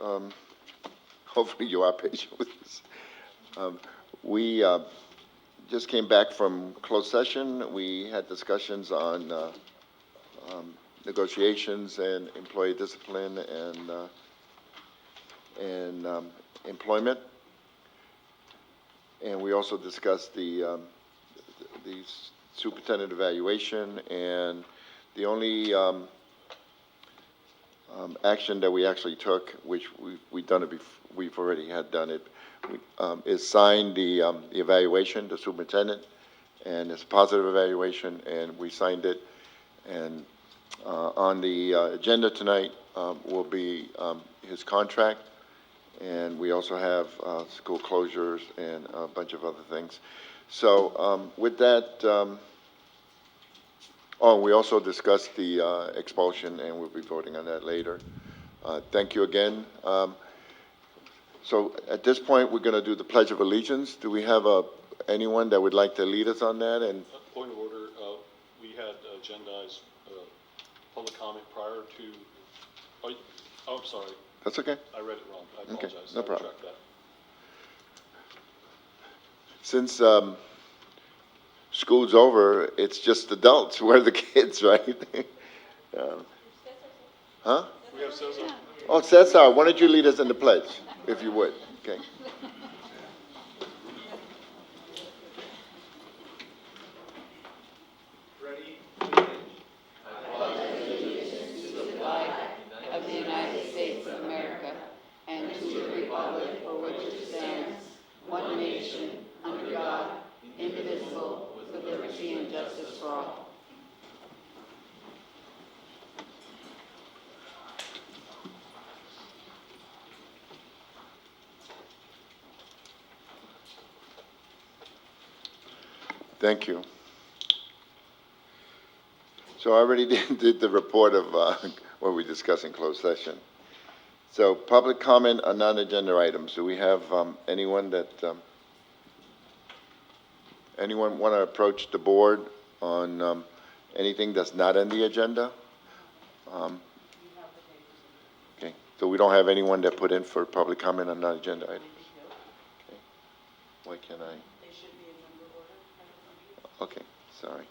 Um, Hopefully you are patient with us. We just came back from closed session. We had discussions on negotiations and employee discipline and employment. And we also discussed the superintendent evaluation, and the only action that we actually took, which we've done it we've already had done it, is signed the evaluation, the superintendent, and it's a positive evaluation, and we signed it. And on the agenda tonight will be his contract, and we also have school closures and a bunch of other things. So with that, we also discussed the expulsion, and we'll be voting on that later. Thank you again. So at this point, we're going to do the Pledge of Allegiance. Do we have anyone that would like to lead us on that? And point of order, we had agendized public comment prior to. Oh, I'm sorry. That's okay. I read it wrong. I apologize. Okay, no problem. That. Since school's over, it's just adults. We're the kids, right? Huh? We have Cesar. Oh, Cesar, why don't you lead us in the pledge, if you would? Okay. Ready? Of the United States of America and to the republic for which it stands, one nation, under God, indivisible, with liberty and justice for all. Thank you. So I already did the report of what we discussed in closed session. So public comment on non-agenda items. Do we have anyone anyone want to approach the board on anything that's not on the agenda? Okay, so we don't have anyone that put in for public comment on non-agenda items? Okay. Why can't I? They should be in number order. Okay, sorry.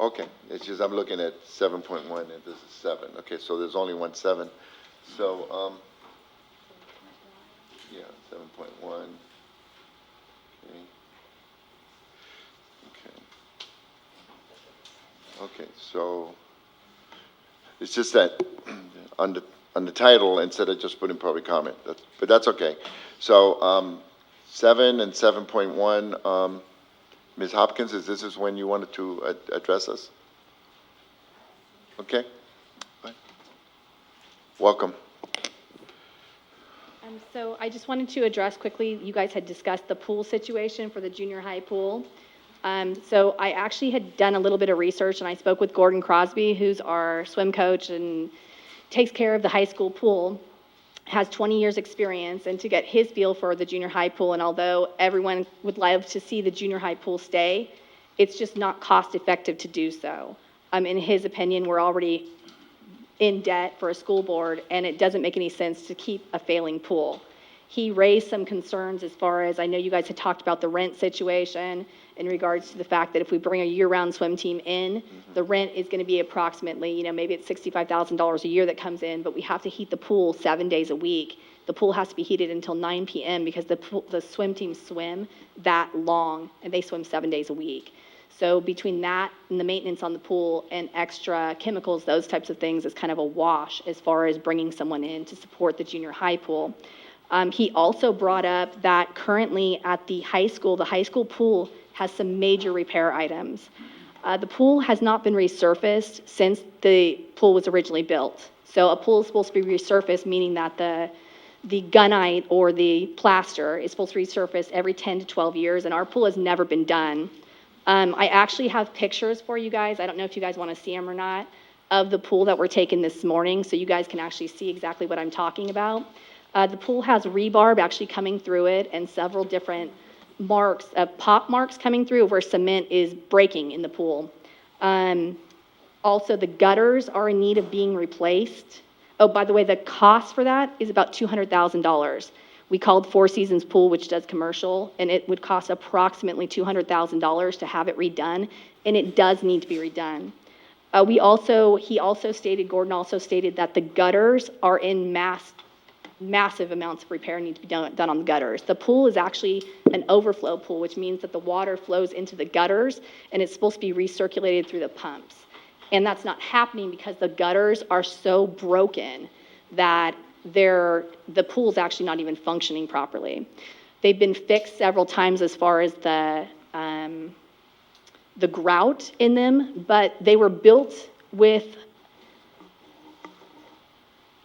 Okay, it's just I'm looking at 7.1 and this is 7. Okay, so there's only 1 7. So, yeah, 7.1. Okay. Okay, so it's just that on the title, instead of just putting public comment, but that's okay. So 7 and 7.1, Ms. Hopkins, this is when you wanted to address us? Okay. Welcome. So I just wanted to address quickly, you guys had discussed the pool situation for the junior high pool. So I actually had done a little bit of research, and I spoke with Gordon Crosby, who's our swim coach and takes care of the high school pool, has 20 years experience, and to get his feel for the junior high pool. And although everyone would love to see the junior high pool stay, it's just not cost effective to do so. In his opinion, we're already in debt for a school board, and it doesn't make any sense to keep a failing pool. He raised some concerns as far as, I know you guys had talked about the rent situation in regards to the fact that if we bring a year-round swim team in, the rent is going to be approximately, maybe it's $65,000 a year that comes in, but we have to heat the pool 7 days a week. The pool has to be heated until 9 p.m. because the swim teams swim that long, and they swim 7 days a week. So between that and the maintenance on the pool and extra chemicals, those types of things, is kind of a wash as far as bringing someone in to support the junior high pool. He also brought up that currently at the high school pool has some major repair items. The pool has not been resurfaced since the pool was originally built. So a pool is supposed to be resurfaced, meaning that the gunite or the plaster is supposed to resurface every 10 to 12 years, and our pool has never been done. I actually have pictures for you guys. I don't know if you guys want to see them or not, of the pool that were taken this morning, so you guys can actually see exactly what I'm talking about. The pool has rebarb actually coming through it and several different marks, pop marks coming through where cement is breaking in the pool. Also, the gutters are in need of being replaced. Oh, by the way, the cost for that is about $200,000. We called Four Seasons Pool, which does commercial, and it would cost approximately $200,000 to have it redone, and it does need to be redone. Gordon also stated that the gutters are in massive amounts of repair need to be done on the gutters. The pool is actually an overflow pool, which means that the water flows into the gutters, and it's supposed to be recirculated through the pumps. And that's not happening because the gutters are so broken that the pool's actually not even functioning properly. They've been fixed several times as far as the grout in them, but they were built with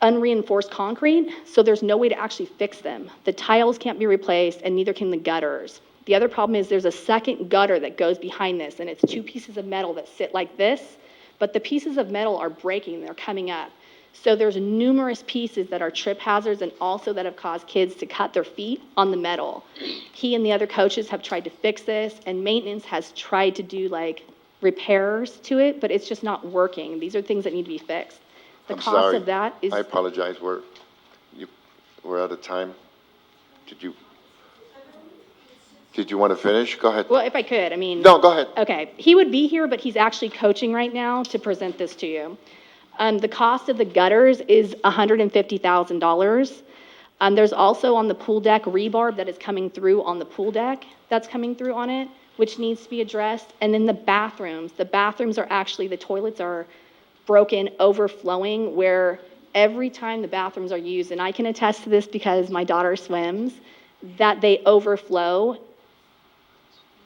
unreinforced concrete, so there's no way to actually fix them. The tiles can't be replaced, and neither can the gutters. The other problem is there's a second gutter that goes behind this, and it's two pieces of metal that sit like this, but the pieces of metal are breaking, they're coming up. So there's numerous pieces that are trip hazards and also that have caused kids to cut their feet on the metal. He and the other coaches have tried to fix this, and maintenance has tried to do like repairs to it, but it's just not working. These are things that need to be fixed. The I'm cost sorry. of that is. I apologize, we're out of time. Did you want to finish? Go ahead. Well, if I could, I mean. No, go ahead. Okay, he would be here, but he's actually coaching right now to present this to you. The cost of the gutters is $150,000. There's also on the pool deck rebar that is coming through on the pool deck that's coming through on it, which needs to be addressed. And then the bathrooms are actually, the toilets are broken, overflowing, where every time the bathrooms are used, and I can attest to this because my daughter swims, that they overflow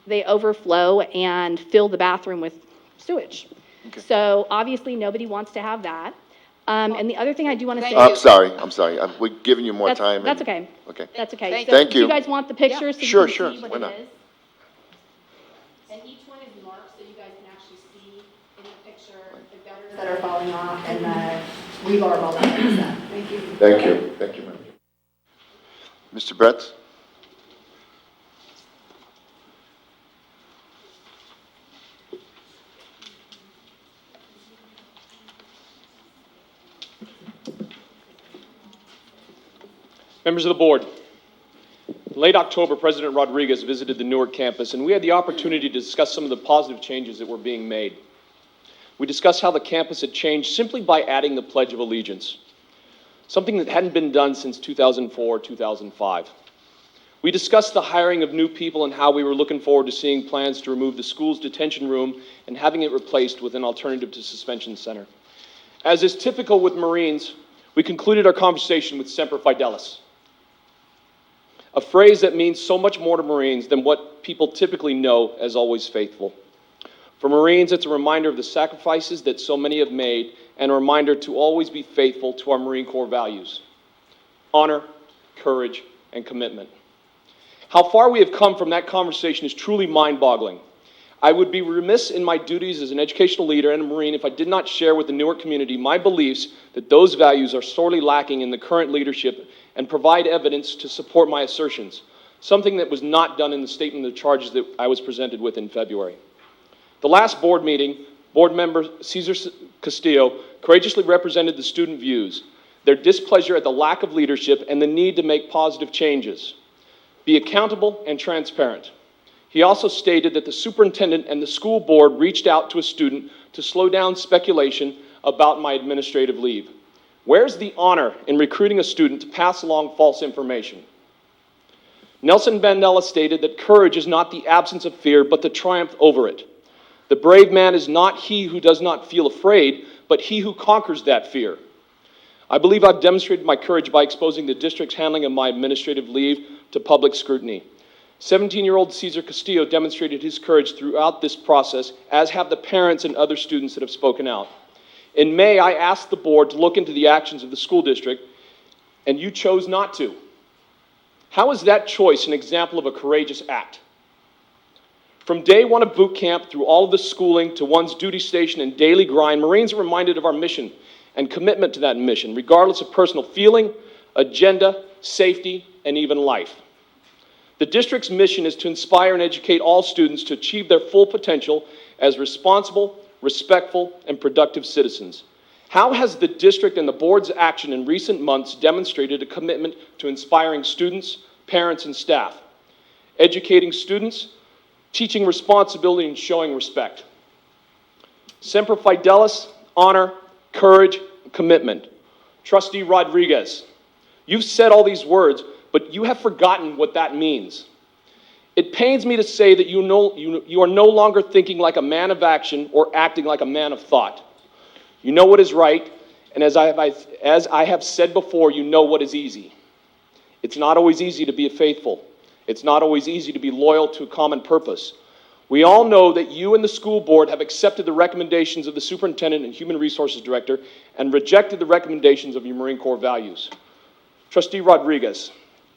and fill the bathroom with sewage. Okay. So obviously, nobody wants to have that. And the other thing I do want to say. I'm sorry. We're giving you more That's- time. That's okay. Okay. That's okay. Thank So you. do you guys want the pictures? So you Sure, can sure. see what Why it not? is? And each one is marked so you guys can actually see in the picture the gutters that are falling off and the rebar, all that kind of stuff. Thank you. Thank you. Thank you, ma'am. Mr. Bretz? Members of the board, in late October, President Rodriguez visited the Newark campus, and we had the opportunity to discuss some of the positive changes that were being made. We discussed how the campus had changed simply by adding the Pledge of Allegiance, something that hadn't been done since 2004, 2005. We discussed the hiring of new people and how we were looking forward to seeing plans to remove the school's detention room and having it replaced with an alternative to suspension center. As is typical with Marines, we concluded our conversation with Semper Fidelis, a phrase that means so much more to Marines than what people typically know as always faithful. For Marines, it's a reminder of the sacrifices that so many have made and a reminder to always be faithful to our Marine Corps values: honor, courage, and commitment. How far we have come from that conversation is truly mind-boggling. I would be remiss in my duties as an educational leader and a Marine if I did not share with the Newark community my beliefs that those values are sorely lacking in the current leadership and provide evidence to support my assertions, something that was not done in the statement of charges that I was presented with in February. The last board meeting, board member Cesar Castillo courageously represented the student views, their displeasure at the lack of leadership and the need to make positive changes. Be accountable and transparent. He also stated that the superintendent and the school board reached out to a student to slow down speculation about my administrative leave. Where's the honor in recruiting a student to pass along false information? Nelson Mandela stated that courage is not the absence of fear, but the triumph over it. The brave man is not he who does not feel afraid, but he who conquers that fear. I believe I've demonstrated my courage by exposing the district's handling of my administrative leave to public scrutiny. 17-year-old Cesar Castillo demonstrated his courage throughout this process, as have the parents and other students that have spoken out. In May, I asked the board to look into the actions of the school district, and you chose not to. How is that choice an example of a courageous act? From day one of boot camp through all of the schooling to one's duty station and daily grind, Marines are reminded of our mission and commitment to that mission, regardless of personal feeling, agenda, safety, and even life. The district's mission is to inspire and educate all students to achieve their full potential as responsible, respectful, and productive citizens. How has the district and the board's action in recent months demonstrated a commitment to inspiring students, parents, and staff, educating students, teaching responsibility, and showing respect? Semper Fidelis, honor, courage, and commitment. Trustee Rodriguez, you've said all these words, but you have forgotten what that means. It pains me to say that you are no longer thinking like a man of action or acting like a man of thought. You know what is right, and as I have said before, you know what is easy. It's not always easy to be faithful. It's not always easy to be loyal to a common purpose. We all know that you and the school board have accepted the recommendations of the superintendent and human resources director and rejected the recommendations of your Marine Corps values. Trustee Rodriguez,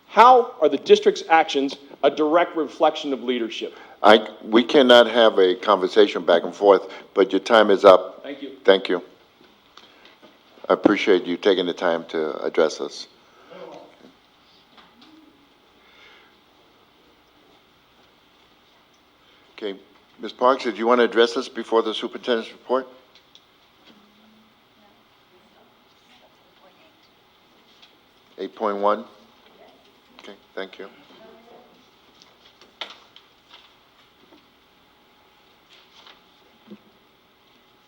how are the district's actions a direct reflection of leadership? We cannot have a conversation back and forth, but your time is up. Thank you. Thank you. I appreciate you taking the time to address us. Okay, Ms. Parks, did you want to address us before the superintendent's report? No. 8.1? Okay, thank you.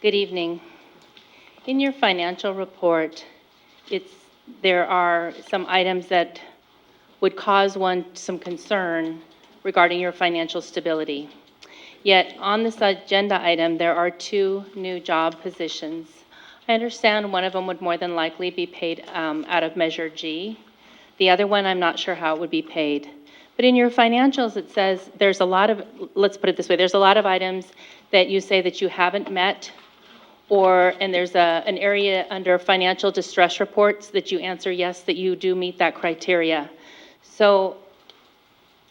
Good evening. In your financial report, there are some items that would cause one some concern regarding your financial stability. Yet on this agenda item, there are 2 new job positions. I understand one of them would more than likely be paid out of Measure G. The other one, I'm not sure how it would be paid. But in your financials, it says there's a lot of, let's put it this way, there's a lot of items that you say that you haven't met, and there's an area under financial distress reports that you answer yes, that you do meet that criteria. So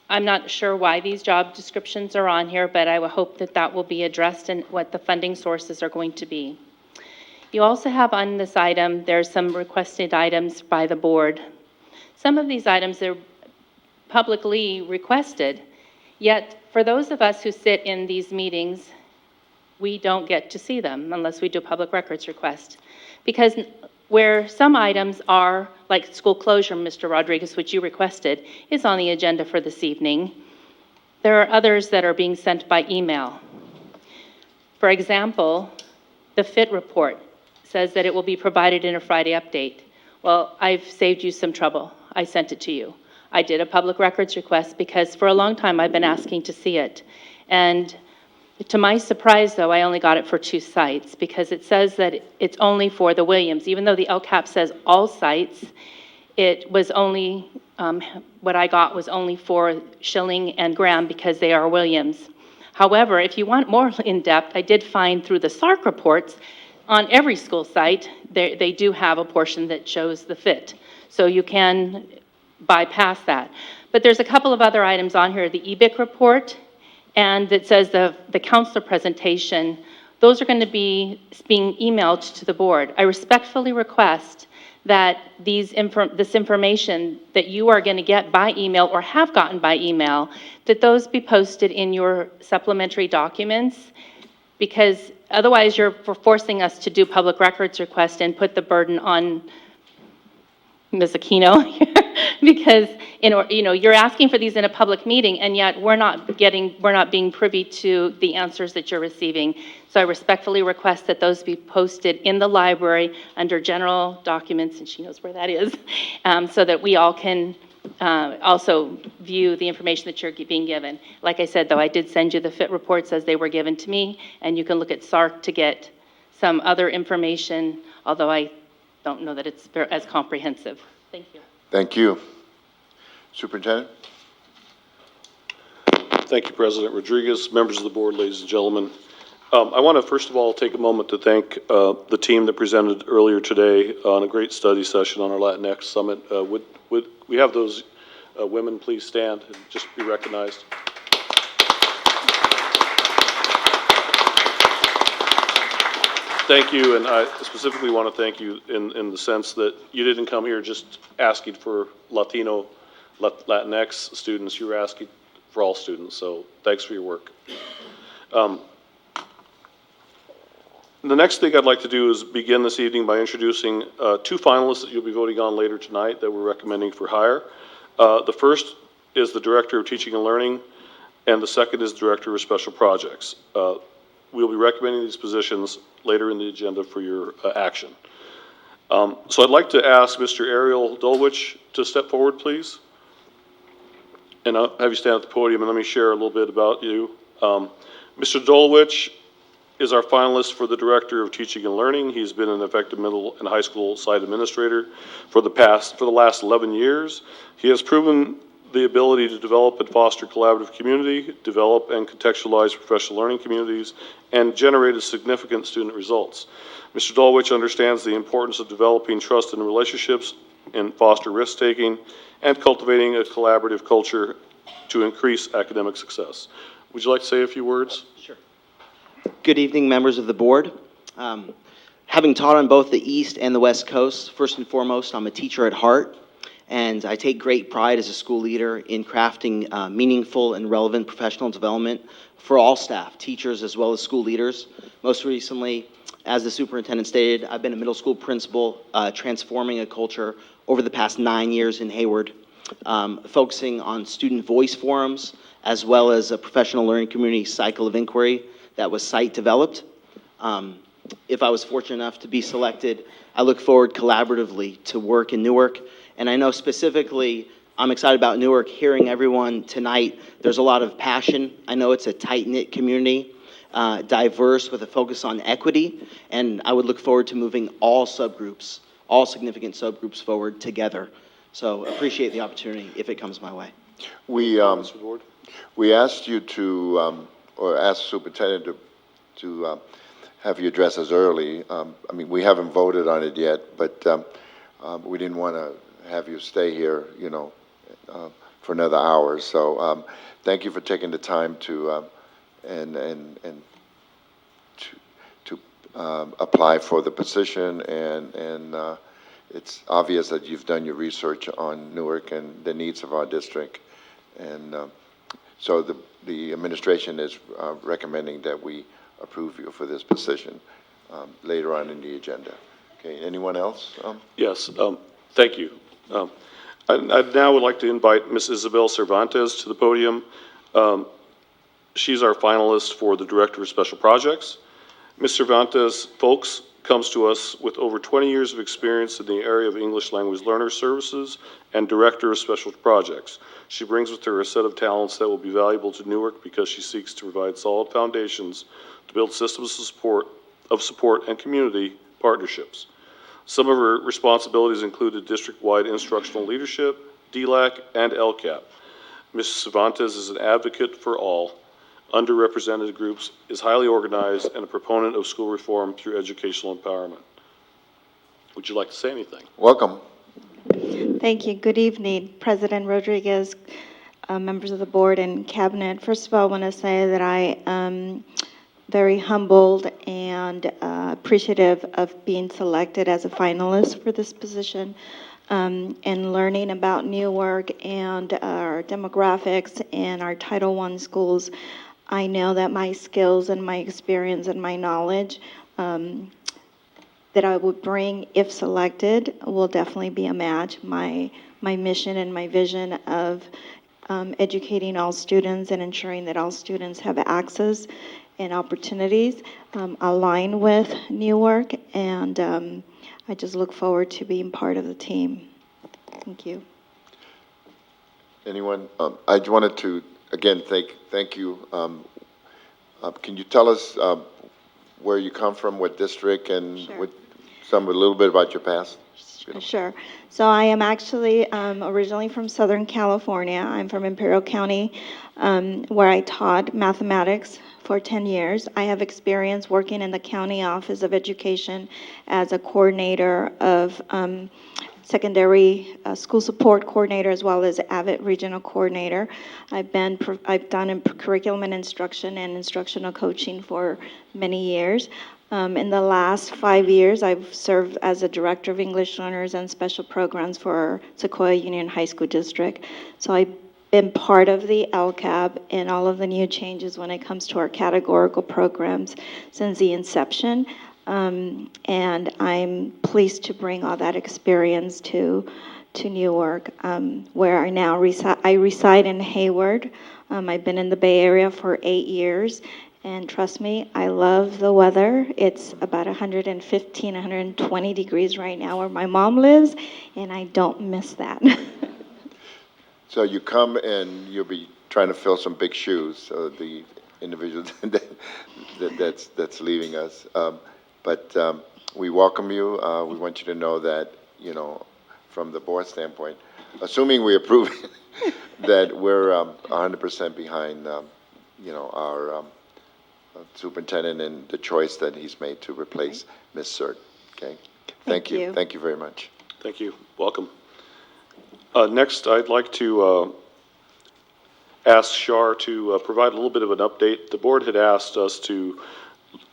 I'm not sure why these job descriptions are on here, but I would hope that that will be addressed and what the funding sources are going to be. You also have on this item, there's some requested items by the board. Some of these items are publicly requested, yet for those of us who sit in these meetings, we don't get to see them unless we do public records request. Because where some items are, like school closure, Mr. Rodriguez, which you requested, is on the agenda for this evening, there are others that are being sent by email. For example, the FIT report says that it will be provided in a Friday update. Well, I've saved you some trouble. I sent it to you. I did a public records request because for a long time I've been asking to see it. And to my surprise, though, I only got it for 2 sites because it says that it's only for the Williams. Even though the LCAP says all sites, it was only, what I got was only for Schilling and Graham because they are Williams. However, if you want more in-depth, I did find through the SARC reports, on every school site, they do have a portion that shows the FIT. So you can bypass that. But there's a couple of other items on here, the EBIC report, and it says the counselor presentation. Those are going to be being emailed to the board. I respectfully request that this information that you are going to get by email or have gotten by email, that those be posted in your supplementary documents, because otherwise you're forcing us to do public records request and put the burden on Ms. Aquino because you're asking for these in a public meeting, and yet we're not being privy to the answers that you're receiving. So I respectfully request that those be posted in the library under general documents, and she knows where that is, so that we all can also view the information that you're being given. Like I said, though, I did send you the FIT reports as they were given to me, and you can look at SARC to get some other information, although I don't know that it's as comprehensive. Thank you. Thank you. Superintendent? Thank you, President Rodriguez, members of the board, ladies and gentlemen. I want to first of all take a moment to thank the team that presented earlier today on a great study session on our Latinx Summit. Would we have those women please stand and just be recognized? Thank you, and I specifically want to thank you in the sense that you didn't come here just asking for Latinx students, you were asking for all students, so thanks for your work. The next thing I'd like to do is begin this evening by introducing two finalists that you'll be voting on later tonight that we're recommending for hire. The first is the Director of Teaching and Learning, and the second is the Director of Special Projects. We'll be recommending these positions later in the agenda for your action. So I'd like to ask Mr. Ariel Dulwich to step forward, please. And I'll have you stand at the podium and let me share a little bit about you. Mr. Dulwich is our finalist for the Director of Teaching and Learning. He's been an effective middle and high school site administrator for the last 11 years. He has proven the ability to develop and foster collaborative community, develop and contextualize professional learning communities, and generated significant student results. Mr. Dulwich understands the importance of developing trust in relationships and foster risk-taking and cultivating a collaborative culture to increase academic success. Would you like to say a few words? Sure. Good evening, members of the board. Having taught on both the East and the West Coast, first and foremost, I'm a teacher at heart, and I take great pride as a school leader in crafting meaningful and relevant professional development for all staff, teachers, as well as school leaders. Most recently, as the superintendent stated, I've been a middle school principal, transforming a culture over the past 9 years in Hayward, focusing on student voice forums, as well as a professional learning community cycle of inquiry that was site developed. If I was fortunate enough to be selected, I look forward collaboratively to work in Newark. And I know specifically, I'm excited about Newark, hearing everyone tonight. There's a lot of passion. I know it's a tight-knit community, diverse with a focus on equity. And I would look forward to moving all subgroups, all significant subgroups forward together. So appreciate the opportunity if it comes my way. We asked you to, or asked the superintendent to have you address us early. I mean, we haven't voted on it yet, but we didn't want to have you stay here, you know, for another hour. So thank you for taking the time to apply for the position, and it's obvious that you've done your research on Newark and the needs of our district, and so the administration is recommending that we approve you for this position later on in the agenda. Okay, anyone else? Yes, thank you. I now would like to invite Ms. Isabel Cervantes to the podium. She's our finalist for the Director of Special Projects. Ms. Cervantes, folks, comes to us with over 20 years of experience in the area of English Language Learner Services and Director of Special Projects. She brings with her a set of talents that will be valuable to Newark because she seeks to provide solid foundations to build systems of support and community partnerships. Some of her responsibilities included district-wide instructional leadership, DLAC, and LCAP. Ms. Cervantes is an advocate for all underrepresented groups, is highly organized, and a proponent of school reform through educational empowerment. Would you like to say anything? Welcome. Thank you. Good evening, President Rodriguez, members of the board and cabinet. First of all, I want to say that I am very humbled and appreciative of being selected as a finalist for this position, and learning about Newark and our demographics and our Title I schools. I know that my skills and my experience and my knowledge that I would bring, if selected, will definitely be a match. My mission and my vision of educating all students and ensuring that all students have access and opportunities align with Newark, and I just look forward to being part of the team. Thank you. Anyone? I wanted to, again, thank you. Can you tell us where you come from, what district, and Sure. a little bit about your past? Sure. So I am actually originally from Southern California. I'm from Imperial County, where I taught mathematics for 10 years. I have experience working in the County Office of Education as a coordinator of secondary school support coordinator, as well as AVIT regional coordinator. I've done in curriculum and instruction and instructional coaching for many years. In the last 5 years, I've served as a director of English learners and special programs for Sequoia Union High School District. So I've been part of the LCAP and all of the new changes when it comes to our categorical programs since the inception. And I'm pleased to bring all that experience to Newark, where I now reside. I reside in Hayward. I've been in the Bay Area for 8 years, and trust me, I love the weather. It's about 115, 120 degrees right now where my mom lives, and I don't miss that. So you come and you'll be trying to fill some big shoes, the individual that's leaving us. But we welcome you. We want you to know that, you know, from the board standpoint, assuming we approve it, that we're 100% behind, you know, our superintendent and the choice that he's made to replace Ms. Cert. Okay? Thank you. Thank you very much. Thank you. Welcome. Next, I'd like to ask Shar to provide a little bit of an update. The board had asked us to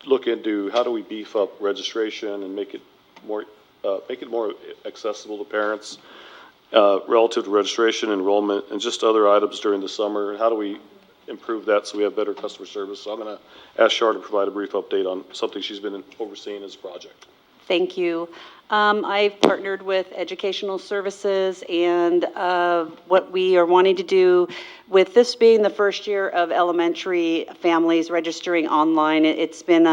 look into how do we beef up registration and make it more accessible to parents relative to registration, enrollment, and just other items during the summer. How do we improve that so we have better customer service? So I'm going to ask Shar to provide a brief update on something she's been overseeing as a project. Thank you. I've partnered with Educational Services, and what we are wanting to do with this being the first year of elementary families registering online, it's been,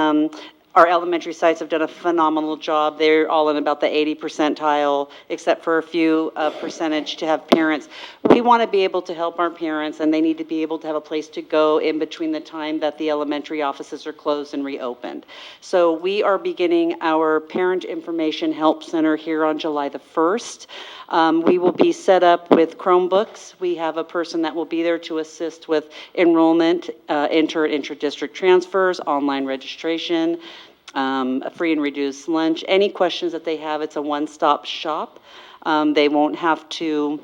our elementary sites have done a phenomenal job. They're all in about the 80 percentile, except for a few percentage to have parents. We want to be able to help our parents, and they need to be able to have a place to go in between the time that the elementary offices are closed and reopened. So we are beginning our Parent Information Help Center here on July the 1st. We will be set up with Chromebooks. We have a person that will be there to assist with enrollment, inter-district transfers, online registration, a free and reduced lunch. Any questions that they have, it's a one-stop shop. They won't have to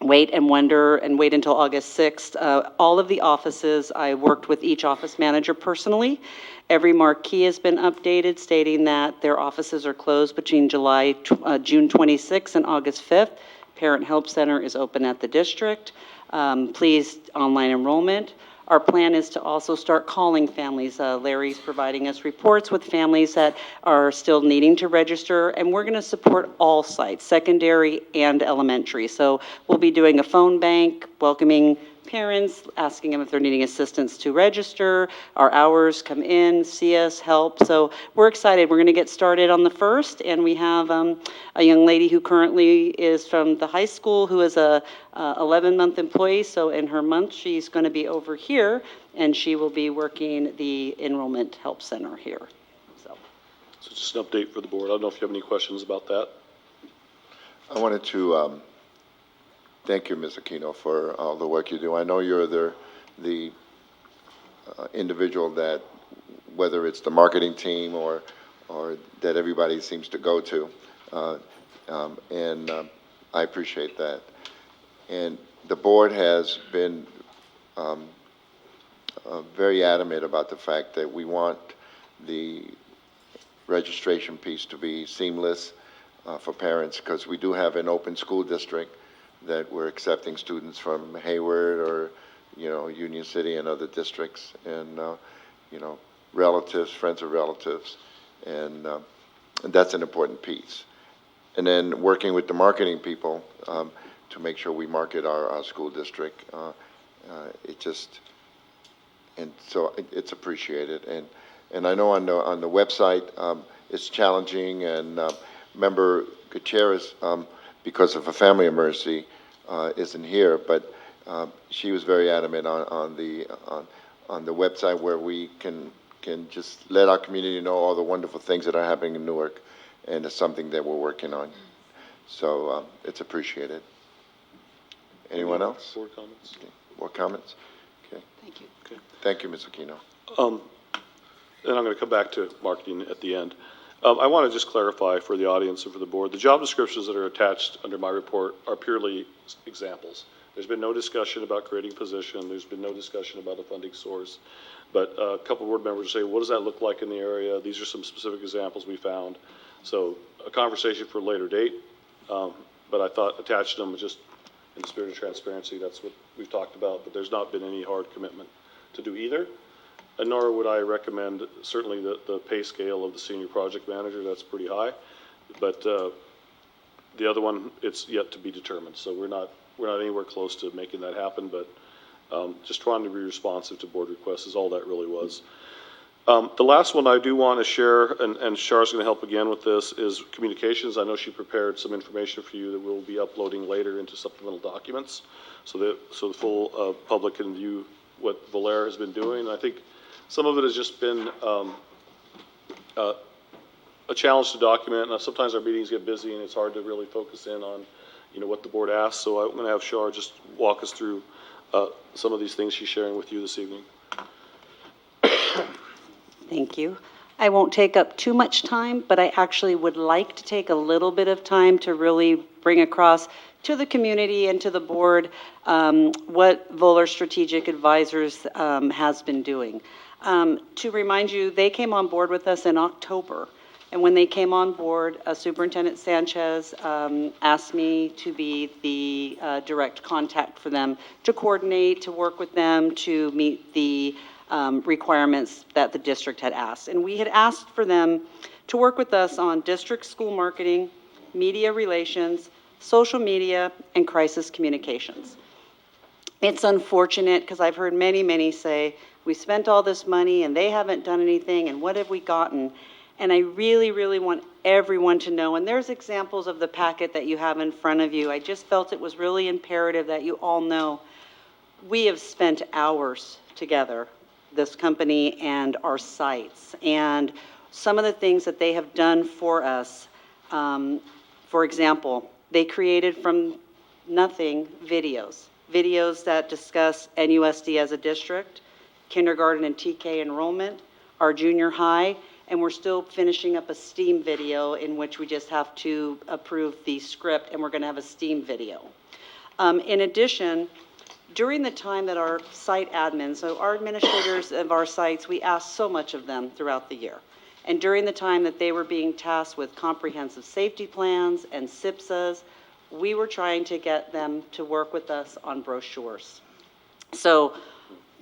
wait and wonder and wait until August 6th. All of the offices, I worked with each office manager personally. Every marquee has been updated stating that their offices are closed between June 26th and August 5th. Parent Help Center is open at the district. Please, online enrollment. Our plan is to also start calling families. Larry's providing us reports with families that are still needing to register, and we're going to support all sites, secondary and elementary. So we'll be doing a phone bank, welcoming parents, asking them if they're needing assistance to register. Our hours, come in, see us, help. So we're excited. We're going to get started on the 1st, and we have a young lady who currently is from the high school who is a 11-month employee. So in her month, she's going to be over here, and she will be working the Enrollment Help Center here. So just an update for the board. I don't know if you have any questions about that. I wanted to thank you, Ms. Aquino, for all the work you do. I know you're the individual that, whether it's the marketing team or that everybody seems to go to, and I appreciate that. And the board has been very adamant about the fact that we want the registration piece to be seamless for parents, because we do have an open school district that we're accepting students from Hayward or, you know, Union City and other districts, and, you know, relatives, friends of relatives, and that's an important piece. And then working with the marketing people to make sure we market our school district, it just, and so it's appreciated. And I know on the website it's challenging, and Member Gutierrez, because of a family emergency, isn't here, but she was very adamant on the website where we can just let our community know all the wonderful things that are happening in Newark, and it's something that we're working on. So it's appreciated. Anyone else? Board comments? Okay. More comments? Okay. thank you. Okay. Thank you, Ms. Aquino. And I'm going to come back to marketing at the end. I want to just clarify for the audience and for the board, the job descriptions that are attached under my report are purely examples. There's been no discussion about creating a position. There's been no discussion about a funding source. But a couple of board members say, what does that look like in the area? These are some specific examples we found. So a conversation for a later date. But I thought attaching them just in the spirit of transparency, that's what we've talked about. But there's not been any hard commitment to do either. and nor would I recommend certainly the pay scale of the senior project manager. That's pretty high. But the other one, it's yet to be determined. So we're not anywhere close to making that happen, but just trying to be responsive to board requests is all that really was. The last one I do want to share, and Char's going to help again with this, is communications. I know she prepared some information for you that we'll be uploading later into supplemental documents, so the full public can view what Valera has been doing. I think some of it has just been a challenge to document. Now, sometimes our meetings get busy and it's hard to really focus in on, what the board asks. So I'm going to have Char just walk us through some of these things she's sharing with you this evening. Thank you. I won't take up too much time, but I actually would like to take a little bit of time to really bring across to the community and to the board what Voller Strategic Advisors has been doing. To remind you, they came on board with us in October. And when they came on board, Superintendent Sanchez asked me to be the direct contact for them, to coordinate, to work with them, to meet the requirements that the district had asked. And we had asked for them to work with us on district school marketing, media relations, social media, and crisis communications. It's unfortunate because I've heard many say, we spent all this money and they haven't done anything, and what have we gotten? And I really want everyone to know, and there's examples of the packet that you have in front of you. I just felt it was really imperative that you all know we have spent hours together, this company and our sites, and some of the things that they have done for us. For example, they created from nothing videos that discuss NUSD as a district, kindergarten and TK enrollment, our junior high, and we're still finishing up a STEAM video in which we just have to approve the script, and we're going to have a STEAM video. In addition, during the time that our site admins, so our administrators of our sites, we asked so much of them throughout the year. And during the time that they were being tasked with comprehensive safety plans and SIPSAs, we were trying to get them to work with us on brochures. So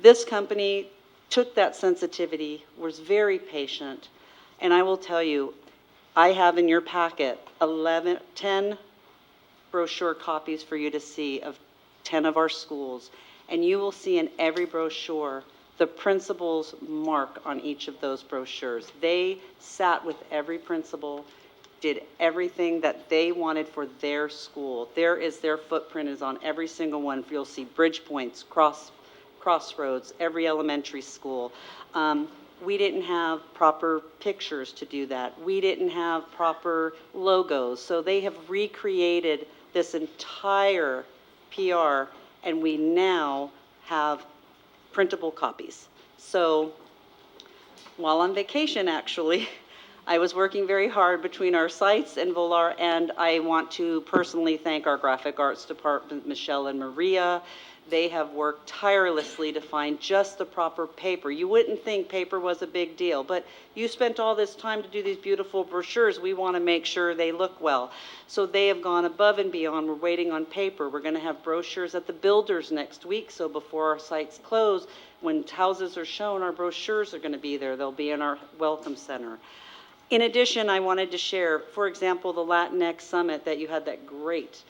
this company took that sensitivity, was very patient, and I will tell you, I have in your packet 10 brochure copies for you to see of 10 of our schools, and you will see in every brochure the principal's mark on each of those brochures. They sat with every principal, did everything that they wanted for their school. Their footprint is on every single one. You'll see bridge points, crossroads, every elementary school. We didn't have proper pictures to do that. We didn't have proper logos. So they have recreated this entire PR, and we now have printable copies. So while on vacation, actually, I was working very hard between our sites and Volar, and I want to personally thank our graphic arts department, Michelle and Maria. They have worked tirelessly to find just the proper paper. You wouldn't think paper was a big deal, but you spent all this time to do these beautiful brochures. We want to make sure they look well. So they have gone above and beyond. We're waiting on paper. We're going to have brochures at the builders next week, so before our sites close, when houses are shown, our brochures are going to be there. They'll be in our welcome center. In addition, I wanted to share, for example, the Latinx Summit that you had that great.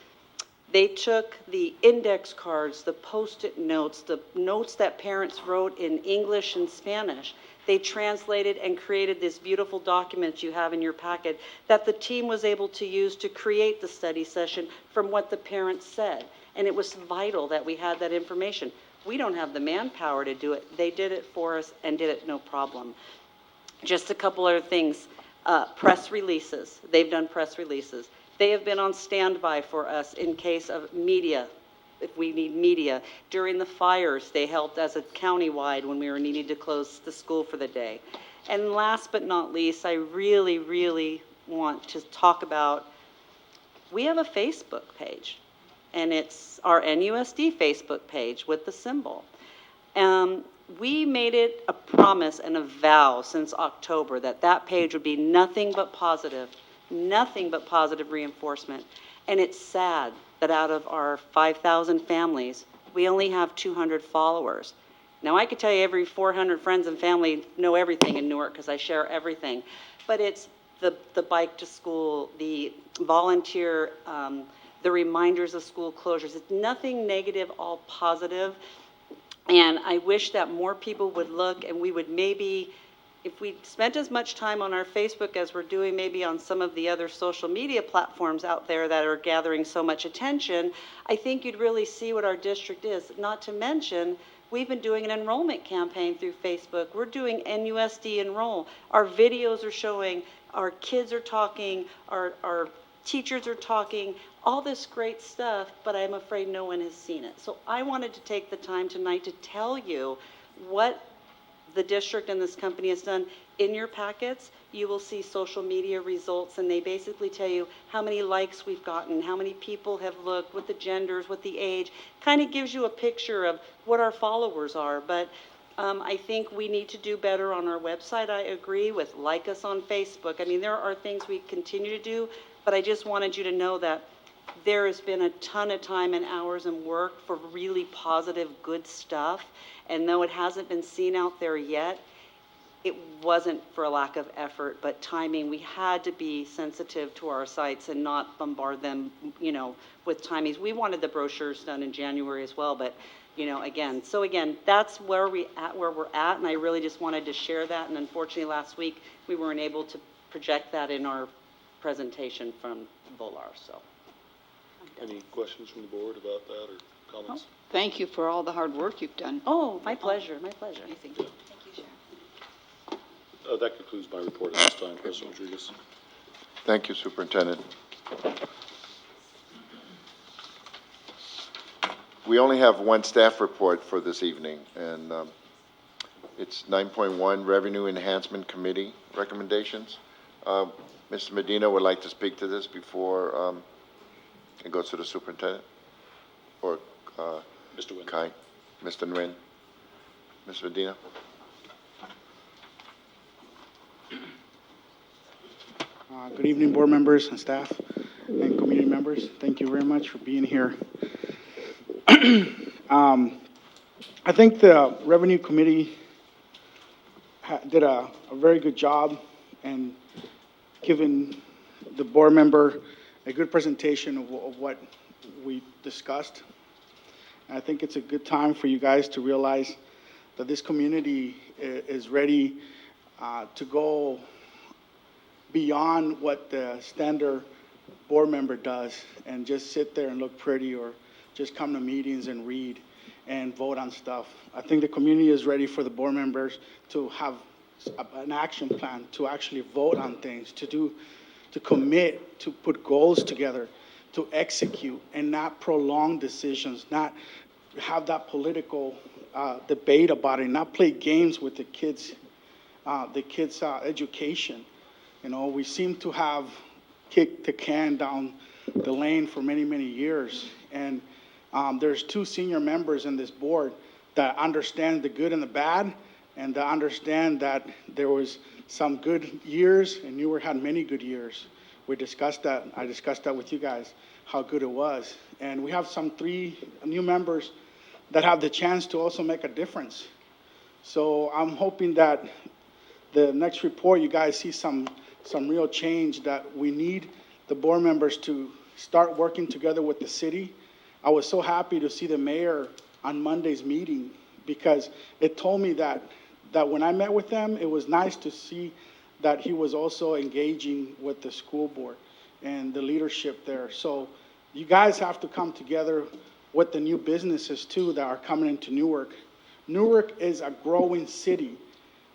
They took the index cards, the Post-it notes, the notes that parents wrote in English and Spanish. They translated and created this beautiful document you have in your packet that the team was able to use to create the study session from what the parents said. And it was vital that we had that information. We don't have the manpower to do it. They did it for us and did it no problem. Just a couple other things. Press releases. They've done press releases. They have been on standby for us in case of media, if we need media. During the fires, they helped as a countywide when we were needing to close the school for the day. And last but not least, I really want to talk about, we have a Facebook page, and it's our NUSD Facebook page with the symbol. We made it a promise and a vow since October that that page would be nothing but positive reinforcement. And it's sad that out of our 5,000 families, we only have 200 followers. Now, I could tell you every 400 friends and family know everything in Newark because I share everything. But it's the bike to school, the volunteer, the reminders of school closures. It's nothing negative, all positive. And I wish that more people would look and we would maybe, if we spent as much time on our Facebook as we're doing maybe on some of the other social media platforms out there that are gathering so much attention, I think you'd really see what our district is. Not to mention, we've been doing an enrollment campaign through Facebook. We're doing NUSD Enroll. Our videos are showing, our kids are talking, our teachers are talking, all this great stuff, but I'm afraid no one has seen it. So I wanted to take the time tonight to tell you what the district and this company has done. In your packets, you will see social media results, and they basically tell you how many likes we've gotten, how many people have looked, what the genders, what the age, kind of gives you a picture of what our followers are. But I think we need to do better on our website. I agree with like us on Facebook. I mean, there are things we continue to do, but I just wanted you to know that there has been a ton of time and hours and work for really positive, good stuff. And though it hasn't been seen out there yet, it wasn't for a lack of effort, but timing. We had to be sensitive to our sites and not bombard them, with timings. We wanted the brochures done in January as well, but, again, that's where we're at, and I really just wanted to share that. And unfortunately, last week, we weren't able to project that in our presentation from Volar, so. Any questions from the board about that or comments? Thank you for all the hard work you've done. Oh, my pleasure, my pleasure. Amazing. Thank you, Sharon. That concludes my report at this time, President Rodriguez. Thank you, Superintendent. We only have one staff report for this evening, and it's 9.1 Revenue Enhancement Committee recommendations. Mr. Medina would like to speak to this before it goes to the superintendent, or Mr. Nguyen. Kai, Mr. Nguyen, Ms. Medina. Good evening, board members and staff and community members. Thank you very much for being here. I think the Revenue Committee did a very good job and given the board member a good presentation of what we discussed. And I think it's a good time for you guys to realize that this community is ready to go beyond what the standard board member does and just sit there and look pretty or just come to meetings and read and vote on stuff. I think the community is ready for the board members to have an action plan, to actually vote on things, to commit, to put goals together, to execute and not prolong decisions, not have that political debate about it, not play games with the kids' education. We seem to have kicked the can down the lane for many, many years. And there's two senior members in this board that understand the good and the bad, and that understand that there was some good years, and Newark had many good years. We discussed that. I discussed that with you guys, how good it was. And we have some 3 new members that have the chance to also make a difference. So I'm hoping that the next report, you guys see some real change, that we need the board members to start working together with the city. I was so happy to see the mayor on Monday's meeting because it told me that when I met with them, it was nice to see that he was also engaging with the school board and the leadership there. So you guys have to come together with the new businesses too that are coming into Newark. Newark is a growing city.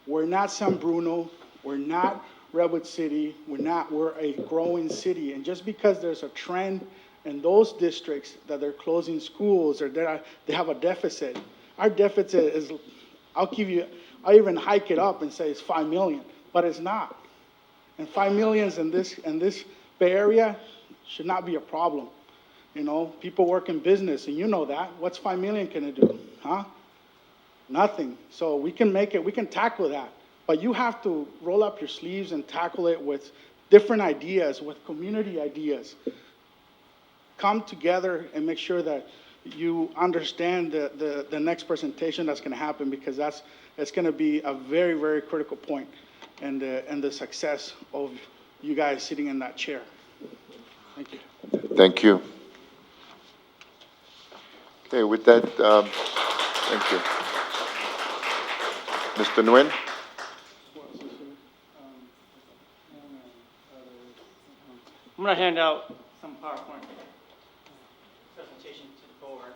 We're not San Bruno, we're not Redwood City, we're a growing city. And just because there's a trend in those districts that they're closing schools or they have a deficit, our deficit is, I'll even hike it up and say it's 5 million, but it's not. And 5 million in this Bay Area should not be a problem. People work in business, and you know that. What's 5 million gonna do, huh? Nothing. So we can make it, we can tackle that. But you have to roll up your sleeves and tackle it with different ideas, with community ideas. Come together and make sure that you understand the next presentation that's going to happen, because it's going to be a very, very critical point in the success of you guys sitting in that chair. Thank you. Thank you. Okay, with that, thank you. Mr. Nguyen? I'm going to hand out some PowerPoint presentation to the board.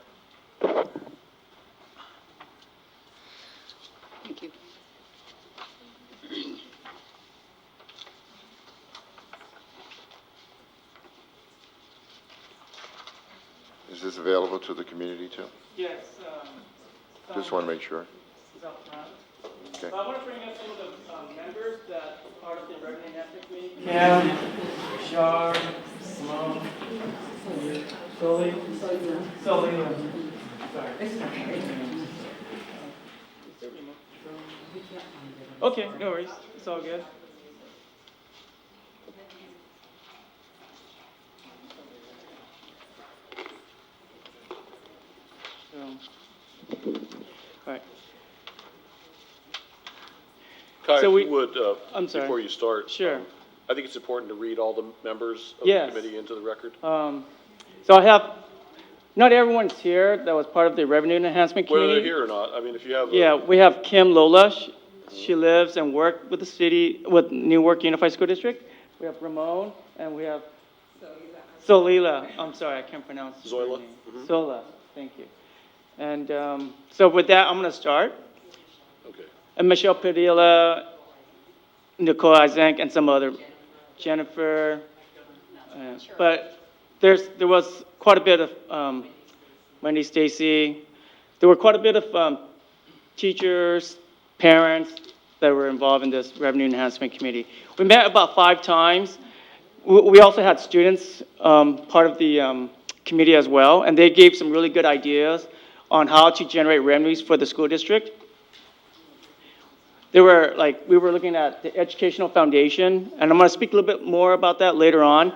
Thank you. Is this available to the community too? Yes. Just want to make sure. Is up front. Okay. So I want to bring up some of the members that are part of the Revenue Enhancement Committee. Cam, Shar, Simone, Sully. Okay, no worries. It's all good. All right. Kai, So if we- you would, I'm sorry. before you start. Sure. I think it's important to read all the members of the Yes. committee into the record. So I have, not everyone's here that was part of the Revenue Enhancement Committee. Whether they're here or not, I mean, if you have. Yeah, we have Kim Lola. She lives and worked with the city, with Newark Unified School District. We have Ramon, and we have Solila. I'm sorry, I can't pronounce her Zoila? name. Mhm. Sola, thank you. And so with that, I'm going to start. Okay. And Michelle Padilla, Nicole Isaac, and some other, Jennifer. But there was quite a bit of, Wendy Stacy, there were quite a bit of teachers, parents that were involved in this Revenue Enhancement Committee. We met about 5 times. We also had students part of the committee as well, and they gave some really good ideas on how to generate revenues for the school district. We were looking at the educational foundation, and I'm going to speak a little bit more about that later on.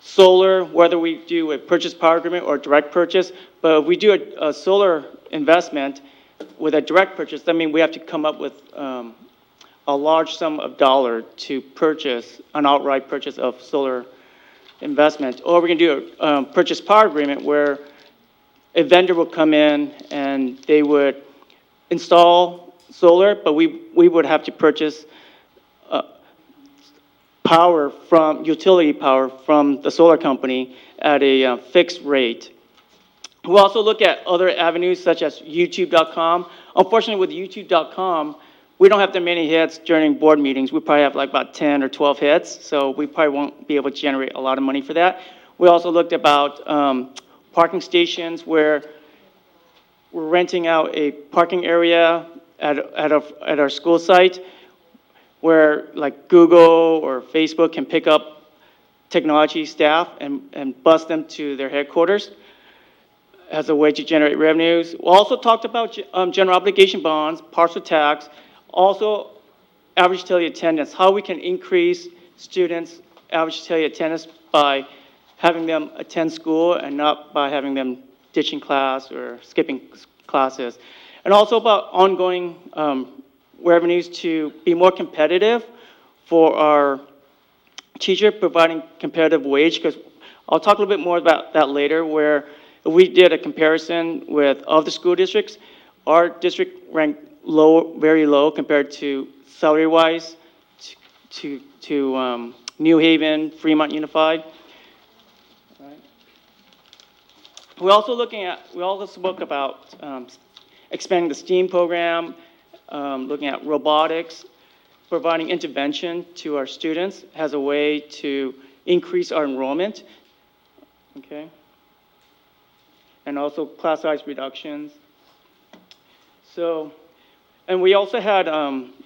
Solar, whether we do a purchase power agreement or direct purchase, but if we do a solar investment with a direct purchase, that means we have to come up with a large sum of dollar to purchase an outright purchase of solar investment. Or we can do a purchase power agreement where a vendor will come in and they would install solar, but we would have to purchase utility power from the solar company at a fixed rate. We'll also look at other avenues such as YouTube.com. Unfortunately, with YouTube.com, we don't have that many hits during board meetings. We probably have like about 10 or 12 hits, so we probably won't be able to generate a lot of money for that. We also looked about parking stations where we're renting out a parking area at our school site where like Google or Facebook can pick up technology staff and bus them to their headquarters as a way to generate revenues. We also talked about general obligation bonds, partial tax, also average daily attendance, how we can increase students' average daily attendance by having them attend school and not by having them ditching class or skipping classes. And also about ongoing revenues to be more competitive for our teacher, providing competitive wage, because I'll talk a little bit more about that later, where we did a comparison with other school districts. Our district ranked low, very low compared to salary-wise to New Haven, Fremont Unified. Right. We also spoke about expanding the STEAM program, looking at robotics, providing intervention to our students as a way to increase our enrollment, okay? And also class size reductions. So, and we also had,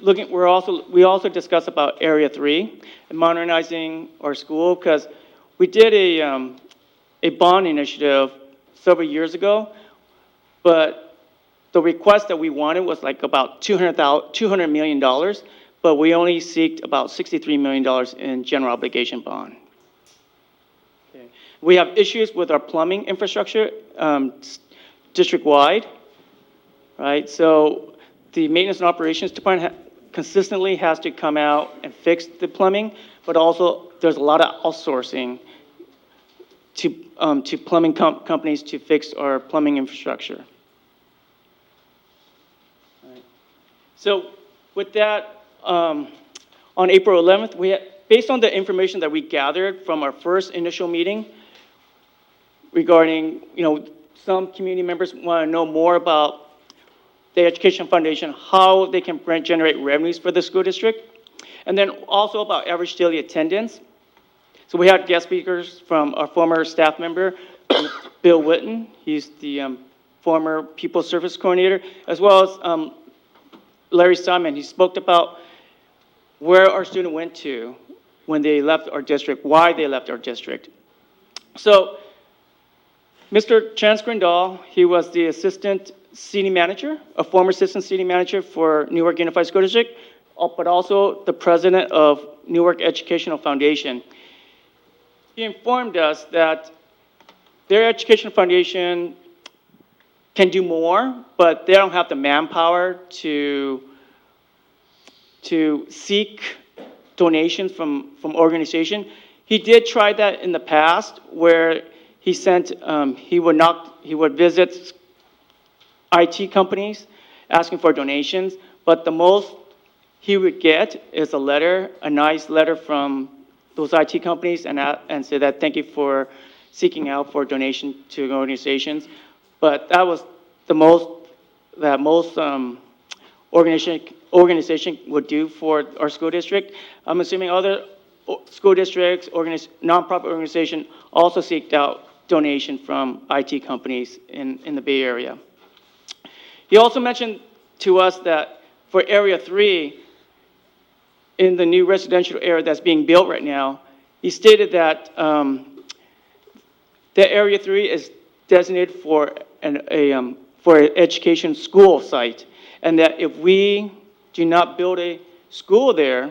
we also discussed about Area 3 and modernizing our school, because we did a bond initiative several years ago, but the request that we wanted was like about $200 million, but we only seeked about $63 million in general obligation bond. Okay. We have issues with our plumbing infrastructure, district-wide, right? So the maintenance and operations department consistently has to come out and fix the plumbing, but also there's a lot of outsourcing to plumbing companies to fix our plumbing infrastructure. All right. So with that, on April 11th, based on the information that we gathered from our first initial meeting regarding, some community members want to know more about the Education Foundation, how they can generate revenues for the school district, and then also about average daily attendance. So we had guest speakers from our former staff member, Bill Witten. He's the former People Service Coordinator, as well as Larry Simon. He spoke about where our student went to when they left our district, why they left our district. So Mr. Chance Grindal, he was the assistant city manager, a former assistant city manager for Newark Unified School District, but also the president of Newark Educational Foundation. He informed us that their education foundation can do more, but they don't have the manpower to seek donations from organization. He did try that in the past, where he sent, he would visit IT companies asking for donations, but the most he would get is a nice letter from those IT companies and say that thank you for seeking out for donation to organizations. But that was the most that most organization would do for our school district. I'm assuming other school districts, nonprofit organizations also seeked out donation from IT companies in the Bay Area. He also mentioned to us that for Area 3, in the new residential area that's being built right now, he stated that that Area 3 is designated for an education school site, and that if we do not build a school there,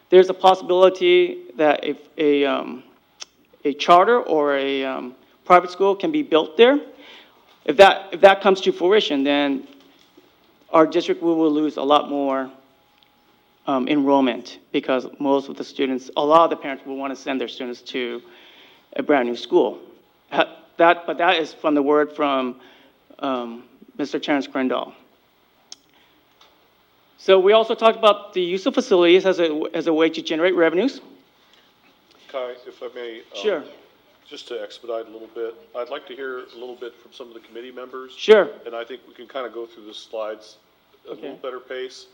there's a possibility that if a charter or a private school can be built there. If that comes to fruition, then our district will lose a lot more enrollment, because most of the students, a lot of the parents will want to send their students to a brand new school. But that is from the word from Mr. Terrence Grindal. So we also talked about the use of facilities as a way to generate revenues. Kai, if I may. Sure. Just to expedite a little bit, I'd like to hear a little bit from some of the committee members. Sure. And I think we can kind of go through the slides at a Okay. little better pace.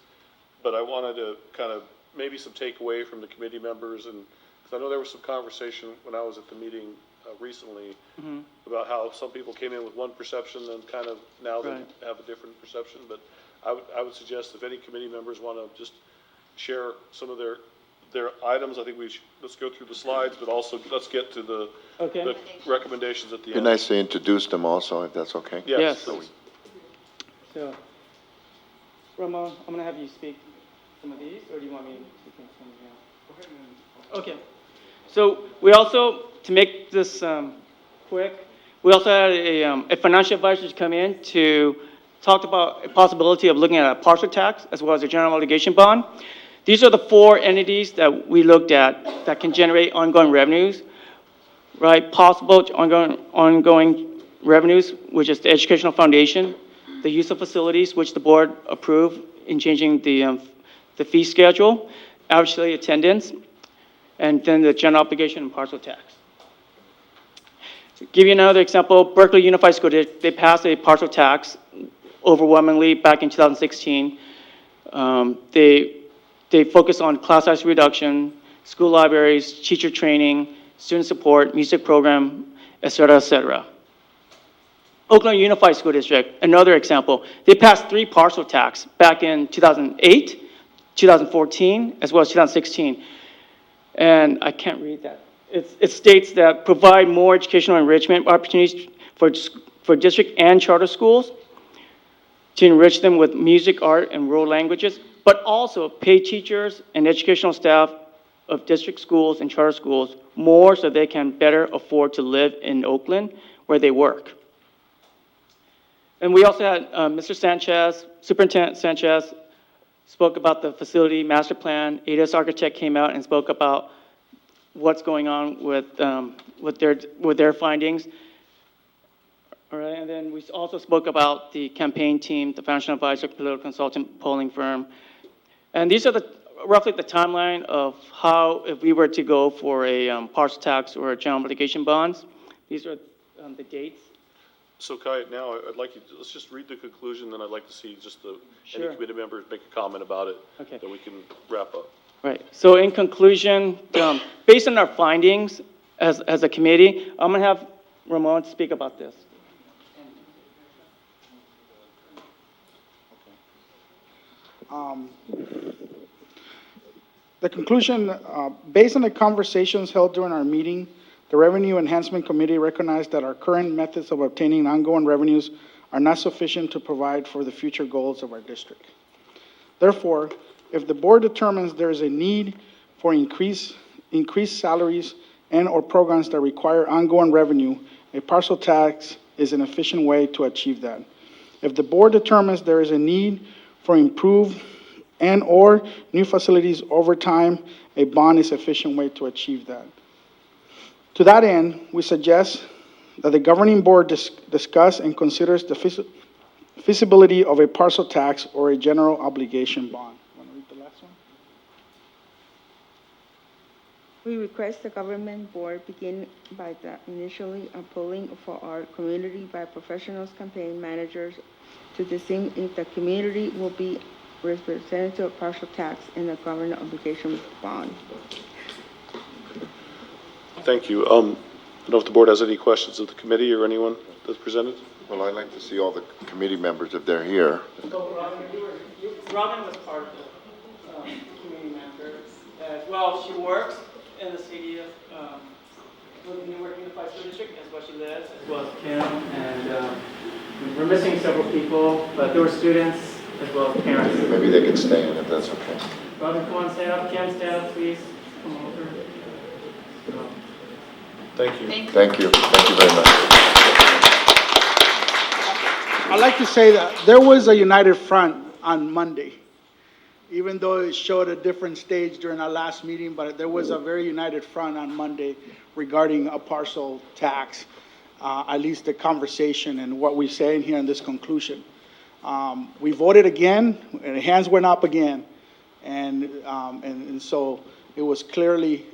But I wanted to kind of, maybe some takeaway from the committee members, and, because I know there was some conversation when I was at the meeting recently about how some people came in with one perception and kind of now they Right. have a different perception. But I would suggest if any committee members want to just share some of their items, I think let's go through the slides, but also let's get to the recommendations at the Be end. nice to introduce them also, if that's okay. Yes. please. So, Ramon, I'm going to have you speak some of these, or do you want me to speak some of them? Okay. So we also, to make this quick, we also had a financial advisor to come in to talk about a possibility of looking at a partial tax as well as a general obligation bond. These are the four entities that we looked at that can generate ongoing revenues, right? Possible ongoing revenues, which is the Educational Foundation, the use of facilities, which the board approved in changing the fee schedule, average daily attendance, and then the general obligation and partial tax. To give you another example, Berkeley Unified School District, they passed a partial tax overwhelmingly back in 2016. They focus on class size reduction, school libraries, teacher training, student support, music program, et cetera, et cetera. Oakland Unified School District, another example. They passed 3 partial tax back in 2008, 2014, as well as 2016. And I can't read that. It states that provide more educational enrichment opportunities for district and charter schools to enrich them with music, art, and world languages, but also pay teachers and educational staff of district schools and charter schools more so they can better afford to live in Oakland where they work. And we also had Mr. Sanchez, Superintendent Sanchez, spoke about the facility master plan. ADAS Architect came out and spoke about what's going on with their findings. All right, and then we also spoke about the campaign team, the financial advisor, political consultant, polling firm. And these are roughly the timeline of how, if we were to go for a parcel tax or a general obligation bonds, these are the dates. So Kai, now I'd like you, let's just read the conclusion, then I'd like to see just any Sure. committee members make a comment about it. Okay. Then we can wrap up. Right, so in conclusion, based on our findings as a committee, I'm gonna have Ramon speak about this. The conclusion, based on the conversations held during our meeting, the Revenue Enhancement Committee recognized that our current methods of obtaining ongoing revenues are not sufficient to provide for the future goals of our district. Therefore, if the board determines there is a need for increased salaries and/or programs that require ongoing revenue, a parcel tax is an efficient way to achieve that. If the board determines there is a need for improved and/or new facilities over time, a bond is a efficient way to achieve that. To that end, we suggest that the governing board discuss and considers the feasibility of a parcel tax or a general obligation bond. Want to read the last one? We request the government board begin by initially polling for our community by professionals, campaign managers, to discern if the community will be representative of partial tax in the government obligation bond. Thank you. I don't know if the board has any questions of the committee or anyone that's presented? Well, I'd like to see all the committee members if they're here. So Robin was part of the community member as well. She works in the city of Newark Unified School District, as well she lives, as well as Kim. And we're missing several people, but there were students as well as parents. Maybe they could stand if that's okay. Robin, come on, stand up. Kim, stand up, please. Come over. Thank you. Thank you. Thank you very much. I'd like to say that there was a united front on Monday, even though it showed a different stage during our last meeting, but there was a very united front on Monday regarding a parcel tax, at least the conversation and what we're saying here in this conclusion. We voted again, and the hands went up again, and so it was clearly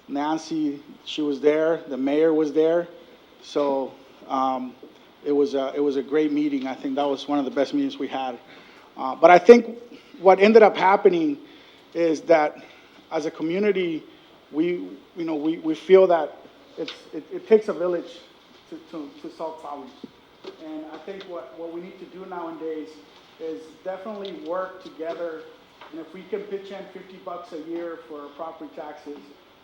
Nancy, she was there, the mayor was there, so it was a great meeting. I think that was one of the best meetings we had. But I think what ended up happening is that as a community, we feel that it takes a village to solve problems. And I think what we need to do nowadays is definitely work together. And if we can pitch in $50 a year for property taxes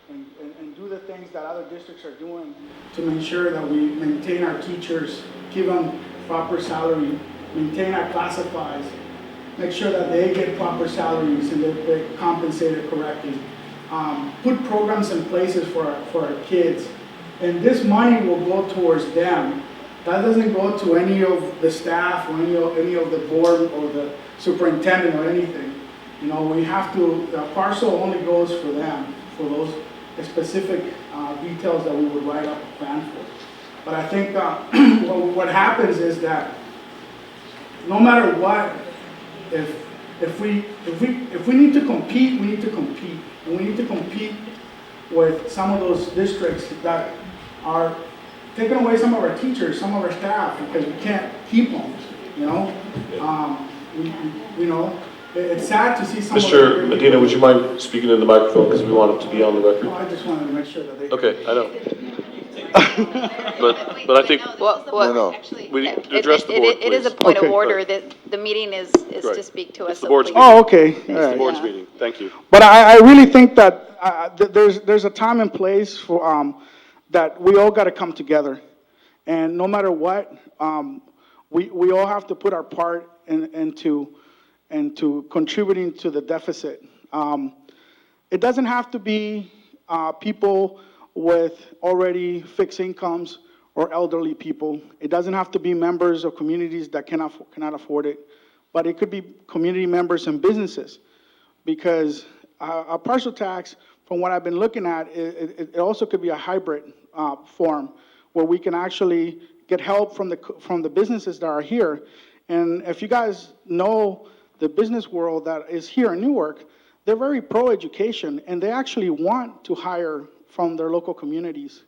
and do the things that other districts are doing to ensure that we maintain our teachers, give them proper salary, maintain our classifieds, make sure that they get proper salaries and that they're compensated correctly. Put programs in places for our kids. And this money will go towards them. That doesn't go to any of the staff or any of the board or the superintendent or anything. You know, we have to, the parcel only goes for them, for those specific details that we would write up a plan for. But I think what happens is that no matter what, if we need to compete, we need to compete. And we need to compete with some of those districts that are taking away some of our teachers, some of our staff, because we can't keep them, you know? It's sad to see some of Mr. Medina, would you mind speaking in the microphone because we want it to be on the record? I just wanted to make sure that they. Okay, I know. But I think No. we need to address the board, It is a please. point of Okay. order that the meeting is Right. to speak to us. It's the so board's please. Oh, okay, all It's the right. board's meeting. Thank you. But I really think that there's a time and place for, that we all got to come together. And no matter what, we all have to put our part into contributing to the deficit. It doesn't have to be people with already fixed incomes or elderly people. It doesn't have to be members of communities that cannot afford it, but it could be community members and businesses. Because a partial tax, from what I've been looking at, it also could be a hybrid form where we can actually get help from the businesses that are here. And if you guys know the business world that is here in Newark, they're very pro-education, and they actually want to hire from their local communities,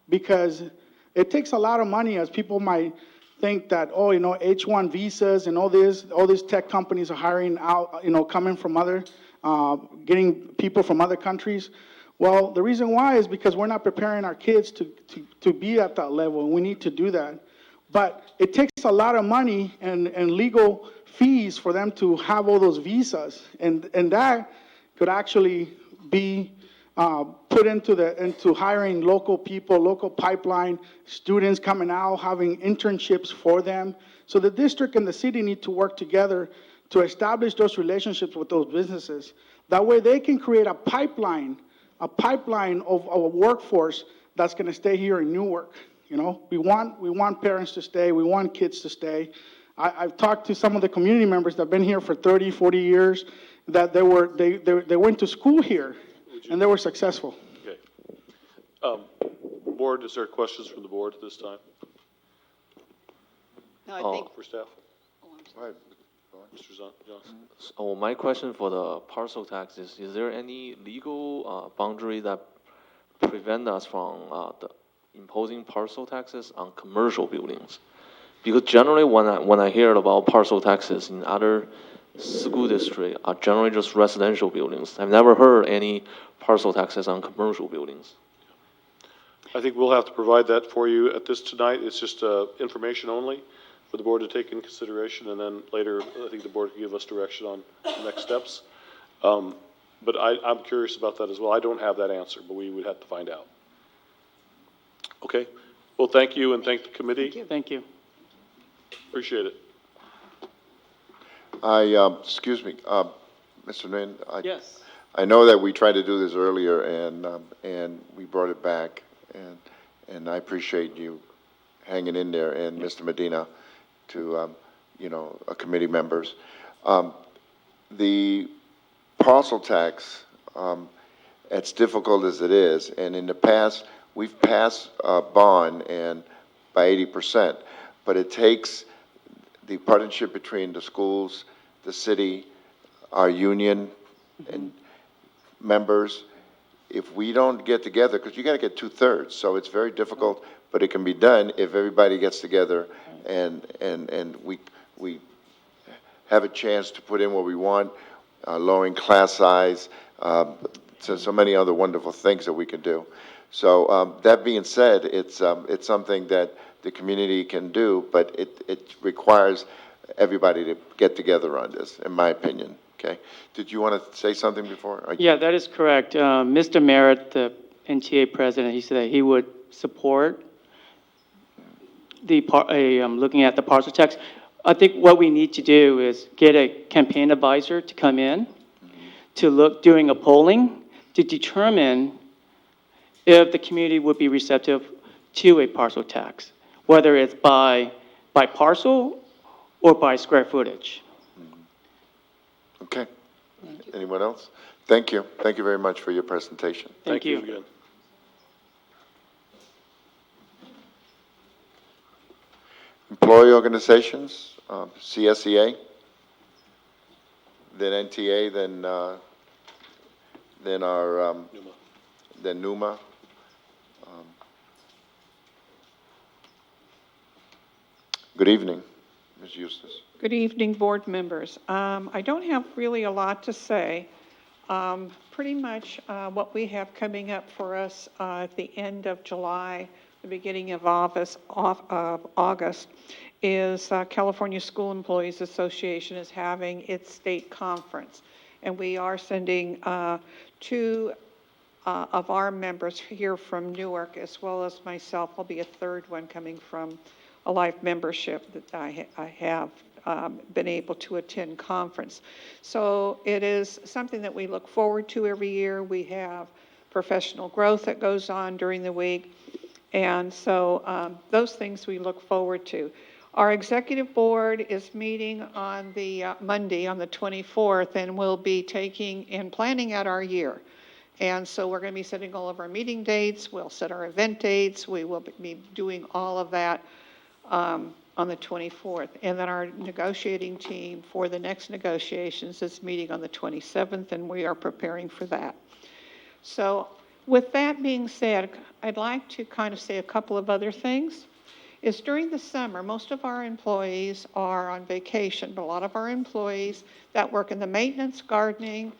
because it takes a lot of money, as people might think that, oh, H-1 visas and all these tech companies are hiring out, coming from getting people from other countries. Well, the reason why is because we're not preparing our kids to be at that level, and we need to do that. But it takes a lot of money and legal fees for them to have all those visas, and that could actually be put into hiring local people, local pipeline, students coming out, having internships for them. So the district and the city need to work together to establish those relationships with those businesses. That way they can create a pipeline of a workforce that's going to stay here in Newark. We want parents to stay, we want kids to stay. I've talked to some of the community members that have been here for 30, 40 years, that they went to school here, and they were successful. Okay. Board, is there questions from the board at this time? No, I think, For staff? Go ahead. Mr. Johnson? So my question for the parcel tax is there any legal boundary that prevent us from imposing parcel taxes on commercial buildings? Because generally when I hear about parcel taxes in other school districts are generally just residential buildings. I've never heard any parcel taxes on commercial buildings. I think we'll have to provide that for you at this tonight. It's just information only for the board to take in consideration, and then later, I think the board can give us direction on the next steps. But I'm curious about that as well. I don't have that answer, but we would have to find out. Okay. Well, thank you, and thank the committee. Thank you. Appreciate it. Excuse me, Mr. Nguyen, Yes. I know that we tried to do this earlier, and we brought it back, and I appreciate you hanging in there, and Mr. Medina, to, committee members. The parcel tax, as difficult as it is, and in the past, we've passed a bond and by 80%, but it takes the partnership between the schools, the city, our union, and members. If we don't get together, because you got to get 2/3, so it's very difficult, but it can be done if everybody gets together and we have a chance to put in what we want, lowering class size, so many other wonderful things that we can do. So that being said, it's something that the community can do, but it requires everybody to get together on this, in my opinion. Okay. Did you want to say something before? Yeah, that is correct. Mr. Merritt, the NTA president, he said that he would support looking at the parcel tax. I think what we need to do is get a campaign advisor to come in to look, doing a polling to determine if the community would be receptive to a parcel tax, whether it's by parcel or by square footage. Okay. Anyone else? Thank you. Thank you very much for your presentation. Thank you. Again. Employee organizations, CSEA, then NTA, then our, then NUMA. Good evening, Ms. Eustace. Good evening, board members. I don't have really a lot to say. Pretty much what we have coming up for us at the end of July, the beginning of August, is California School Employees Association is having its state conference. And we are sending two of our members here from Newark, as well as myself. I'll be a third one coming from a life membership that I have been able to attend conference. So it is something that we look forward to every year. We have professional growth that goes on during the week. And so those things we look forward to. Our executive board is meeting on the Monday, on the 24th, and we'll be taking and planning out our year. And so we're going to be setting all of our meeting dates. We'll set our event dates. We will be doing all of that on the 24th. And then our negotiating team for the next negotiations is meeting on the 27th, and we are preparing for that. So with that being said, I'd like to kind of say a couple of other things. Is during the summer, most of our employees are on vacation, but a lot of our employees that work in the maintenance, gardening,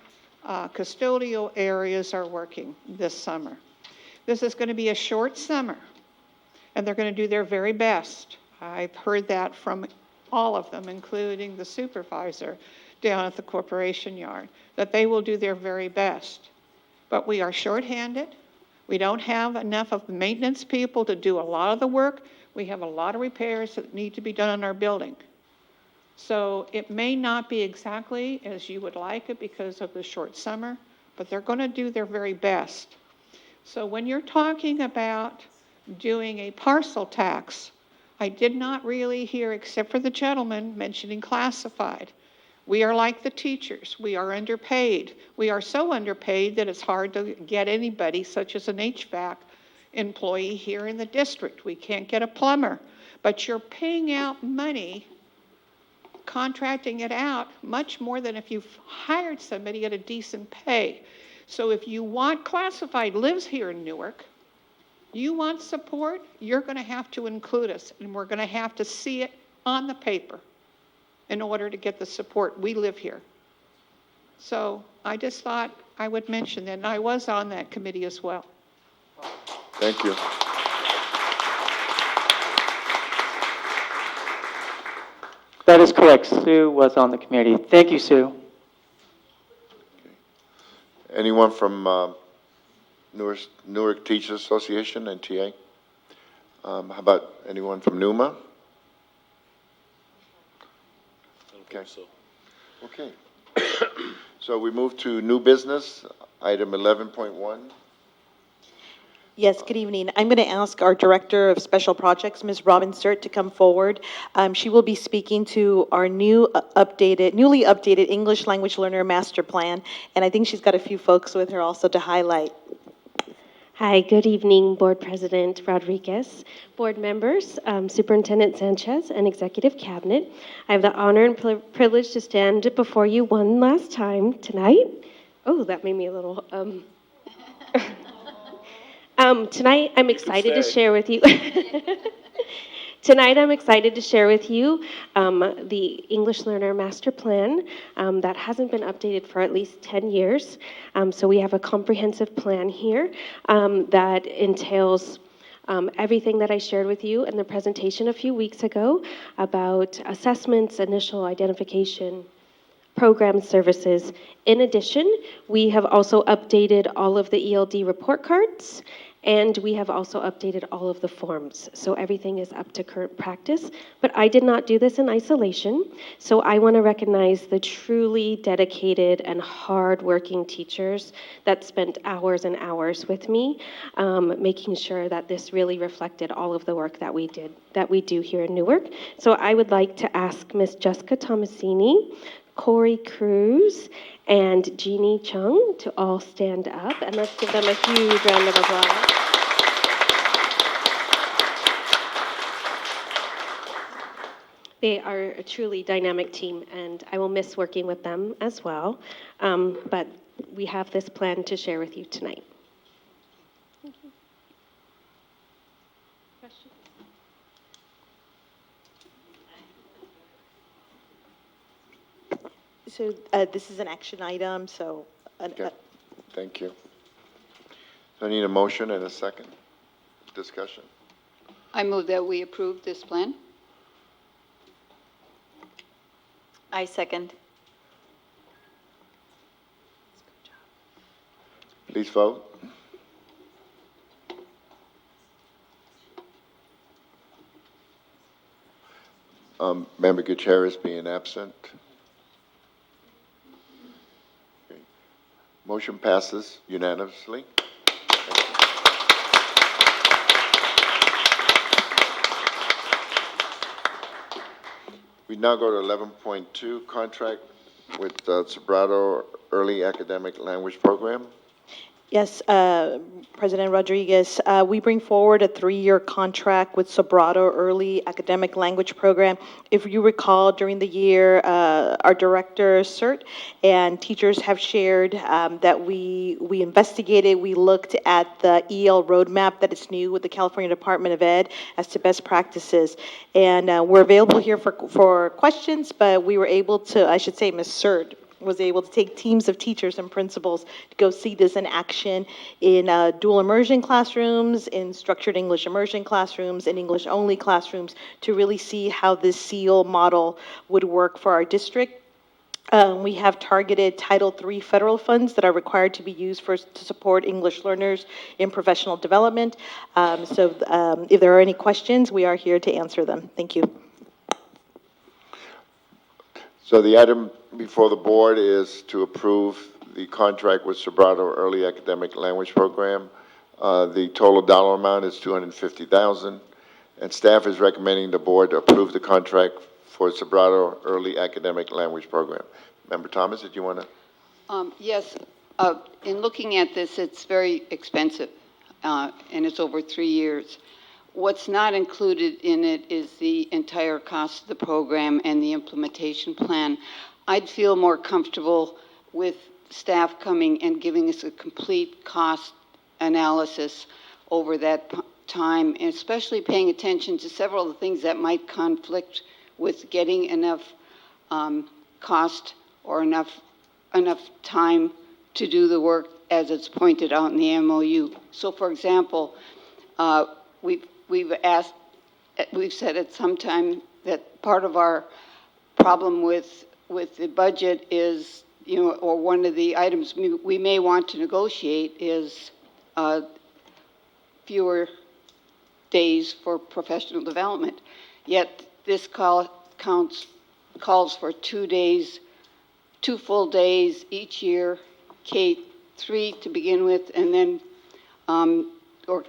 custodial areas are working this summer. This is going to be a short summer, and they're going to do their very best. I've heard that from all of them, including the supervisor down at the corporation yard, that they will do their very best. But we are shorthanded. We don't have enough of the maintenance people to do a lot of the work. We have a lot of repairs that need to be done on our building. So it may not be exactly as you would like it because of the short summer, but they're going to do their very best. So when you're talking about doing a parcel tax, I did not really hear, except for the gentleman mentioning classified. We are like the teachers. We are underpaid. We are so underpaid that it's hard to get anybody, such as an HVAC employee here in the district. We can't get a plumber. But you're paying out money, contracting it out, much more than if you've hired somebody at a decent pay. So if you want classified, lives here in Newark, you want support, you're going to have to include us, and we're going to have to see it on the paper in order to get the support. We live here. So I just thought I would mention that, and I was on that committee as well. Thank you. That is correct. Sue was on the committee. Thank you, Sue. Anyone from Newark Teachers Association, NTA? How about anyone from NUMA? Okay. Okay. So we move to new business, item 11.1. Yes, good evening. I'm going to ask our Director of Special Projects, Ms. Robin Sturt, to come forward. She will be speaking to our newly updated English Language Learner Master Plan, and I think she's got a few folks with her also to highlight. Hi, good evening, Board President Rodriguez, board members, Superintendent Sanchez, and Executive Cabinet. I have the honor and privilege to stand before you one last time tonight. Oh, that made me a little... Tonight, I'm excited to share with you. Tonight, I'm excited to share with you the English Learner Master Plan that hasn't been updated for at least 10 years. So we have a comprehensive plan here that entails everything that I shared with you in the presentation a few weeks ago about assessments, initial identification, program services. In addition, we have also updated all of the ELD report cards, and we have also updated all of the forms. So everything is up to current practice, but I did not do this in isolation. So I want to recognize the truly dedicated and hardworking teachers that spent hours and hours with me, making sure that this really reflected all of the work that we do here in Newark. So I would like to ask Ms. Jessica Tomasini, Corey Cruz, and Jeannie Chung to all stand up, and let's give them a huge round of applause. They are a truly dynamic team, and I will miss working with them as well, but we have this plan to share with you tonight. Thank you. Questions? So this is an action item, so... Okay. Thank you. So I need a motion and a second discussion. I move that we approve this plan. I second. Please vote. Member Gutierrez being absent. Okay. Motion passes unanimously. We now go to 11.2, contract with Sobrato Early Academic Language Program. Yes, President Rodriguez, we bring forward a 3-year contract with Sobrato Early Academic Language Program. If you recall, during the year, our director, CERT, and teachers have shared that we investigated, we looked at the EL roadmap that is new with the California Department of Ed as to best practices. And we're available here for questions, but we were able to, I should say, Ms. CERT was able to take teams of teachers and principals to go see this in action in dual immersion classrooms, in structured English immersion classrooms, in English-only classrooms, to really see how this SEAL model would work for our district. We have targeted Title III federal funds that are required to be used to support English learners in professional development. If there are any questions, we are here to answer them. Thank you. So the item before the board is to approve the contract with Sobrato Early Academic Language Program. The total dollar amount is $250,000, and staff is recommending the board approve the contract for Sobrato Early Academic Language Program. Member Thomas, did you want to? Yes, in looking at this, it's very expensive, and it's over 3 years. What's not included in it is the entire cost of the program and the implementation plan. I'd feel more comfortable with staff coming and giving us a complete cost analysis over that time, and especially paying attention to several of the things that might conflict with getting enough cost or enough time to do the work as it's pointed out in the MOU. So, for example, we've said at some time that part of our problem with the budget is, or one of the items we may want to negotiate is fewer days for professional development. Yet this calls for 2 days, 2 full days each year, K-3 to begin with, and then, or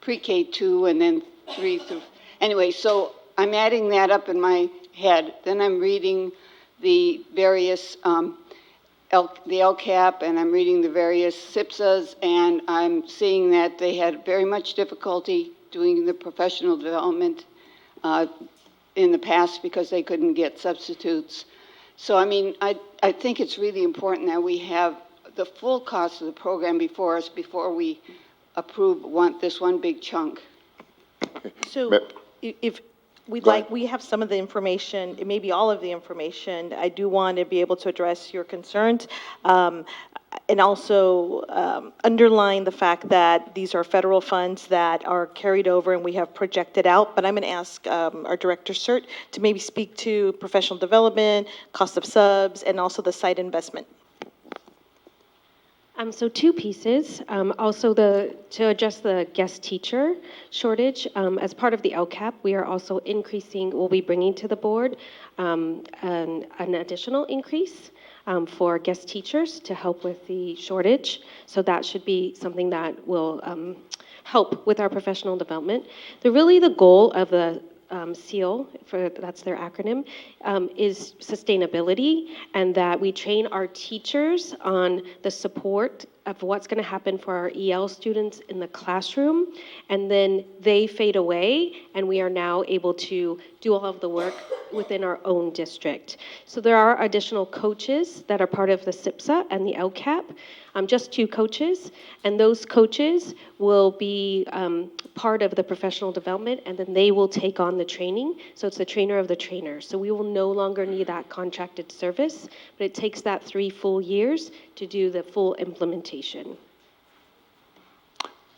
pre-K2 and then 3 through, anyway, so I'm adding that up in my head. Then I'm reading the various, the LCAP, and I'm reading the various SIPSAs, and I'm seeing that they had very much difficulty doing the professional development in the past because they couldn't get substitutes. So, I mean, I think it's really important that we have the full cost of the program before us before we approve this one big chunk. So if we'd like, we have some of the information, maybe all of the information. I do want to be able to address your concerns, and also underline the fact that these are federal funds that are carried over and we have projected out. But I'm going to ask our director, CERT, to maybe speak to professional development, cost of subs, and also the site investment. So 2 pieces. Also, to address the guest teacher shortage, as part of the LCAP, we are also we'll be bringing to the board an additional increase for guest teachers to help with the shortage. So that should be something that will help with our professional development. The goal of the SEAL, that's their acronym, is sustainability, and that we train our teachers on the support of what's going to happen for our EL students in the classroom, and then they fade away, and we are now able to do all of the work within our own district. So there are additional coaches that are part of the SIPSA and the LCAP, just 2 coaches, and those coaches will be part of the professional development, and then they will take on the training. So it's the trainer of the trainer. So we will no longer need that contracted service, but it takes that 3 full years to do the full implementation.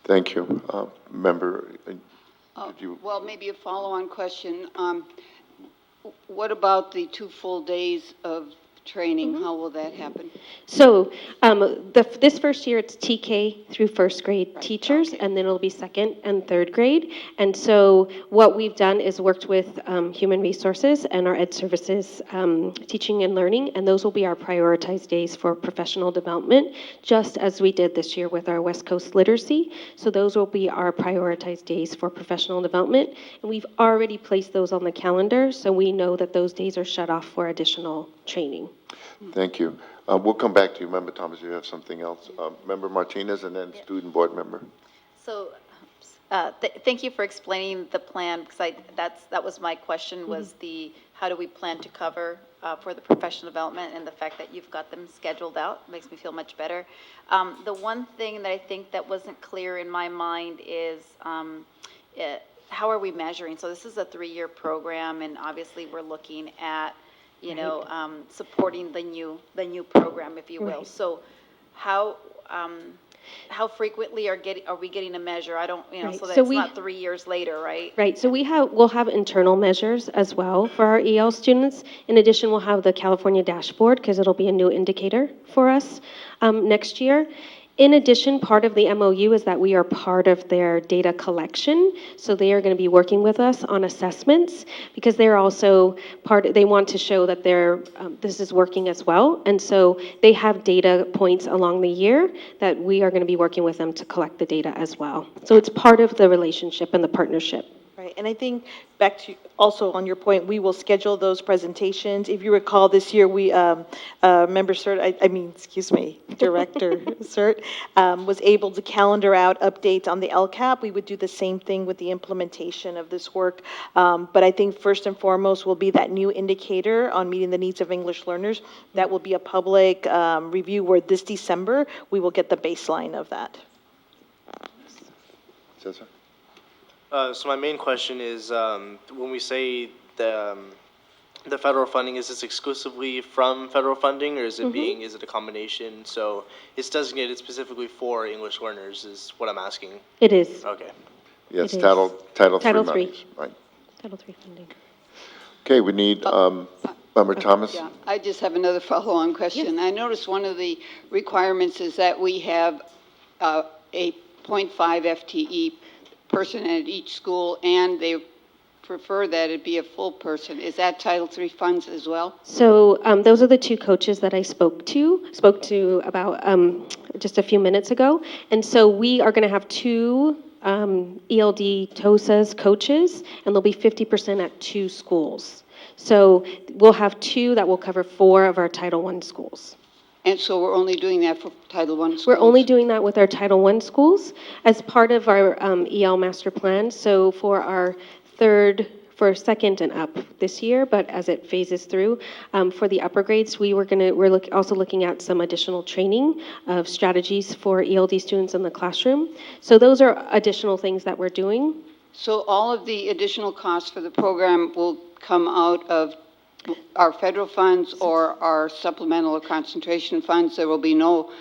Thank you. Member, Well, maybe a follow-on question. What about the 2 full days of training, how will that happen? So this first year, it's TK through first grade teachers, and then it'll be second and third grade. And so what we've done is worked with Human Resources and our Ed Services teaching and learning, and those will be our prioritized days for professional development, just as we did this year with our West Coast Literacy. So those will be our prioritized days for professional development, and we've already placed those on the calendar, so we know that those days are shut off for additional training. Thank you. We'll come back to you. Member Thomas, you have something else? Member Martinez and then student board member. So, thank you for explaining the plan, because that was my question, was how do we plan to cover for the professional development, and the fact that you've got them scheduled out makes me feel much better. The one thing that I think that wasn't clear in my mind is how are we measuring? So this is a 3-year program, and obviously we're looking at supporting the new program, if you will. Right. So how frequently are we getting a measure? I don't, Right. so that So it's we- not 3 years later, right? Right, so we'll have internal measures as well for our EL students. In addition, we'll have the California dashboard, because it'll be a new indicator for us next year. In addition, part of the MOU is that we are part of their data collection, so they are going to be working with us on assessments, because they're also they want to show that this is working as well, and so they have data points along the year that we are going to be working with them to collect the data as well. So it's part of the relationship and the partnership. Right, and I think, back to, also on your point, we will schedule those presentations. If you recall, this year, Member Cert, Director Cert, was able to calendar out updates on the LCAP. We would do the same thing with the implementation of this work. But I think first and foremost will be that new indicator on meeting the needs of English learners. That will be a public review where this December, we will get the baseline of that. Cesar? So my main question is, when we say the federal funding, is this exclusively from federal funding, or is it is it a combination? So it's designated specifically for English learners is what I'm asking. It is. Okay. Yes, It is. Title III Title monies, III. right. Title III funding. Okay, we need, Member Thomas? Yeah, I just have another follow-on question. I noticed one of the requirements is that we have a 0.5 FTE person at each school, and they prefer that it be a full person. Is that Title III funds as well? So those are the two coaches that I spoke to about just a few minutes ago. And so we are going to have two ELD TOSA's coaches, and they'll be 50% at 2 schools. So we'll have 2 that will cover 4 of our Title I schools. And so we're only doing that for Title I schools? We're only doing that with our Title I schools as part of our EL master plan. So for our second and up this year, but as it phases through, for the upper grades, we're also looking at some additional training of strategies for ELD students in the classroom. So those are additional things that we're doing. So all of the additional costs for the program will come out of our federal funds or our supplemental or concentration funds? There will be no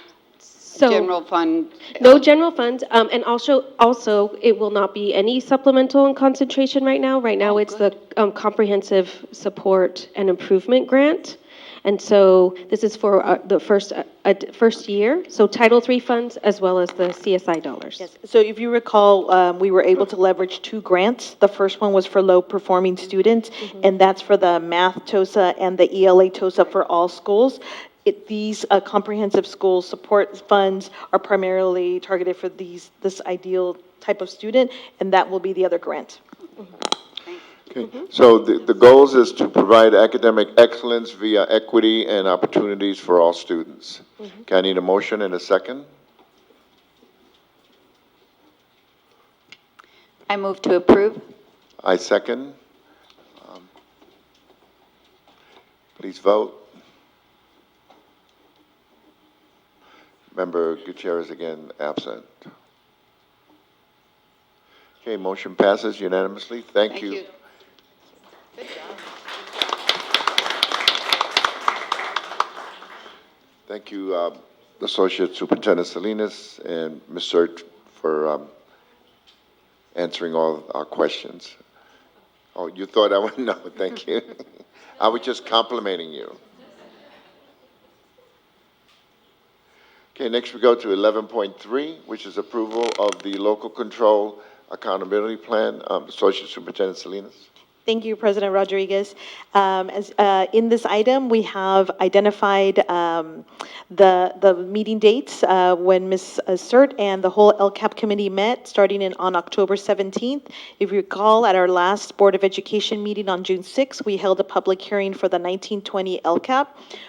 general fund? No general funds, and also it will not be any supplemental and concentration right now. Right now, it's the comprehensive support and improvement grant. And so this is for the first year, so Title III funds as well as the CSI dollars. Yes. So if you recall, we were able to leverage 2 grants. The first one was for low-performing students, and that's for the math TOSA and the ELA TOSA for all schools. These comprehensive school support funds are primarily targeted for this ideal type of student, and that will be the other grant. Okay, so the goals is to provide academic excellence via equity and opportunities for all students. Okay, I need a motion and a second. I move to approve. I second. Please vote. Member Gutierrez again absent. Okay, motion passes unanimously. Thank you. Good job. Thank you, Associate Superintendent Salinas and Ms. Cert for answering all our questions. Oh, you thought I would know? Thank you. I was just complimenting you. Okay, next we go to 11.3, which is approval of the local control accountability plan. Associate Superintendent Salinas. Thank you, President Rodriguez. In this item, we have identified the meeting dates when Ms. Cert and the whole LCAP committee met, starting on October 17th. If you recall, at our last Board of Education meeting on June 6th, we held a public hearing for the 1920 LCAP.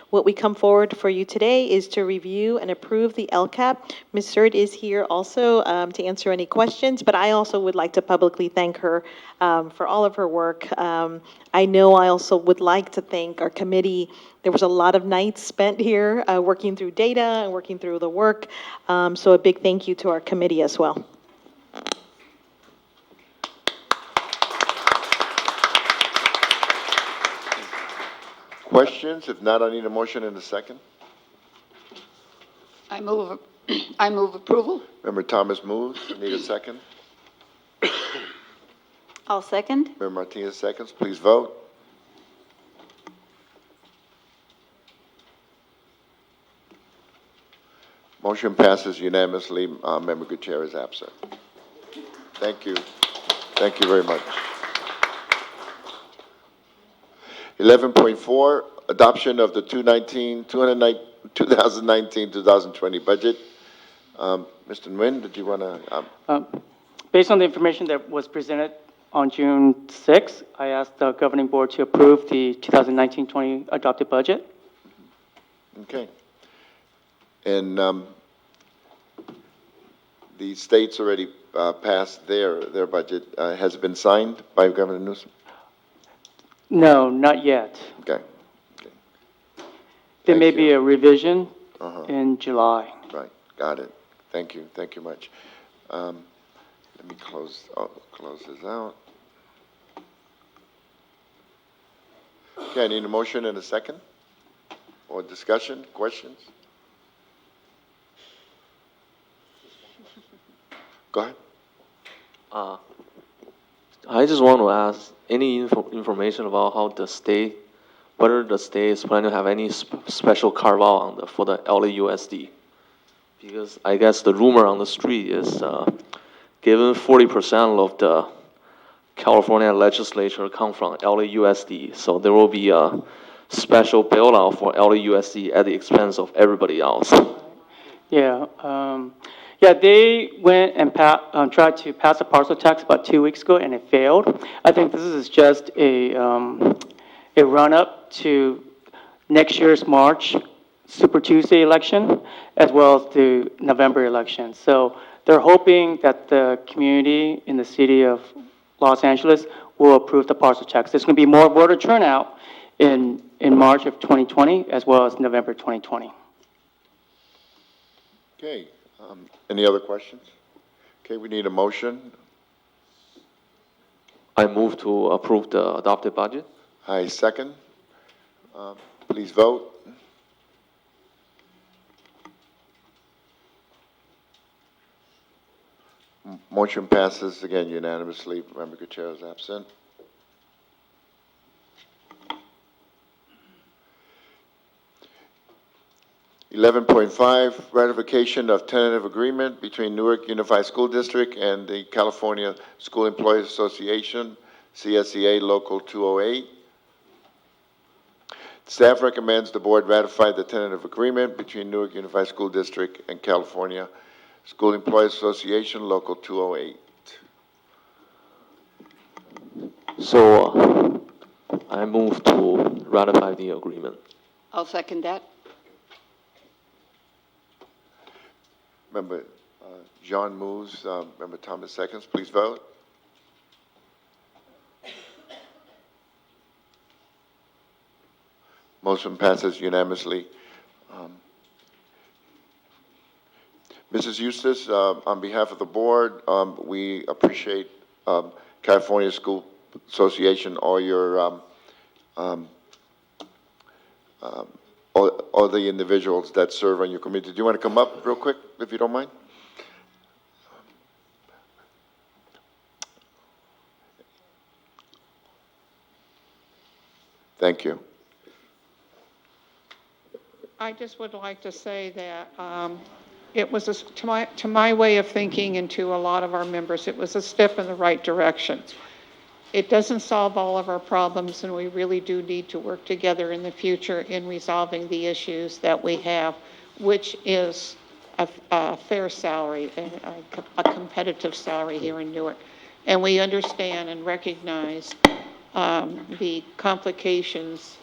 What we come forward for you today is to review and approve the LCAP. Ms. Cert is here also to answer any questions, but I also would like to publicly thank her for all of her work. I know I also would like to thank our committee. There was a lot of nights spent here working through data and working through the work. So a big thank you to our committee as well. Questions? If not, I need a motion and a second. I move approval. Member Thomas moves. Need a second. I'll second. Member Martinez seconds. Please vote. Motion passes unanimously. Member Gutierrez absent. Thank you. Thank you very much. 11.4, adoption of the 2019-2020 budget. Mr. Nguyen, did you want to? Based on the information that was presented on June 6th, I asked the governing board to approve the 2019-20 adopted budget. Okay. And the states already passed their budget. Has it been signed by Governor Newsom? No, not yet. Okay. There may be a revision in July. Right. Got it. Thank you. Thank you much. Let me close this out. Okay, I need a motion and a second. Or discussion, questions? Go ahead. I just want to ask any information about how the state, whether the state is planning to have any special carve-out for the LAUSD. Because I guess the rumor on the street is given 40% of the California legislature come from LAUSD, so there will be a special bailout for LAUSD at the expense of everybody else. Yeah. They went and tried to pass a parcel tax about 2 weeks ago, and it failed. I think this is just a run-up to next year's March Super Tuesday election, as well as the November election. So they're hoping that the community in the city of Los Angeles will approve the parcel tax. There's going to be more voter turnout in March of 2020, as well as November 2020. Okay. Any other questions? Okay, we need a motion. I move to approve the adopted budget. I second. Please vote. Motion passes again unanimously. Member Gutierrez absent. $11.5, ratification of tentative agreement between Newark Unified School District and the California School Employees Association, CSEA Local 208. Staff recommends the board ratify the tentative agreement between Newark Unified School District and California School Employees Association Local 208. So I move to ratify the agreement. I'll second that. Member John moves. Member Thomas seconds. Please vote. Motion passes unanimously. Mrs. Eustace, on behalf of the board, we appreciate California School Association, all your all the individuals that serve on your committee. Do you want to come up real quick, if you don't mind? Thank you. I just would like to say that it was, to my way of thinking and to a lot of our members, it was a step in the right direction. It doesn't solve all of our problems, and we really do need to work together in the future in resolving the issues that we have, which is a fair salary, and a competitive salary here in Newark. And we understand and recognize the complications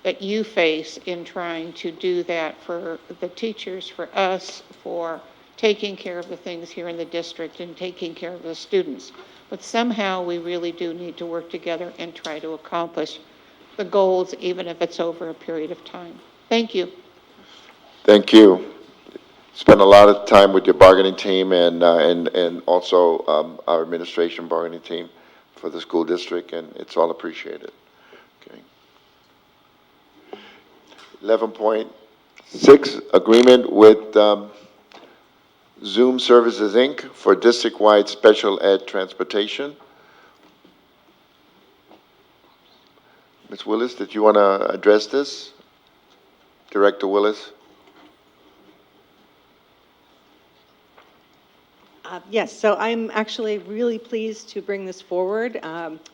that you face in trying to do that for the teachers, for us, for taking care of the things here in the district and taking care of the students. But somehow we really do need to work together and try to accomplish the goals, even if it's over a period of time. Thank you. Thank you. Spent a lot of time with your bargaining team and also our administration bargaining team for the school district, and it's all appreciated. Okay. 11.6, agreement with Zoom Services, Inc. for district-wide special ed transportation. Ms. Willis, did you want to address this? Director Willis? Yes, so I'm actually really pleased to bring this forward.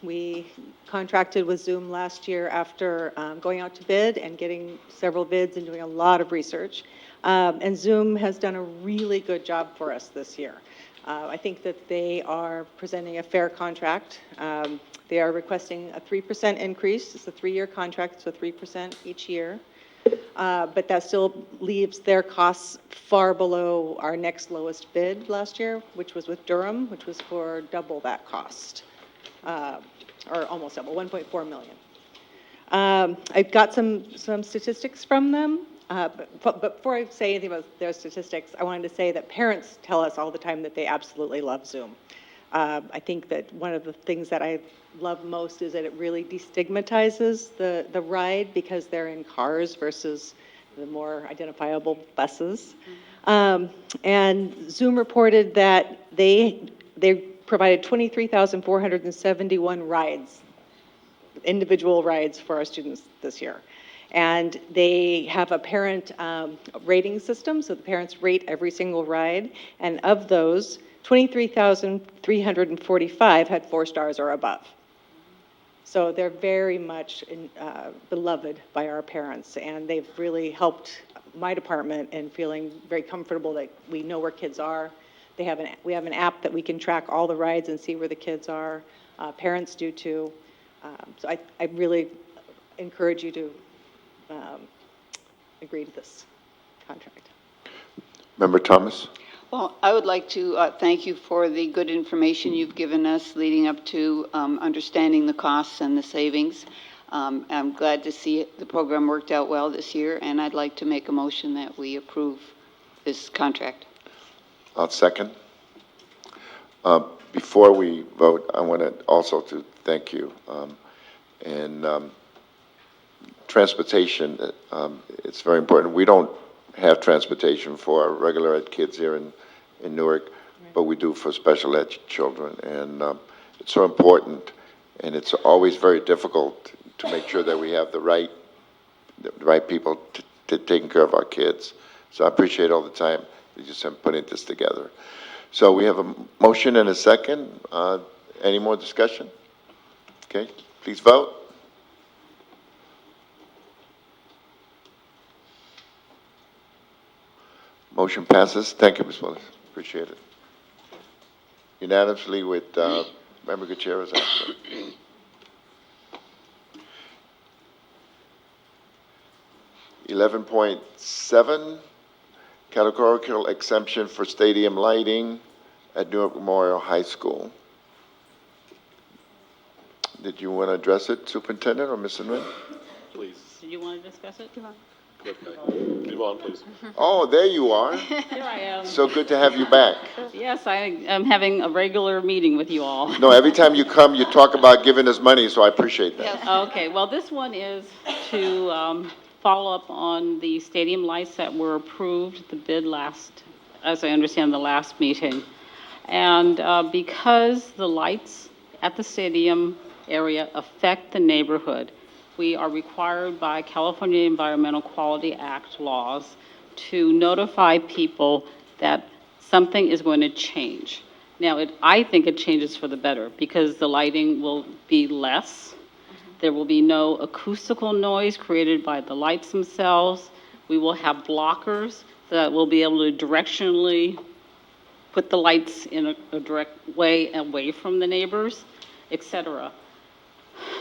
We contracted with Zoom last year after going out to bid and getting several bids and doing a lot of research. And Zoom has done a really good job for us this year. I think that they are presenting a fair contract. They are requesting a 3% increase. It's a 3-year contract, so 3% each year. But that still leaves their costs far below our next lowest bid last year, which was with Durham, which was for double that cost, or almost double, 1.4 million. I've got some statistics from them, but before I say anything about their statistics, I wanted to say that parents tell us all the time that they absolutely love Zoom. I think that one of the things that I love most is that it really destigmatizes the ride because they're in cars versus the more identifiable buses. And Zoom reported that they provided 23,471 rides, individual rides for our students this year. And they have a parent rating system, so the parents rate every single ride. And of those, 23,345 had 4 stars or above. So they're very much beloved by our parents, and they've really helped my department in feeling very comfortable that we know where kids are. We have an app that we can track all the rides and see where the kids are. Parents do too. So I really encourage you to agree to this contract. Member Thomas? Well, I would like to thank you for the good information you've given us leading up to understanding the costs and the savings. I'm glad to see the program worked out well this year, and I'd like to make a motion that we approve this contract. I'll second. Before we vote, I want to also to thank you. Transportation, it's very important. We don't have transportation for our regular ed kids here in Newark, but we do for special ed children. And it's so important, and it's always very difficult to make sure that we have the right people to taking care of our kids. So I appreciate all the time that you spent putting this together. So we have a motion and a second. Any more discussion? Okay, please vote. Motion passes. Thank you, Ms. Willis. Appreciate it. Unanimously with Member Gutierrez absent. 11.7, categorical exemption for stadium lighting at Newark Memorial High School. Did you want to address it, Superintendent or Ms. Nguyen? Please. Did you want to discuss it? Move on, please. Oh, there you are. Here I am. So good to have you back. Yes, I am having a regular meeting with you all. No, every time you come, you talk about giving us money, so I appreciate that. Okay, well, this one is to follow up on the stadium lights that were approved, the bid last, as I understand, the last meeting. And because the lights at the stadium area affect the neighborhood, we are required by California Environmental Quality Act laws to notify people that something is going to change. Now, I think it changes for the better because the lighting will be less. There will be no acoustical noise created by the lights themselves. We will have blockers that will be able to directionally put the lights in a direct way away from the neighbors, et cetera.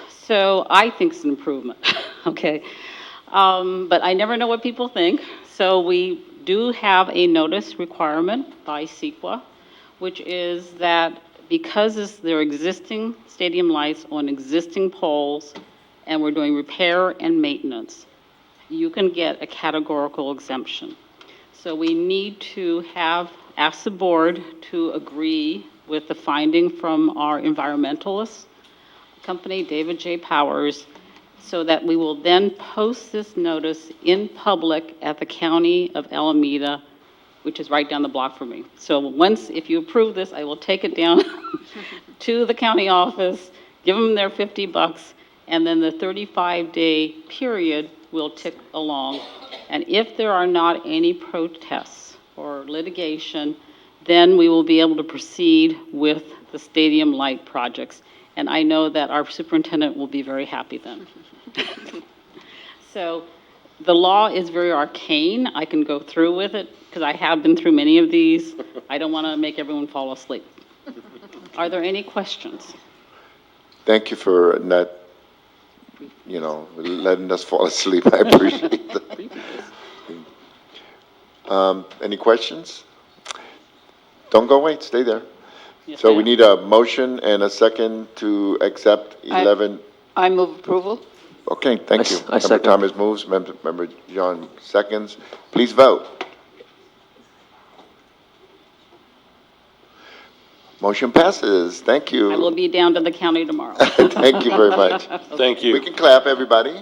So I think it's an improvement, okay? But I never know what people think. So we do have a notice requirement by CEQA, which is that because there are existing stadium lights on existing poles and we're doing repair and maintenance, you can get a categorical exemption. So we need to ask the board to agree with the finding from our environmentalist company, David J. Powers, so that we will then post this notice in public at the County of Alameda, which is right down the block from me. So if you approve this, I will take it down to the county office, give them their $50, and then the 35-day period will tick along. And if there are not any protests or litigation, then we will be able to proceed with the stadium light projects. And I know that our superintendent will be very happy then. So the law is very arcane. I can go through with it because I have been through many of these. I don't want to make everyone fall asleep. Are there any questions? Thank you for not, letting us fall asleep. I appreciate that. Any questions? Don't go away, stay there. Yes, So we ma'am. need a motion and a second to accept 11. I move approval. Okay, thank you. I second. Member Thomas moves, Member John seconds. Please vote. Motion passes. Thank you. I will be down to the county tomorrow. Thank you very much. Thank you. We can clap, everybody.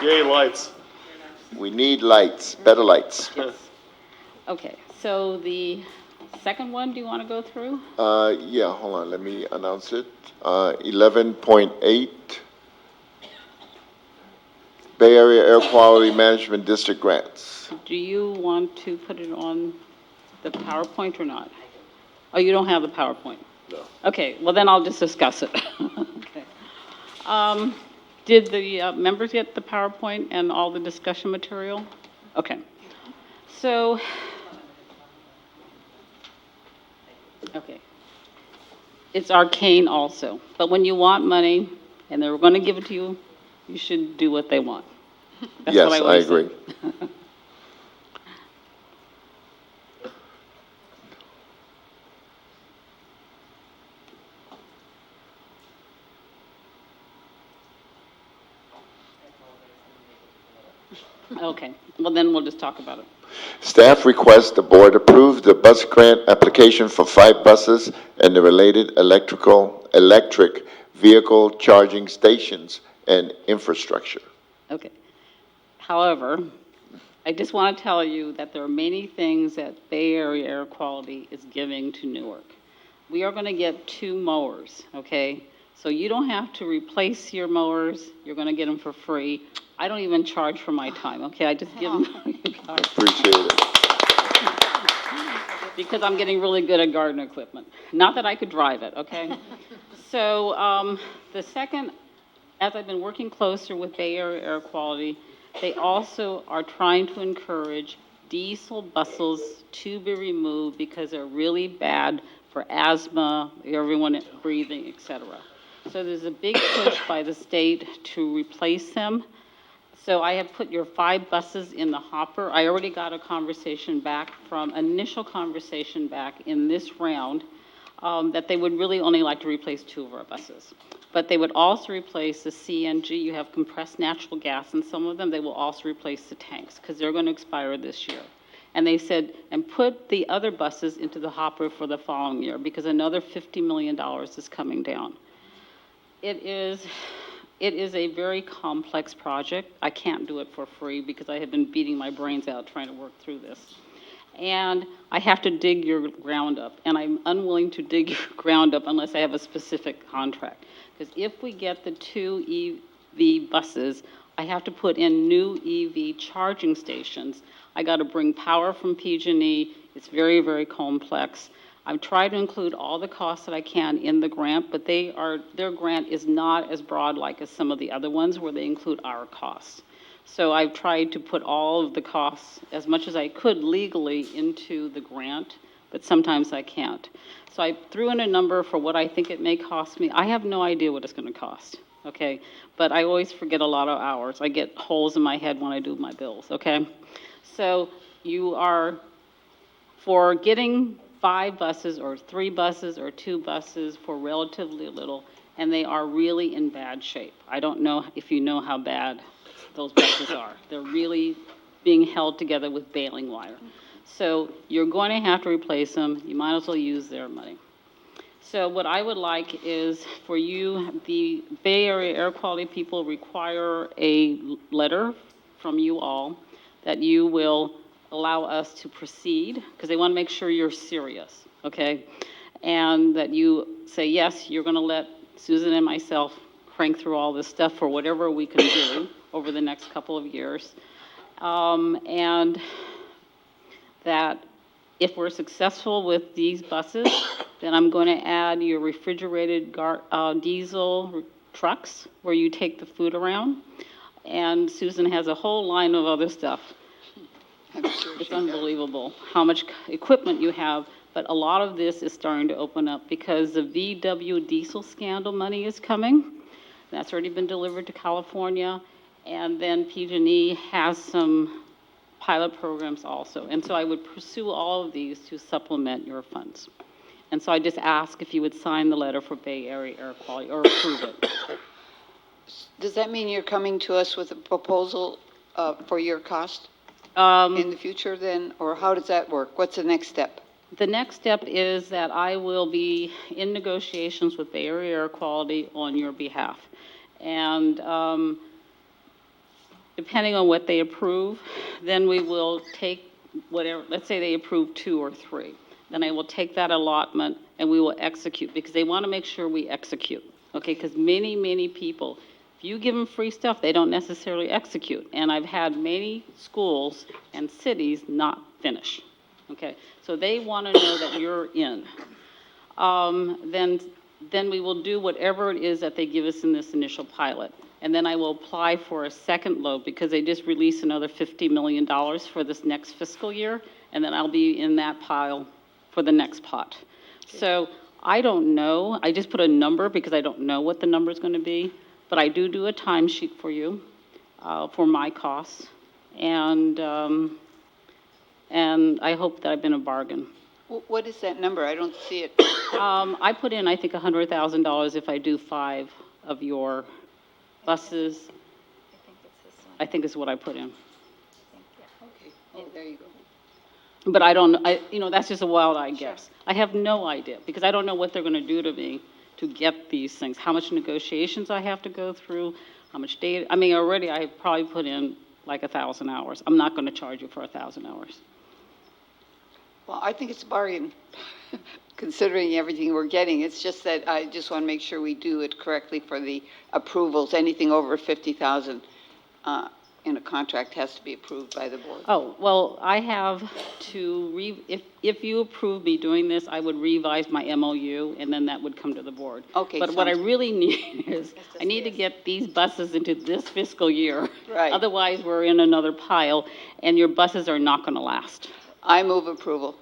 Yay, lights. We need lights, better lights. Okay, so the second one, do you want to go through? Yeah, hold on, let me announce it. 11.8, Bay Area Air Quality Management District grants. Do you want to put it on the PowerPoint or not? Oh, you don't have the PowerPoint? No. Okay, well then I'll just discuss it. Okay. Did the members get the PowerPoint and all the discussion material? Okay. So, okay. It's arcane also, but when you want money and they're going to give it to you, you should do what they want. That's Yes, what I always say. agree. Okay, well then we'll just talk about it. Staff requests the board approve the bus grant application for 5 buses and the related electric vehicle charging stations and infrastructure. Okay. However, I just want to tell you that there are many things that Bay Area Air Quality is giving to Newark. We are going to get 2 mowers, okay? So you don't have to replace your mowers. You're going to get them for free. I don't even charge for my time, okay? I just give them to you guys. Appreciate it. Because I'm getting really good at garden equipment. Not that I could drive it, okay? So the second, as I've been working closer with Bay Area Air Quality, they also are trying to encourage diesel buses to be removed because they're really bad for asthma, everyone breathing, et cetera. So there's a big push by the state to replace them. So I have put your 5 buses in the hopper. I already got a initial conversation back in this round, that they would really only like to replace 2 of our buses. But they would also replace the CNG. You have compressed natural gas in some of them. They will also replace the tanks because they're going to expire this year. And they said, and put the other buses into the hopper for the following year because another $50 million is coming down. It is a very complex project. I can't do it for free because I have been beating my brains out trying to work through this. And I have to dig your ground up, and I'm unwilling to dig your ground up unless I have a specific contract. Because if we get the 2 EV buses, I have to put in new EV charging stations. I got to bring power from PG&E. It's very, very complex. I've tried to include all the costs that I can in the grant, but their grant is not as broad like as some of the other ones where they include our costs. So I've tried to put all of the costs, as much as I could legally, into the grant, but sometimes I can't. So I threw in a number for what I think it may cost me. I have no idea what it's going to cost, okay? But I always forget a lot of hours. I get holes in my head when I do my bills, okay? So you are, for getting 5 buses or 3 buses or 2 buses for relatively little, and they are really in bad shape. I don't know if you know how bad those buses are. They're really being held together with baling wire. So you're going to have to replace them. You might as well use their money. So what I would like is for you, the Bay Area air quality people require a letter from you all that you will allow us to proceed, because they want to make sure you're serious, okay? And that you say, yes, you're going to let Susan and myself crank through all this stuff for whatever we can do over the next couple of years. And that if we're successful with these buses, then I'm going to add your refrigerated diesel trucks where you take the food around. And Susan has a whole line of other stuff. It's unbelievable how much equipment you have, but a lot of this is starting to open up because the VW diesel scandal money is coming. That's already been delivered to California. And then PG&E has some pilot programs also. And so I would pursue all of these to supplement your funds. And so I just ask if you would sign the letter for Bay Area air quality or approve it. Does that mean you're coming to us with a proposal for your cost in the future then? Or how does that work? What's the next step? The next step is that I will be in negotiations with Bay Area air quality on your behalf. And depending on what they approve, then we will take whatever, let's say they approve 2 or 3. Then I will take that allotment and we will execute, because they want to make sure we execute, okay? Because many, many people, if you give them free stuff, they don't necessarily execute. And I've had many schools and cities not finish, okay? So they want to know that you're in. Then we will do whatever it is that they give us in this initial pilot. And then I will apply for a second load because they just released another $50 million for this next fiscal year. And then I'll be in that pile for the next pot. Okay. So I don't know. I just put a number because I don't know what the number is going to be. But I do a timesheet for you for my costs. And I hope that I've been a bargain. What is that number? I don't see it. I put in, I think, $100,000 if I do 5 of your buses. I think is what I put in. Okay. Oh, there you go. But I don't, that's just a wild eye guess. I have no idea because I don't know what they're going to do to me to get these things, how much negotiations I have to go through, how much data. I mean, already I probably put in like 1,000 hours. I'm not going to charge you for 1,000 hours. Well, I think it's a bargain, considering everything we're getting. It's just that I just want to make sure we do it correctly for the approvals. Anything over 50,000 in a contract has to be approved by the board. Oh, well, I have to, if you approve me doing this, I would revise my MOU, and then that would come to the board. Okay. But what I really need is, I need to get these buses into this fiscal year. Right. Otherwise, we're in another pile, and your buses are not going to last. I move approval.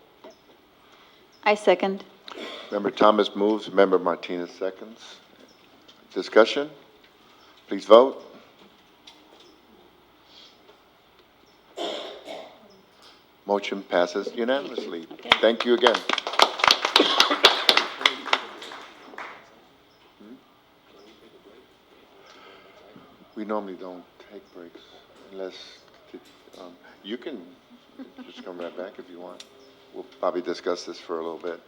I second. Member Thomas moves, Member Martinez seconds. Discussion? Please vote. Motion passes unanimously. Thank you again. We normally don't take breaks unless, you can just come right back if you want. We'll probably discuss this for a little bit.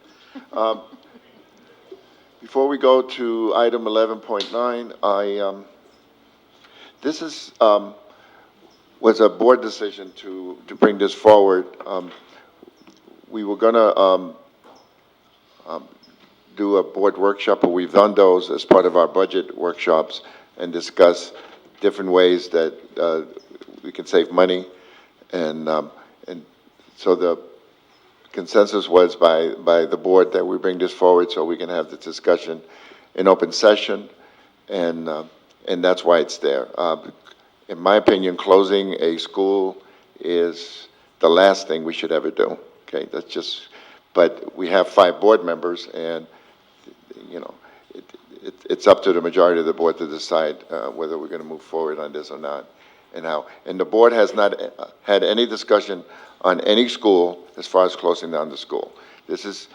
Before we go to item 11.9, this is, was a board decision to bring this forward. We were gonna do a board workshop, but we've done those as part of our budget workshops and discuss different ways that we can save money. And so the consensus was by the board that we bring this forward so we can have the discussion in open session, and that's why it's there. In my opinion, closing a school is the last thing we should ever do. Okay, that's just. But we have 5 board members, and you know, it's up to the majority of the board to decide whether we're going to move forward on this or not, and how. And the board has not had any discussion on any school as far as closing down the school. This is,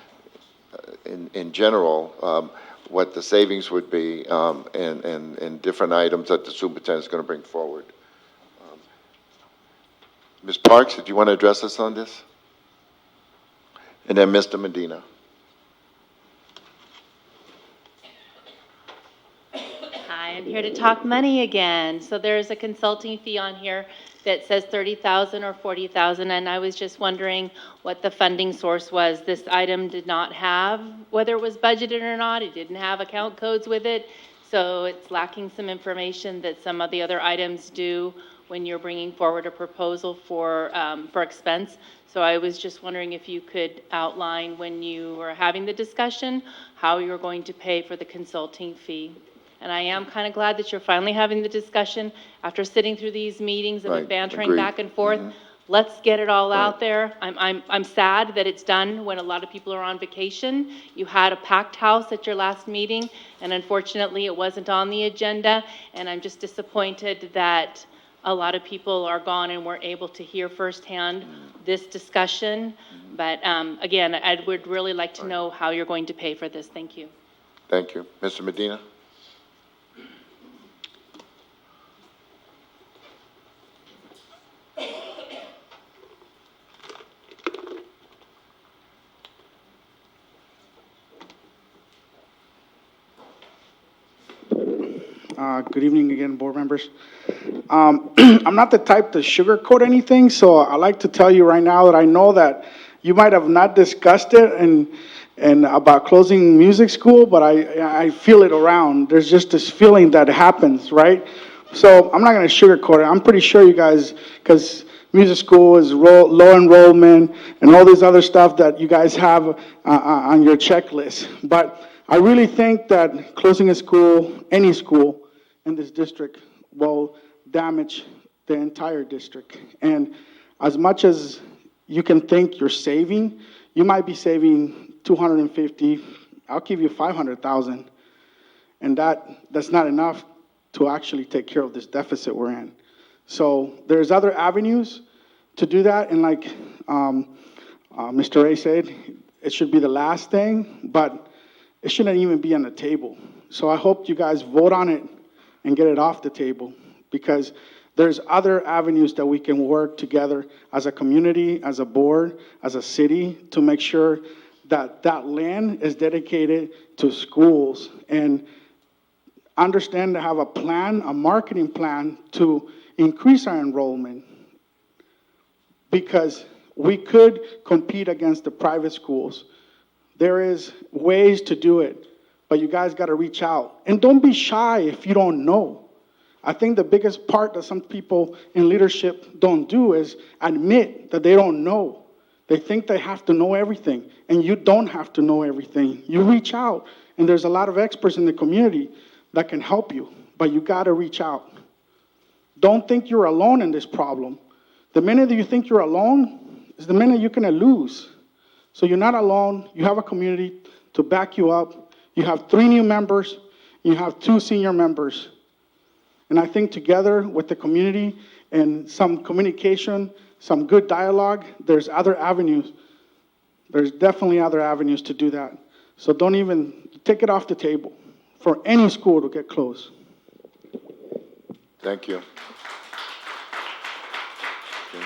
in general, what the savings would be, and different items that the superintendent is going to bring forward. Ms. Parks, did you want to address us on this? And then Mr. Medina. Hi, I'm here to talk money again. So there's a consulting fee on here that says 30,000 or 40,000, and I was just wondering what the funding source was. This item did not have, whether it was budgeted or not, it didn't have account codes with it, so it's lacking some information that some of the other items do when you're bringing forward a proposal for expense. So I was just wondering if you could outline when you were having the discussion, how you're going to pay for the consulting fee. And I am kind of glad that you're finally having the discussion after sitting through these meetings and the Right, bantering agreed. back and forth. Let's get it all out there. I'm sad that it's done when a lot of people are on vacation. You had a packed house at your last meeting, and unfortunately, it wasn't on the agenda. And I'm just disappointed that a lot of people are gone and we're able to hear firsthand this discussion. But again, I would really like to know how you're going to pay for this. Thank you. Thank you. Mr. Medina? Good evening again, board members. I'm not the type to sugarcoat anything, so I like to tell you right now that I know that you might have not discussed it and about closing music school, but I feel it around. There's just this feeling that happens, right? So I'm not going to sugarcoat it. I'm pretty sure you guys, because music school is low enrollment and all this other stuff that you guys have on your checklist. But I really think that closing a school, any school in this district, will damage the entire district. And as much as you can think you're saving, you might be saving 250, I'll give you 500,000. And that's not enough to actually take care of this deficit we're in. So there's other avenues to do that, and like Mr. Ray said, it should be the last thing, but it shouldn't even be on the table. So I hope you guys vote on it and get it off the table, because there's other avenues that we can work together as a community, as a board, as a city, to make sure that that land is dedicated to schools, and understand to have a plan, a marketing plan to increase our enrollment, because we could compete against the private schools. There is ways to do it, but you guys got to reach out. And don't be shy if you don't know. I think the biggest part that some people in leadership don't do is admit that they don't know. They think they have to know everything, and you don't have to know everything. You reach out, and there's a lot of experts in the community that can help you, but you got to reach out. Don't think you're alone in this problem. The minute that you think you're alone is the minute you're going to lose. So you're not alone. You have a community to back you up. You have 3 new members. You have 2 senior members. And I think together with the community and some communication, some good dialogue, there's other avenues. There's definitely other avenues to do that. So don't even take it off the table for any school to get closed. Thank you. Okay.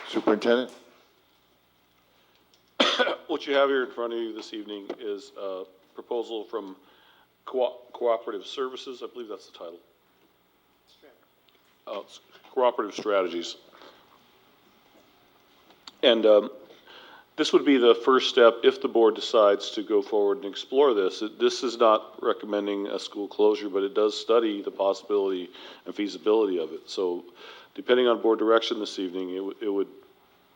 Superintendent? What you have here in front of you this evening is a proposal from Cooperative Services, I believe that's the title. It's Cooperative Strategies. And This would be the first step if the board decides to go forward and explore this. This is not recommending a school closure, but it does study the possibility and feasibility of it. So depending on board direction this evening, it would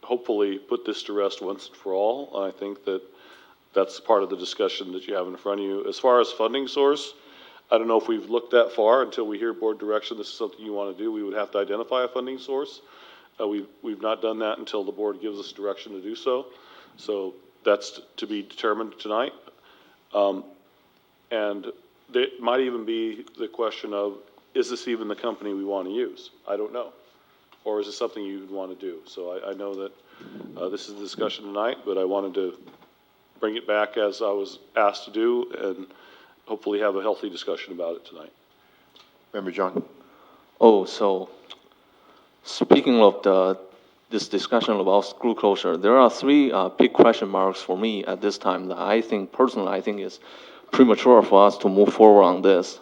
hopefully put this to rest once and for all. And I think that that's part of the discussion that you have in front of you. As far as funding source, I don't know if we've looked that far until we hear board direction. This is something you want to do. We would have to identify a funding source. We've not done that until the board gives us direction to do so. So that's to be determined tonight. And there might even be the question of, is this even the company we want to use? I don't know. Or is it something you'd want to do? So I know that this is the discussion tonight, but I wanted to bring it back as I was asked to do and hopefully have a healthy discussion about it tonight. Member John? Oh, so speaking of this discussion about school closure, there are three big question marks for me at this time that I think, personally, I think is premature for us to move forward on this.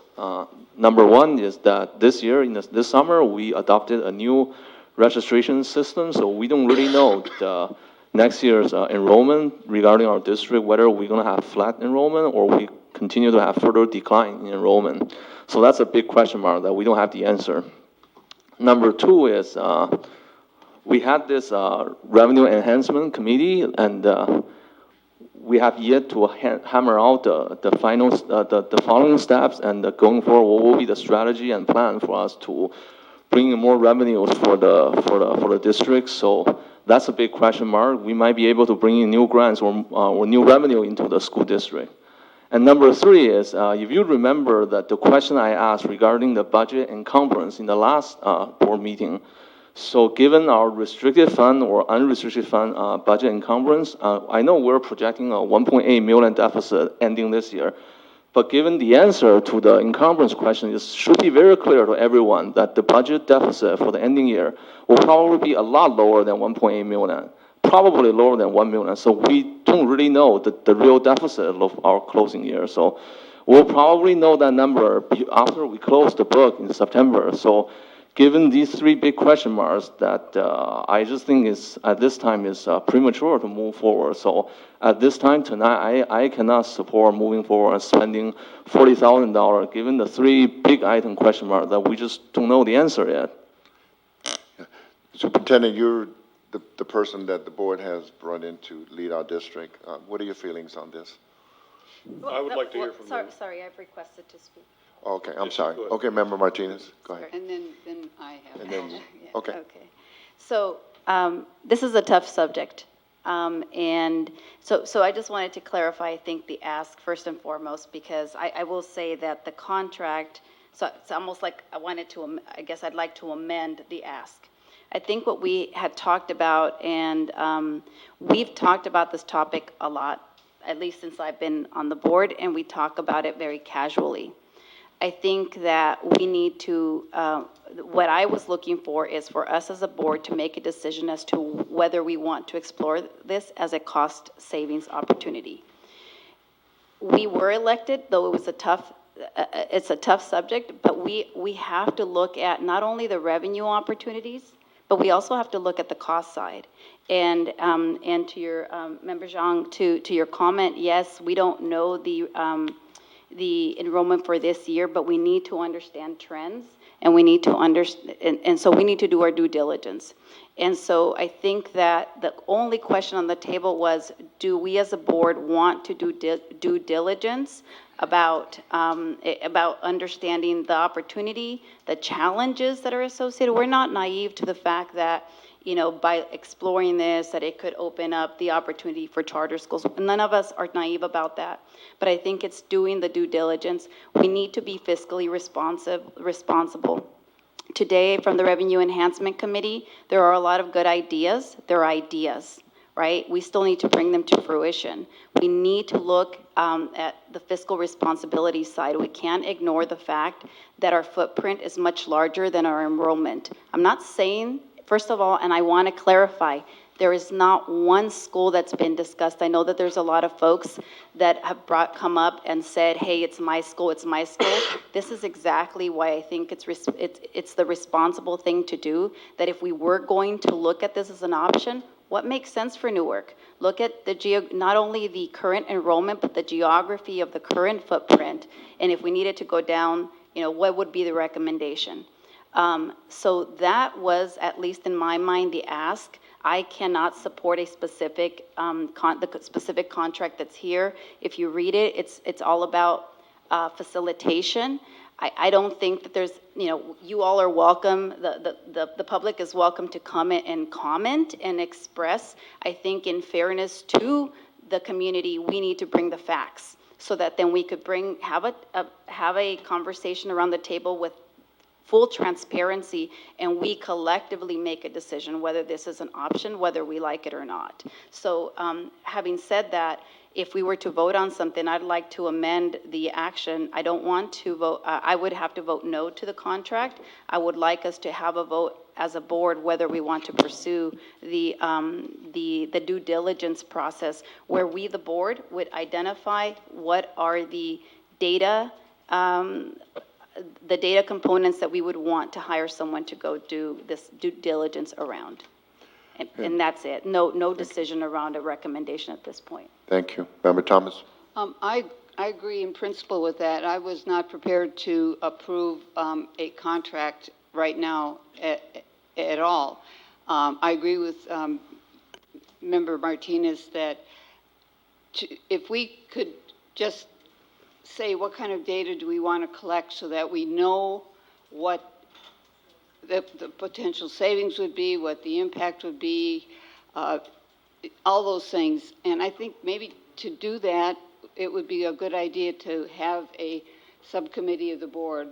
Number one is that this year, this summer, we adopted a new registration system, so we don't really know the next year's enrollment regarding our district, whether we're going to have flat enrollment or we continue to have further decline in enrollment. So that's a big question mark that we don't have the answer. Number two is we had this revenue enhancement committee, and we have yet to hammer out the following steps, and going forward, what will be the strategy and plan for us to bring in more revenues for the district. So that's a big question mark. We might be able to bring in new grants or new revenue into the school district. And number three is, if you remember that the question I asked regarding the budget encumbrance in the last board meeting, so given our restricted fund or unrestricted fund budget encumbrance, I know we're projecting a 1.8 million deficit ending this year, but given the answer to the encumbrance question, it should be very clear to everyone that the budget deficit for the ending year will probably be a lot lower than 1.8 million, probably lower than 1 million. So we don't really know the real deficit of our closing year. So we'll probably know that number after we close the book in September. So given these three big question marks, that I just think is at this time is premature to move forward. So at this time tonight, I cannot support moving forward and spending $40,000 given the three big item question marks that we just don't know the answer yet. Superintendent, you're the person that the board has brought in to lead our district. What are your feelings on this? I would like to hear from you. Sorry, I've requested to speak. Okay, I'm sorry. Okay, Member Martinez, go ahead. And then I have. And then, Yeah, okay. So this is a tough subject. And so I just wanted to clarify, I think, the ask first and foremost, because I will say that the contract, so it's almost like I guess I'd like to amend the ask. I think what we had talked about, and we've talked about this topic a lot, at least since I've been on the board, and we talk about it very casually. I think that we need to, what I was looking for is for us as a board to make a decision as to whether we want to explore this as a cost savings opportunity. We were elected, though it was it's a tough subject, but we have to look at not only the revenue opportunities, but we also have to look at the cost side. And to your, Member Zhang, to your comment, yes, we don't know the enrollment for this year, but we need to understand trends, and we need to and so we need to do our due diligence. And so I think that the only question on the table was, do we as a board want to do due diligence about understanding the opportunity, the challenges that are associated? We're not naive to the fact that, by exploring this, that it could open up the opportunity for charter schools. None of us are naive about that. But I think it's doing the due diligence. We need to be fiscally responsible. Today, from the Revenue Enhancement Committee, there are a lot of good ideas. They're ideas, right? We still need to bring them to fruition. We need to look at the fiscal responsibility side. We can't ignore the fact that our footprint is much larger than our enrollment. I'm not saying, first of all, and I want to clarify, there is not one school that's been discussed. I know that there's a lot of folks that have come up and said, hey, it's my school, it's my school. This is exactly why I think it's the responsible thing to do, that if we were going to look at this as an option, what makes sense for Newark. Look at not only the current enrollment, but the geography of the current footprint. And if we needed to go down, what would be the recommendation? So that was, at least in my mind, the ask. I cannot support a specific, the specific contract that's here. If you read it, it's all about facilitation. I don't think that there's, you all are welcome, the public is welcome to come in and comment and express. I think in fairness to the community, we need to bring the facts so that then we could have a conversation around the table with full transparency, and we collectively make a decision whether this is an option, whether we like it or not. So having said that, if we were to vote on something, I'd like to amend the action. I don't want to vote, I would have to vote no to the contract. I would like us to have a vote as a board whether we want to pursue the due diligence process where we, the board, would identify what are the data components that we would want to hire someone to go do this due diligence around. And that's it. No decision around a recommendation at this point. Thank you. Member Thomas? I agree in principle with that. I was not prepared to approve a contract right now at all. I agree with Member Martinez that if we could just say what kind of data do we want to collect so that we know what the potential savings would be, what the impact would be, all those things. And I think maybe to do that, it would be a good idea to have a subcommittee of the board.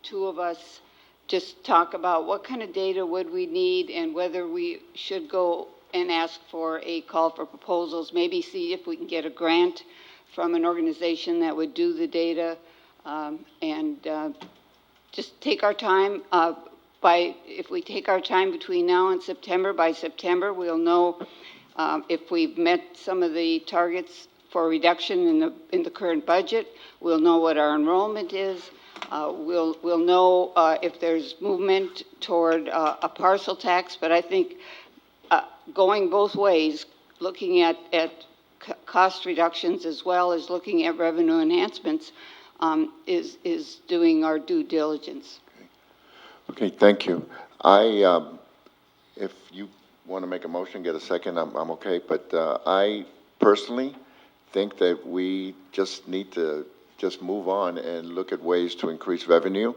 Two of us just talk about what kind of data would we need and whether we should go and ask for a call for proposals, maybe see if we can get a grant from an organization that would do the data, and just take our time. If we take our time between now and September, by September, we'll know if we've met some of the targets for reduction in the current budget. We'll know what our enrollment is. We'll know if there's movement toward a parcel tax. But I think going both ways, looking at cost reductions as well as looking at revenue enhancements is doing our due diligence. Okay, thank you. If you want to make a motion, get a second, I'm okay. But I personally think that we just need to just move on and look at ways to increase revenue.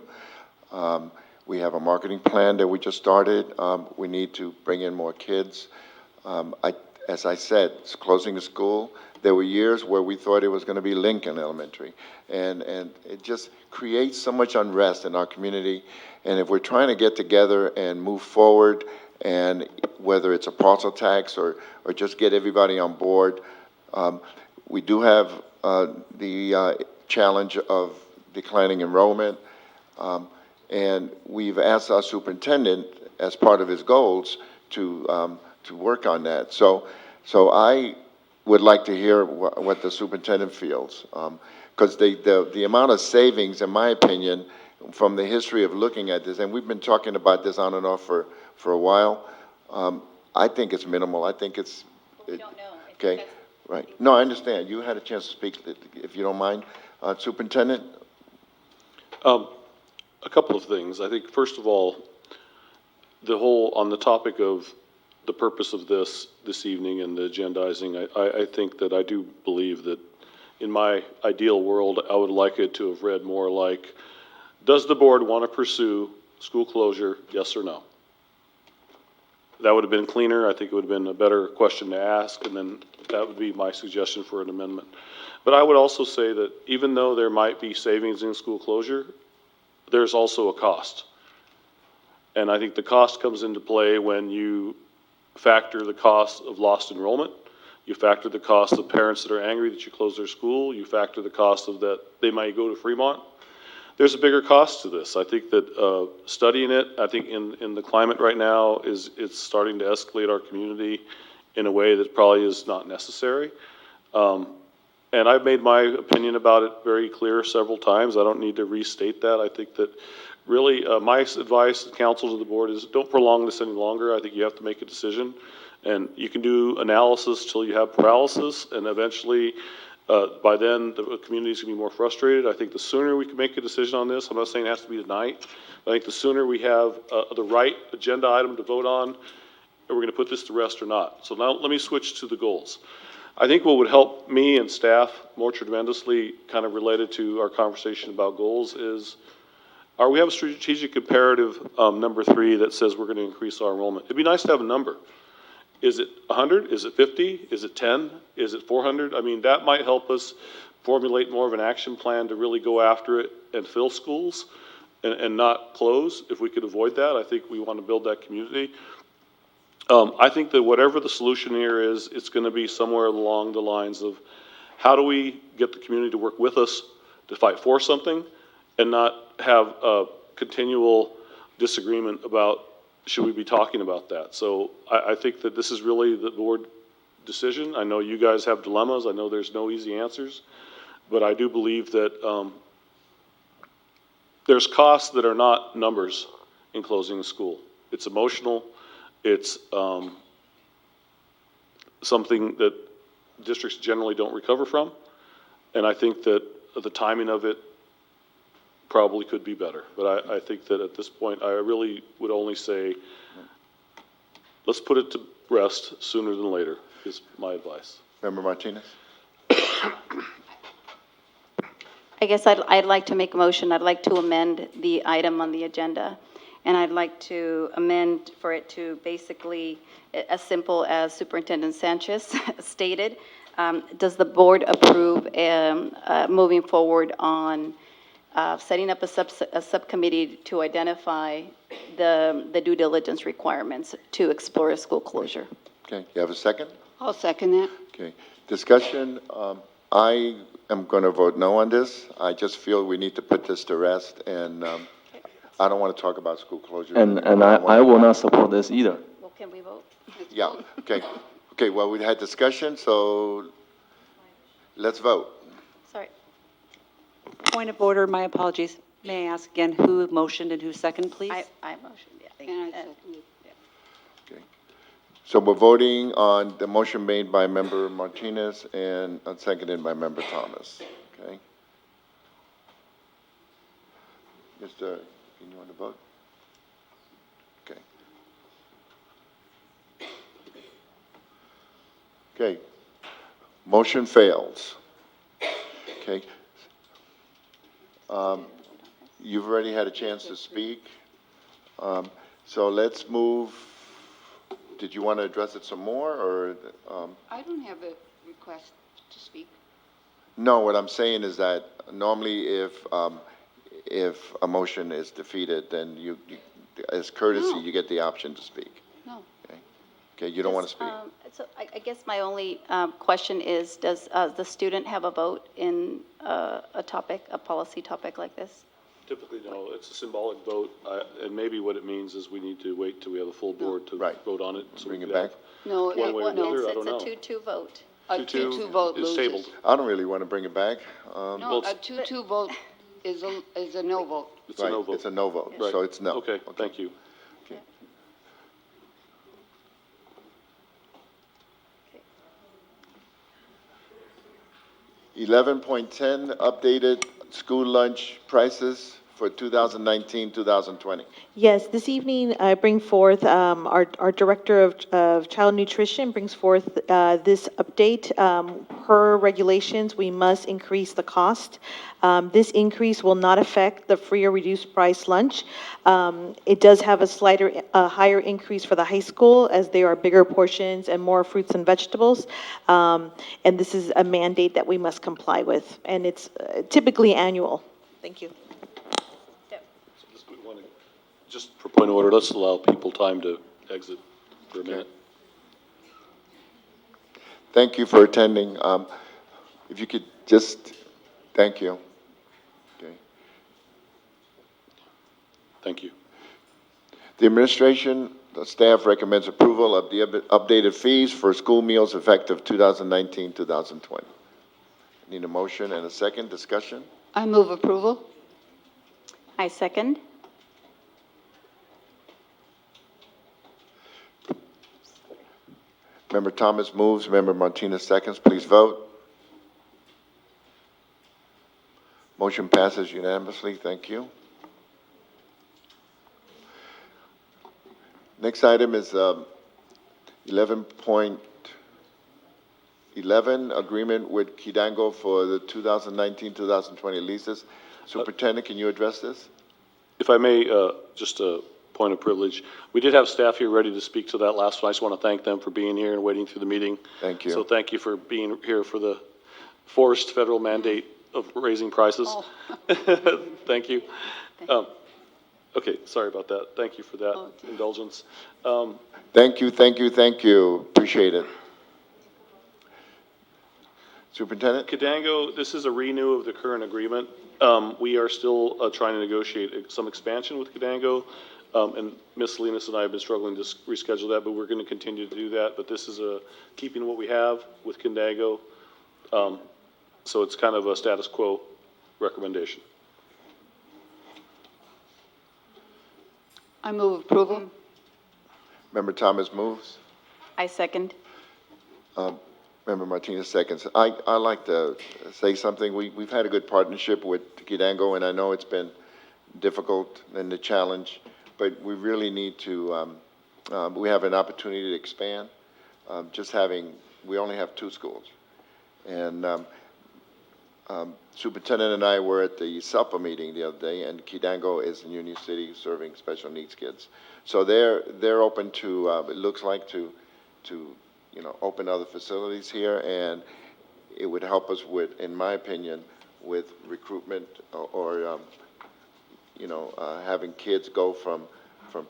We have a marketing plan that we just started. We need to bring in more kids. As I said, it's closing a school. There were years where we thought it was going to be Lincoln Elementary. And it just creates so much unrest in our community. And if we're trying to get together and move forward, and whether it's a parcel tax or just get everybody on board, we do have the challenge of declining enrollment. And we've asked our superintendent, as part of his goals, to work on that. So I would like to hear what the superintendent feels, because the amount of savings, in my opinion, from the history of looking at this, and we've been talking about this on and off for a while, I think it's minimal. I think it's... We don't know. Okay, right. No, I understand. You had a chance to speak, if you don't mind. Superintendent? A couple of things. I think, first of all, on the topic of the purpose of this evening and the agendizing, I think that I do believe that in my ideal world, I would like it to have read more like, does the board want to pursue school closure, yes or no? That would have been cleaner. I think it would have been a better question to ask, and then that would be my suggestion for an amendment. But I would also say that even though there might be savings in school closure, there's also a cost. And I think the cost comes into play when you factor the cost of lost enrollment, you factor the cost of parents that are angry that you close their school, you factor the cost of that they might go to Fremont. There's a bigger cost to this. I think that studying it, I think in the climate right now, it's starting to escalate our community in a way that probably is not necessary. And I've made my opinion about it very clear several times. I don't need to restate that. I think that really my advice, counsel to the board, is don't prolong this any longer. I think you have to make a decision. And you can do analysis till you have paralysis, and eventually, by then, the community's gonna be more frustrated. I think the sooner we can make a decision on this, I'm not saying it has to be tonight, but I think the sooner we have, the right agenda item to vote on, and we're gonna put this to rest or not. So now, let me switch to the goals. I think what would help me and staff more tremendously, kind of related to our conversation about goals, is, we have a strategic imperative, number 3, that says we're gonna increase our enrollment. It'd be nice to have a number. Is it 100? Is it 50? Is it 10? Is it 400? I mean, that might help us formulate more of an action plan to really go after it and fill schools and not close. If we could avoid that, I think we want to build that community. I think that whatever the solution here is, it's going to be somewhere along the lines of how do we get the community to work with us to fight for something and not have a continual disagreement about should we be talking about that. So I think that this is really the board decision. I know you guys have dilemmas. I know there's no easy answers, but I do believe that there's costs that are not numbers in closing a school. It's emotional. It's something that districts generally don't recover from. And I think that the timing of it probably could be better. But I think that at this point, I really would only say, let's put it to rest sooner than later, is my advice. Member Martinez? I guess I'd like to make a motion. I'd like to amend the item on the agenda. And I'd like to amend for it to basically, as simple as Superintendent Sanchez stated, does the board approve moving forward on setting up a subcommittee to identify the due diligence requirements to explore a school closure? Okay, you have a second? I'll second that. Okay, discussion, I am going to vote no on this. I just feel we need to put this to rest, and I don't want to talk about school closure. And I will not support this either. Well, can we vote? Yeah, okay. Okay, well, we had discussion, so let's vote. Sorry. Point of order, my apologies. May I ask again who motioned and who seconded, please? I motioned, yeah. And I second. Okay. So we're voting on the motion made by Member Martinez and seconded by Member Thomas, okay? Mr., can you want to vote? Okay. Okay. Motion fails. Okay. You've already had a chance to speak. So let's move, did you want to address it some more, or? I don't have a request to speak. No, what I'm saying is that normally if a motion is defeated, then you as courtesy, No. you get the option to speak. No. Okay, you don't want to speak? So I guess my only question is, does the student have a vote in a topic, a policy topic like this? Typically, no, it's a symbolic vote, and maybe what it means is we need to wait till we have a full board to vote on it. So Bring we it could back? have No, one way or the other, I don't know. It's a 2-2 vote. A 2-2 2-2 vote is loses. tabled. I don't really want to bring it back. No, a 2-2 vote is a no vote. It's a no Right, vote. it's a no vote, Right. so it's no. Okay, thank you. 11.10, updated school lunch prices for 2019, 2020. Yes, this evening I bring forth, our Director of Child Nutrition brings forth this update. Per regulations, we must increase the cost. This increase will not affect the free or reduced price lunch. It does have a higher increase for the high school as there are bigger portions and more fruits and vegetables. And this is a mandate that we must comply with, and it's typically annual. Thank you. Just for point of order, let's allow people time to exit for a minute. Thank you for attending. If you could just, thank you. Okay. Thank you. The administration, the staff recommends approval of the updated fees for school meals effective 2019, 2020. Need a motion and a second discussion? I move approval. I second. Member Thomas moves, Member Martinez seconds. Please vote. Motion passes unanimously. Thank you. Next item is 11.11, agreement with Kidango for the 2019-2020 leases. Superintendent, can you address this? If I may, just a point of privilege, we did have staff here ready to speak to that last one. I just want to thank them for being here and waiting through the meeting. Thank you. So thank you for being here for the forced federal mandate of raising prices. Oh. Thank you. Okay, sorry about that. Thank you for that indulgence. Thank you, thank you, thank you. Appreciate it. Superintendent? Kidango, this is a renew of the current agreement. We are still trying to negotiate some expansion with Kidango, and Ms. Salinas and I have been struggling to reschedule that, but we're going to continue to do that. But this is keeping what we have with Kidango, so it's kind of a status quo recommendation. I move approval. Member Thomas moves. I second. Member Martinez seconds. I'd like to say something. We've had a good partnership with Kidango, and I know it's been difficult and a challenge, but we really need to, we have an opportunity to expand. We only have 2 schools. And Superintendent and I were at the SELPA meeting the other day, and Kidango is in Union City serving special needs kids. So they're open to, it looks like, to open other facilities here, and it would help us with, in my opinion, with recruitment or having kids go from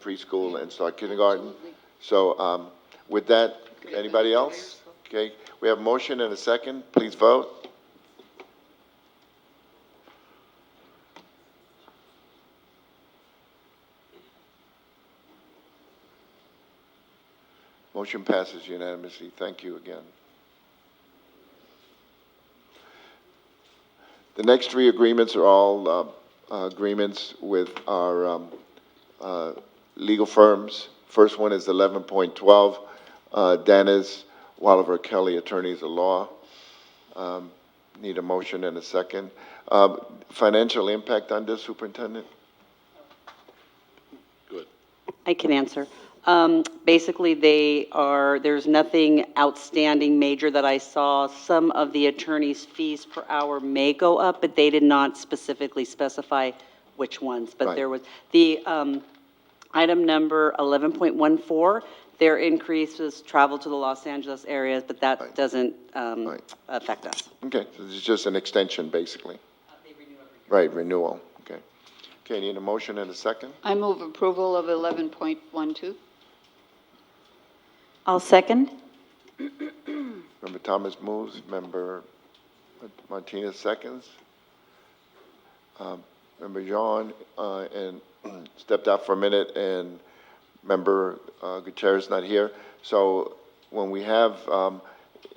preschool and start kindergarten. So with that, anybody else? Okay, we have a motion and a second. Please vote. Motion passes unanimously. Thank you again. The next 3 agreements are all agreements with our legal firms. First one is 11.12, Dennis Walliver Kelly, Attorneys at Law. Need a motion and a second. Financial impact on this, Superintendent? Good. I can answer. Basically, there's nothing outstanding major that I saw. Some of the attorney's fees per hour may go up, but they did not specifically specify which ones. But Right. there was, the item number 11.14, their increase was travel to the Los Angeles area, but that doesn't affect us. Okay, so this is just an extension, basically. Right, renewal. Okay. Okay, need a motion and a second? I move approval of 11.12. I'll second. Member Thomas moves, Member Martinez seconds. Member Jean and stepped out for a minute, and Member Gutierrez not here. So when we have,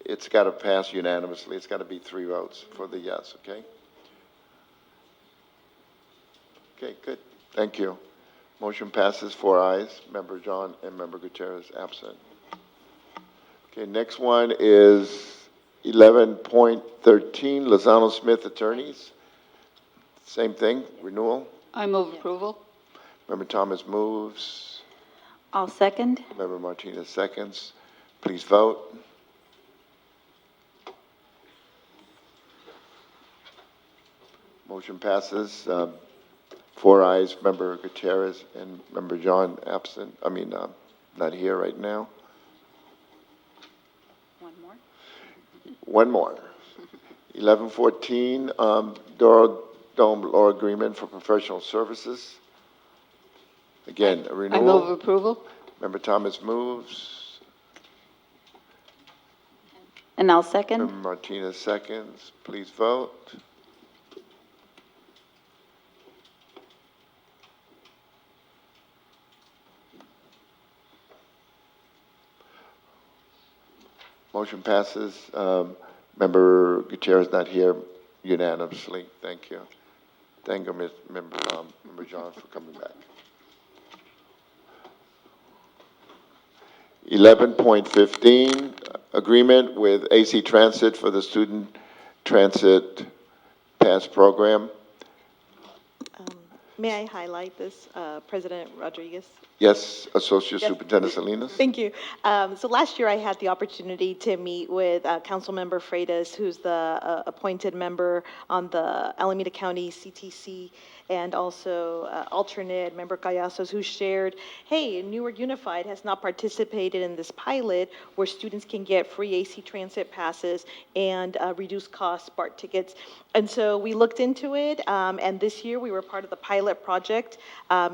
it's got to pass unanimously. It's got to be 3 votes for the yes, okay? Okay, good. Thank you. Motion passes 4 ayes. Member John and Member Gutierrez absent. Okay, next one is 11.13, Lozano Smith Attorneys. Same thing, renewal. I move approval. Member Thomas moves. I'll second. Member Martinez seconds. Please vote. Motion passes 4 ayes. Member Gutierrez and Member John absent. Not here right now. One more. 11.14, Doro Dome Law Agreement for Professional Services. Again, a I renewal. move approval. Member Thomas moves. And I'll second. Member Martinez seconds. Please vote. Motion passes. Member Gutierrez not here unanimously. Thank you. Thank you, Member John, for coming back. 11.15, agreement with AC Transit for the Student Transit Pass Program. May I highlight this, President Rodriguez? Yes, Associate Yes. Superintendent Salinas? Thank you. So last year, I had the opportunity to meet with Councilmember Freitas, who's the appointed member on the Alameda County CTC, and also alternate member Callasas, who shared, hey, Newark Unified has not participated in this pilot where students can get free AC transit passes and reduced cost BART tickets. And so we looked into it, and this year we were part of the pilot project.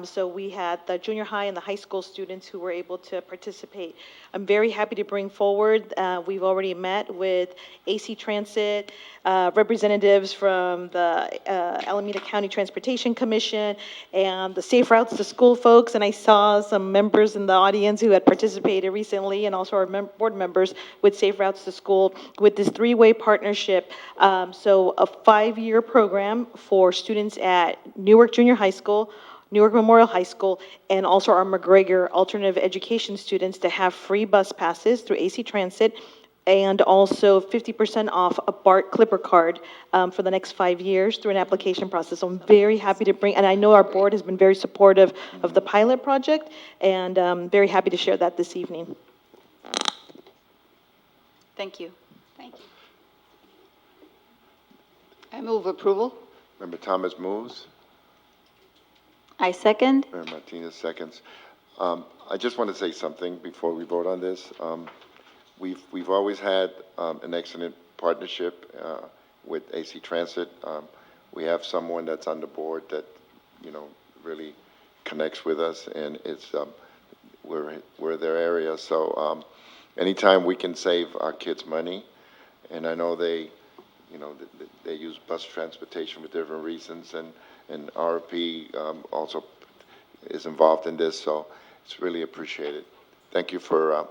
So we had the junior high and the high school students who were able to participate. I'm very happy to bring forward, we've already met with AC Transit, representatives from the Alameda County Transportation Commission, and the Safe Routes to School folks, and I saw some members in the audience who had participated recently, and also our board members with Safe Routes to School, with this three-way partnership. So a 5-year program for students at Newark Junior High School, Newark Memorial High School, and also our McGregor alternative education students to have free bus passes through AC Transit, and also 50% off a BART Clipper card for the next 5 years through an application process. So I'm very happy to bring, and I know our board has been very supportive of the pilot project, and very happy to share that this evening. Thank you. Thank you. I move approval. Member Thomas moves. I second. Member Martinez seconds. I just want to say something before we vote on this. We've always had an excellent partnership with AC Transit. We have someone that's on the board that, really connects with us, and it's we're their area. So anytime we can save our kids money, and I know they use bus transportation for different reasons, and RP also is involved in this, so it's really appreciated. Thank you for,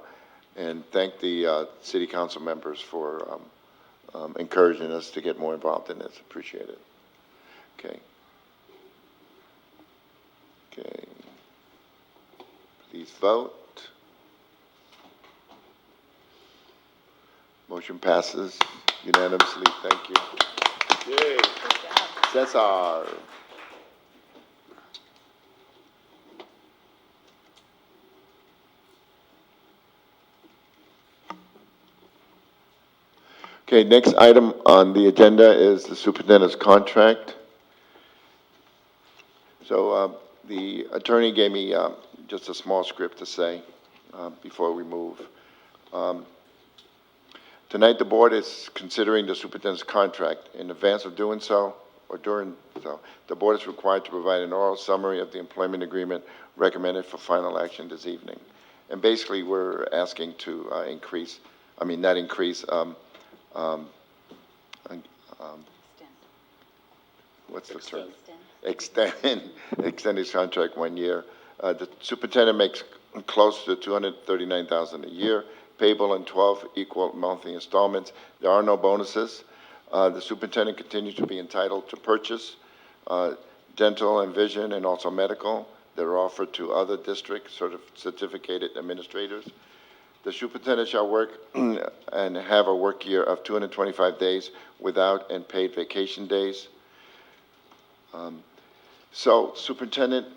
and thank the city council members for encouraging us to get more involved in this. Appreciate it. Okay. Okay. Please vote. Motion passes unanimously. Thank you. Yay. Cesar. Okay, next item on the agenda is the superintendent's contract. So the attorney gave me just a small script to say before we move. Tonight, the board is considering the superintendent's contract. In advance of doing so, or during so, the board is required to provide an oral summary of the employment agreement recommended for final action this evening. And basically, we're asking to not increase, what's the term? Extend his contract 1 year. The superintendent makes close to $239,000 a year, payable in 12 equal monthly installments. There are no bonuses. The superintendent continues to be entitled to purchase dental and vision, and also medical that are offered to other district certificated administrators. The superintendent shall work and have a work year of 225 days without and paid vacation days. So, Superintendent,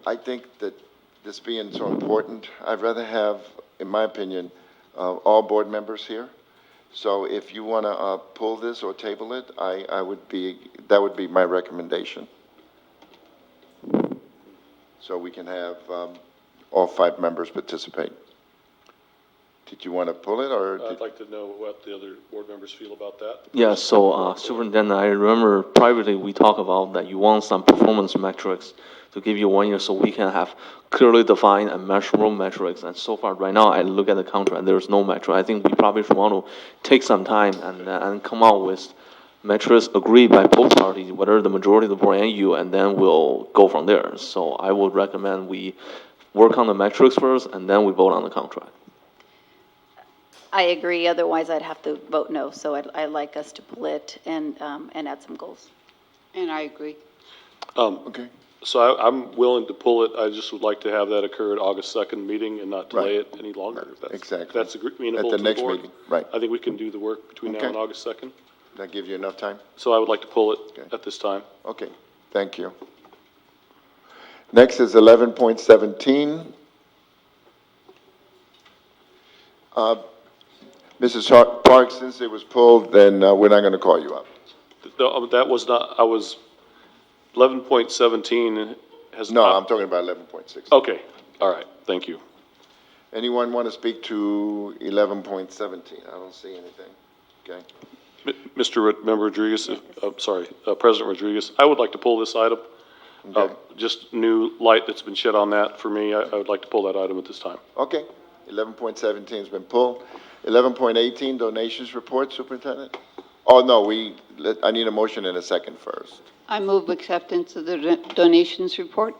I think that this being so important, I'd rather have, in my opinion, all board members here. So if you want to pull this or table it, that would be my recommendation. So we can have all 5 members participate. Did you want to pull it, or? I'd like to know what the other board members feel about that. Yeah, so Superintendent, I remember privately we talked about that you want some performance metrics to give you 1 year so we can have clearly defined and measurable metrics. And so far, right now, I look at the contract, there's no metric. I think we probably should want to take some time and come out with metrics agreed by both parties, whether the majority of the board and you, and then we'll go from there. So I would recommend we work on the metrics first, and then we vote on the contract. I agree, otherwise I'd have to vote no, so I'd like us to pull it and add some goals. And I agree. Okay. So I'm willing to pull it. I just would like to have that occur at August 2nd meeting and not delay it any longer. If that's, Exactly. if that's amenable At the to next board. meeting, right. I think we can do the work between now Okay. and August 2nd. That give you enough time? So I would like to pull it at this time. Okay, thank you. Next is 11.17. Mrs. Parks, since it was pulled, then we're not going to call you up. That was not, I was, 11.17 has No, not. I'm talking about 11.16. Okay, all right, thank you. Anyone want to speak to 11.17? I don't see anything. Okay. Mr. Member Rodriguez, President Rodriguez, I would like to pull this item. Okay. Just new light that's been shed on that for me. I would like to pull that item at this time. Okay, 11.17 has been pulled. 11.18, donations report, Superintendent? Oh, no, I need a motion in a second first. I move acceptance of the donations report.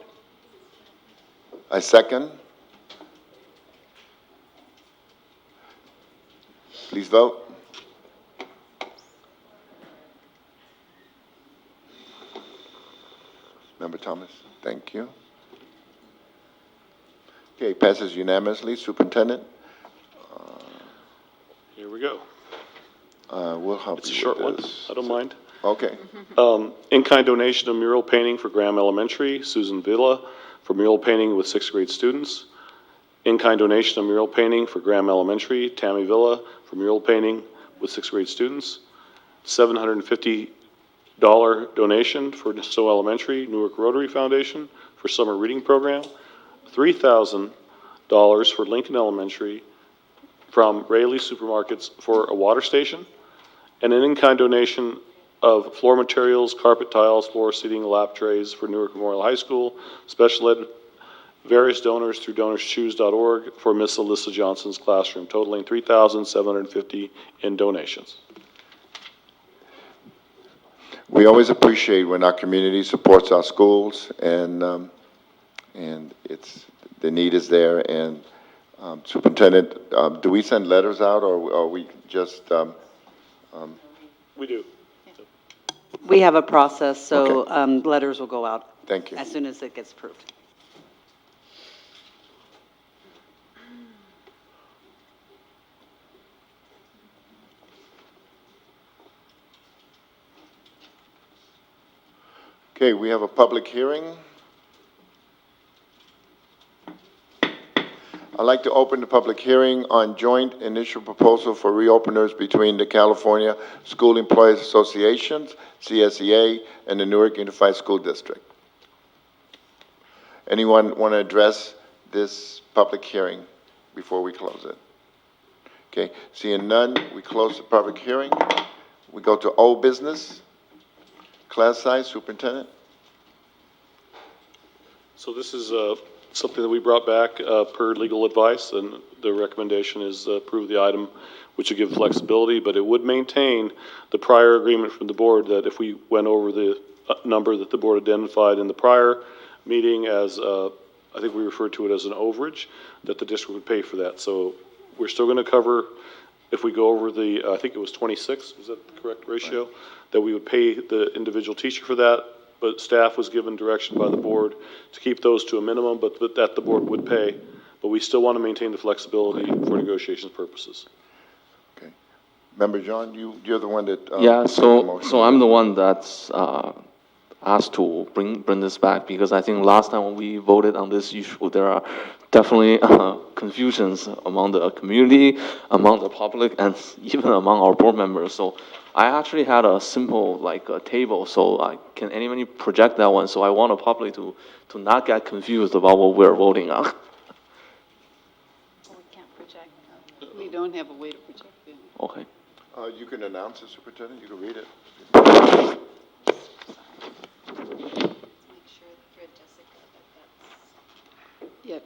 I second. Please vote. Member Thomas, thank you. Okay, passes unanimously. Superintendent? Here we go. We'll help It's a you short with one. this. I don't mind. Okay. In-kind donation of mural painting for Graham Elementary, Susan Villa, for mural painting with sixth grade students. In-kind donation of mural painting for Graham Elementary, Tammy Villa, for mural painting with sixth grade students. $750 donation for Stowe Elementary, Newark Rotary Foundation, for summer reading program. $3,000 for Lincoln Elementary from Rayleigh Supermarkets for a water station. And an in-kind donation of floor materials, carpet tiles, floor seating, lap trays for Newark Memorial High School, special ed, various donors through donorschoose.org for Miss Alyssa Johnson's classroom, totaling $3,750 in donations. We always appreciate when our community supports our schools, and the need is there. And Superintendent, do we send letters out, or are we just? We do. We have a process, so letters will go out. Thank you. As soon as it gets approved. Okay, we have a public hearing. I'd like to open the public hearing on joint initial proposal for reopeners between the California School Employees Associations, CSEA, and the Newark Unified School District. Anyone want to address this public hearing before we close it? Okay, seeing none, we close the public hearing. We go to old business. Class size, Superintendent? So this is something that we brought back per legal advice, and the recommendation is approve the item, which would give flexibility, but it would maintain the prior agreement from the board that if we went over the number that the board identified in the prior meeting as, I think we referred to it as an overage, that the district would pay for that. So we're still going to cover, if we go over the, I think it was 26, is that the correct ratio? Right. That we would pay the individual teacher for that, but staff was given direction by the board to keep those to a minimum, but that the board would pay. But we still want to maintain the flexibility for negotiations purposes. Okay. Member John, you're the one that... Yeah, so I'm the one that's asked to bring this back, because I think last time when we voted on this issue, there are definitely confusions among the community, among the public, and even among our board members. So I actually had a simple table, so can anybody project that one? So I want the public to not get confused about what we're voting on. We can't project. We don't have a way to project it. Okay. You can announce it, Superintendent. You can read it. Yeah,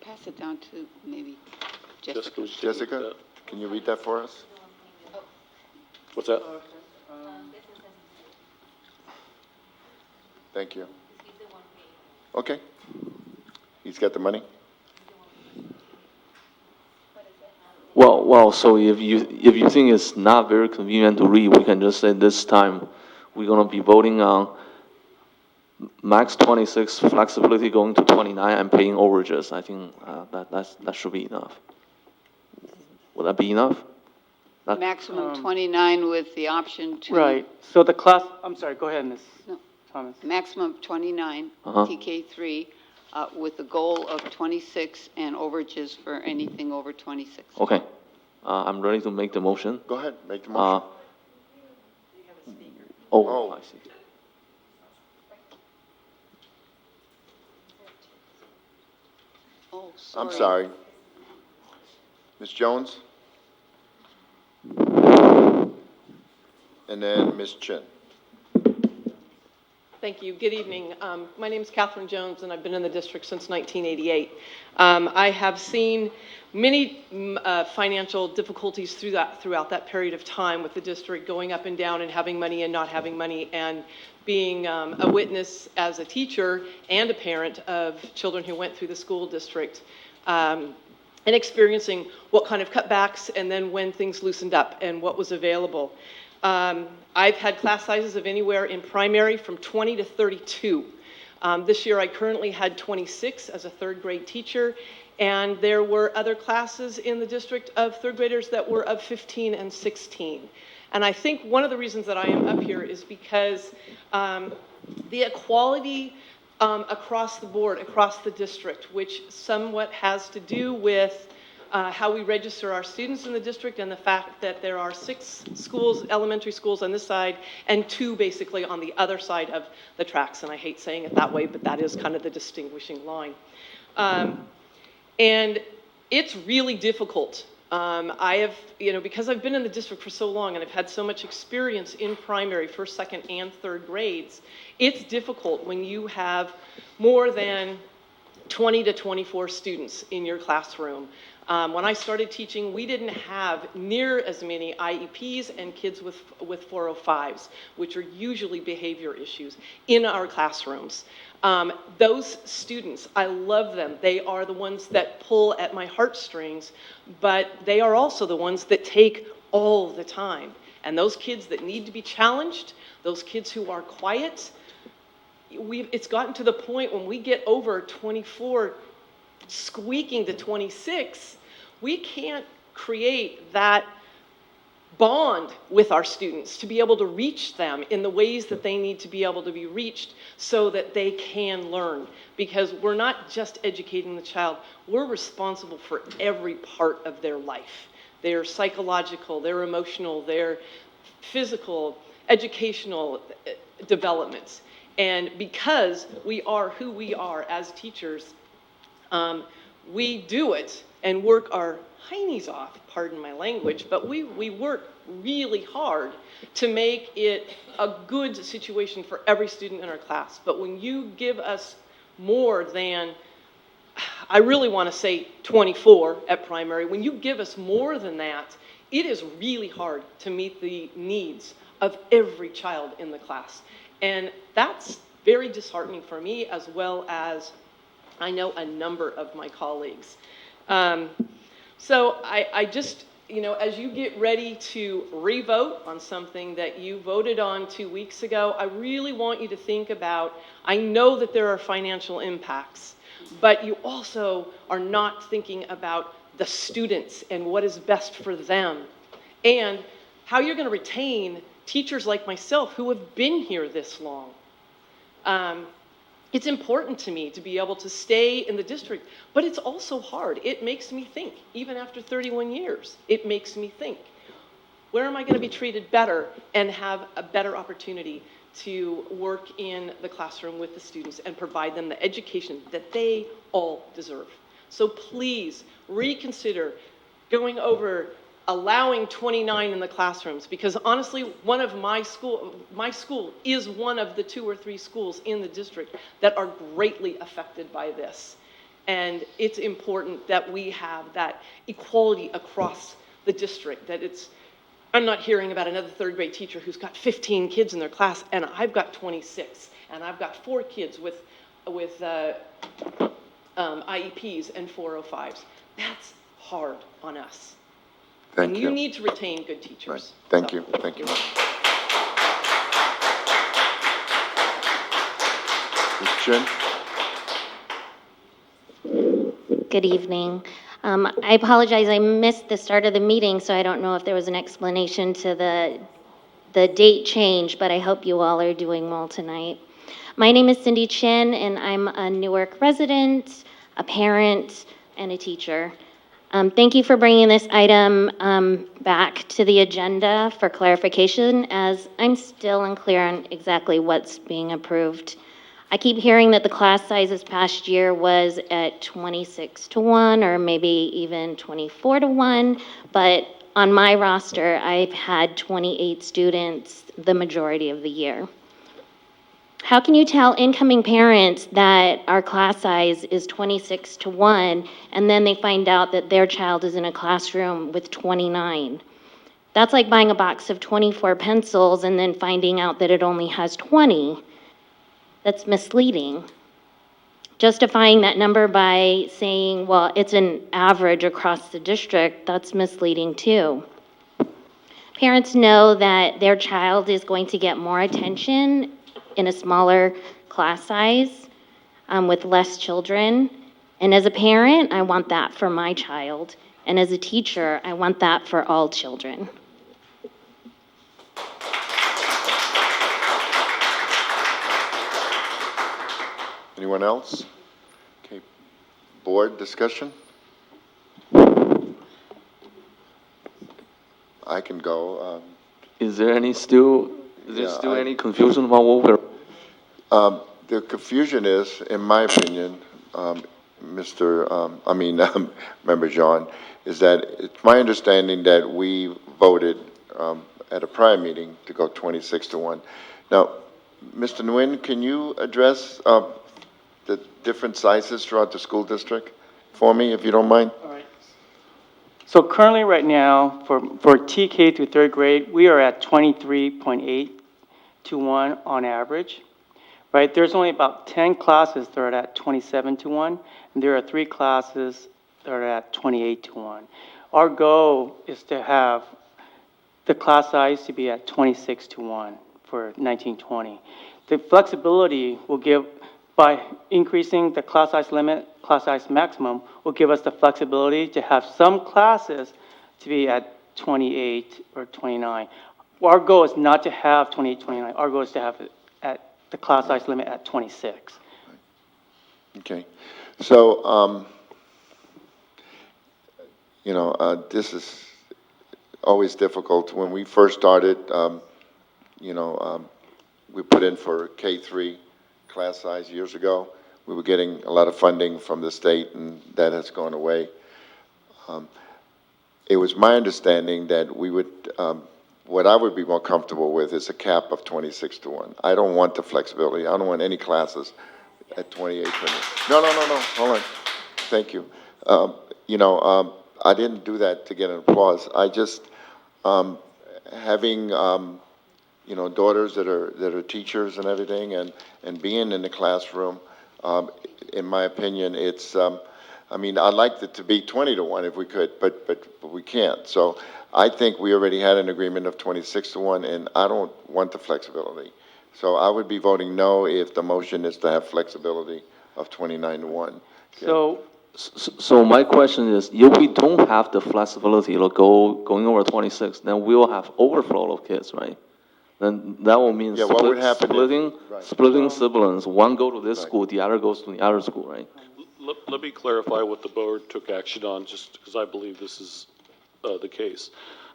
pass it down to maybe Jessica. Jessica, can you read that for us? What's that? Thank you. Okay. He's got the money? Well, so if you think it's not very convenient to read, we can just say this time we're gonna be voting on max 26, flexibility going to 29, and paying overages. I think that should be enough. Would that be enough? Maximum 29 with the option to. Right, so the class, I'm sorry, go ahead, Ms. No. Thomas. Maximum of 29, Uh-huh. TK3, with the goal of 26 and overages for anything over 26. Okay. I'm ready to make the motion. Go ahead, make the motion. Oh, I see. Oh, I'm sorry. Ms. Jones? And then Ms. Chin. Thank you. Good evening. My name is Catherine Jones, and I've been in the district since 1988. I have seen many financial difficulties throughout that period of time with the district going up and down and having money and not having money, and being a witness as a teacher and a parent of children who went through the school district, and experiencing what kind of cutbacks and then when things loosened up and what was available. I've had class sizes of anywhere in primary from 20 to 32. This year I currently had 26 as a third grade teacher, and there were other classes in the district of third graders that were of 15 and 16. And I think one of the reasons that I am up here is because the equality across the board, across the district, which somewhat has to do with how we register our students in the district, and the fact that there are 6 schools, elementary schools on this side, and 2 basically on the other side of the tracks. And I hate saying it that way, but that is kind of the distinguishing line. And it's really difficult. I have, because I've been in the district for so long and I've had so much experience in primary, first, second, and third grades, it's difficult when you have more than 20 to 24 students in your classroom. When I started teaching, we didn't have near as many IEPs and kids with 405s, which are usually behavior issues, in our classrooms. Those students, I love them. They are the ones that pull at my heartstrings, but they are also the ones that take all the time. And those kids that need to be challenged, those kids who are quiet, it's gotten to the point when we get over 24 squeaking to 26, we can't create that bond with our students to be able to reach them in the ways that they need to be able to be reached so that they can learn. Because we're not just educating the child, we're responsible for every part of their life. Their psychological, their emotional, their physical, educational developments. And because we are who we are as teachers, we do it and work our heinies off, pardon my language, but we work really hard to make it a good situation for every student in our class. But when you give us more than, I really want to say 24 at primary, when you give us more than that, it is really hard to meet the needs of every child in the class. And that's very disheartening for me, as well as I know a number of my colleagues. So I just, as you get ready to re-vote on something that you voted on 2 weeks ago, I really want you to think about, I know that there are financial impacts, but you also are not thinking about the students and what is best for them, and how you're going to retain teachers like myself who have been here this long. It's important to me to be able to stay in the district, but it's also hard. It makes me think, even after 31 years, it makes me think, where am I going to be treated better and have a better opportunity to work in the classroom with the students and provide them the education that they all deserve. So please reconsider going over allowing 29 in the classrooms, because honestly, one of my school is one of the 2 or 3 schools in the district that are greatly affected by this. And it's important that we have that equality across the district, that I'm not hearing about another third grade teacher who's got 15 kids in their class and I've got 26, and I've got 4 kids with IEPs and 405s. That's hard on us. Thank and you. You need to retain good teachers. Right. Thank you. Thank you. question? Good evening. I apologize, I missed the start of the meeting, so I don't know if there was an explanation to the date change, but I hope you all are doing well tonight. My name is Cindy Chin, and I'm a Newark resident, a parent, and a teacher. Thank you for bringing this item back to the agenda for clarification, as I'm still unclear on exactly what's being approved. I keep hearing that the class size this past year was at 26-1 or maybe even 24-1, but on my roster, I've had 28 students the majority of the year. How can you tell incoming parents that our class size is 26-1 and then they find out that their child is in a classroom with 29? That's like buying a box of 24 pencils and then finding out that it only has 20. That's misleading. Justifying that number by saying, well, it's an average across the district, that's misleading too. Parents know that their child is going to get more attention in a smaller class size with less children. And as a parent, I want that for my child. And as a teacher, I want that for all children. Anyone else? Okay, board discussion? I can go. Is there still any confusion about what we're? The confusion is, in my opinion, Member John, is that it's my understanding that we voted at a prior meeting to go 26-1. Now, Mr. Nguyen, can you address the different sizes throughout the school district for me, if you don't mind? All right. So currently, right now, for TK through third grade, we are at 23.8-1 on average. Right? There's only about 10 classes that are at 27-1, and there are 3 classes that are at 28-1. Our goal is to have the class size to be at 26-1 for 1920. The flexibility will give, by increasing the class size limit, class size maximum, will give us the flexibility to have some classes to be at 28 or 29. Our goal is not to have 28, 29. Our goal is to have it at the class size limit at 26. Okay. So, this is always difficult. When we first started, we put in for K3 class size years ago. We were getting a lot of funding from the state, and that has gone away. It was my understanding that we would, what I would be more comfortable with is a cap of 26-1. I don't want the flexibility. I don't want any classes at 28. No, hold on. Thank you. I didn't do that to get an applause. I just, having, daughters that are teachers and everything, and being in the classroom, in my opinion, it's, I'd like it to be 20-1 if we could, but we can't. So I think we already had an agreement of 26-1, and I don't want the flexibility. So I would be voting no if the motion is to have flexibility of 29-1. So my question is, if we don't have the flexibility going over 26, then we will have overflow of kids, right? Then that will mean what would happen splitting siblings. One go to this school, the other goes to the other school, right? Let me clarify what the board took action on, just because I believe this is the case.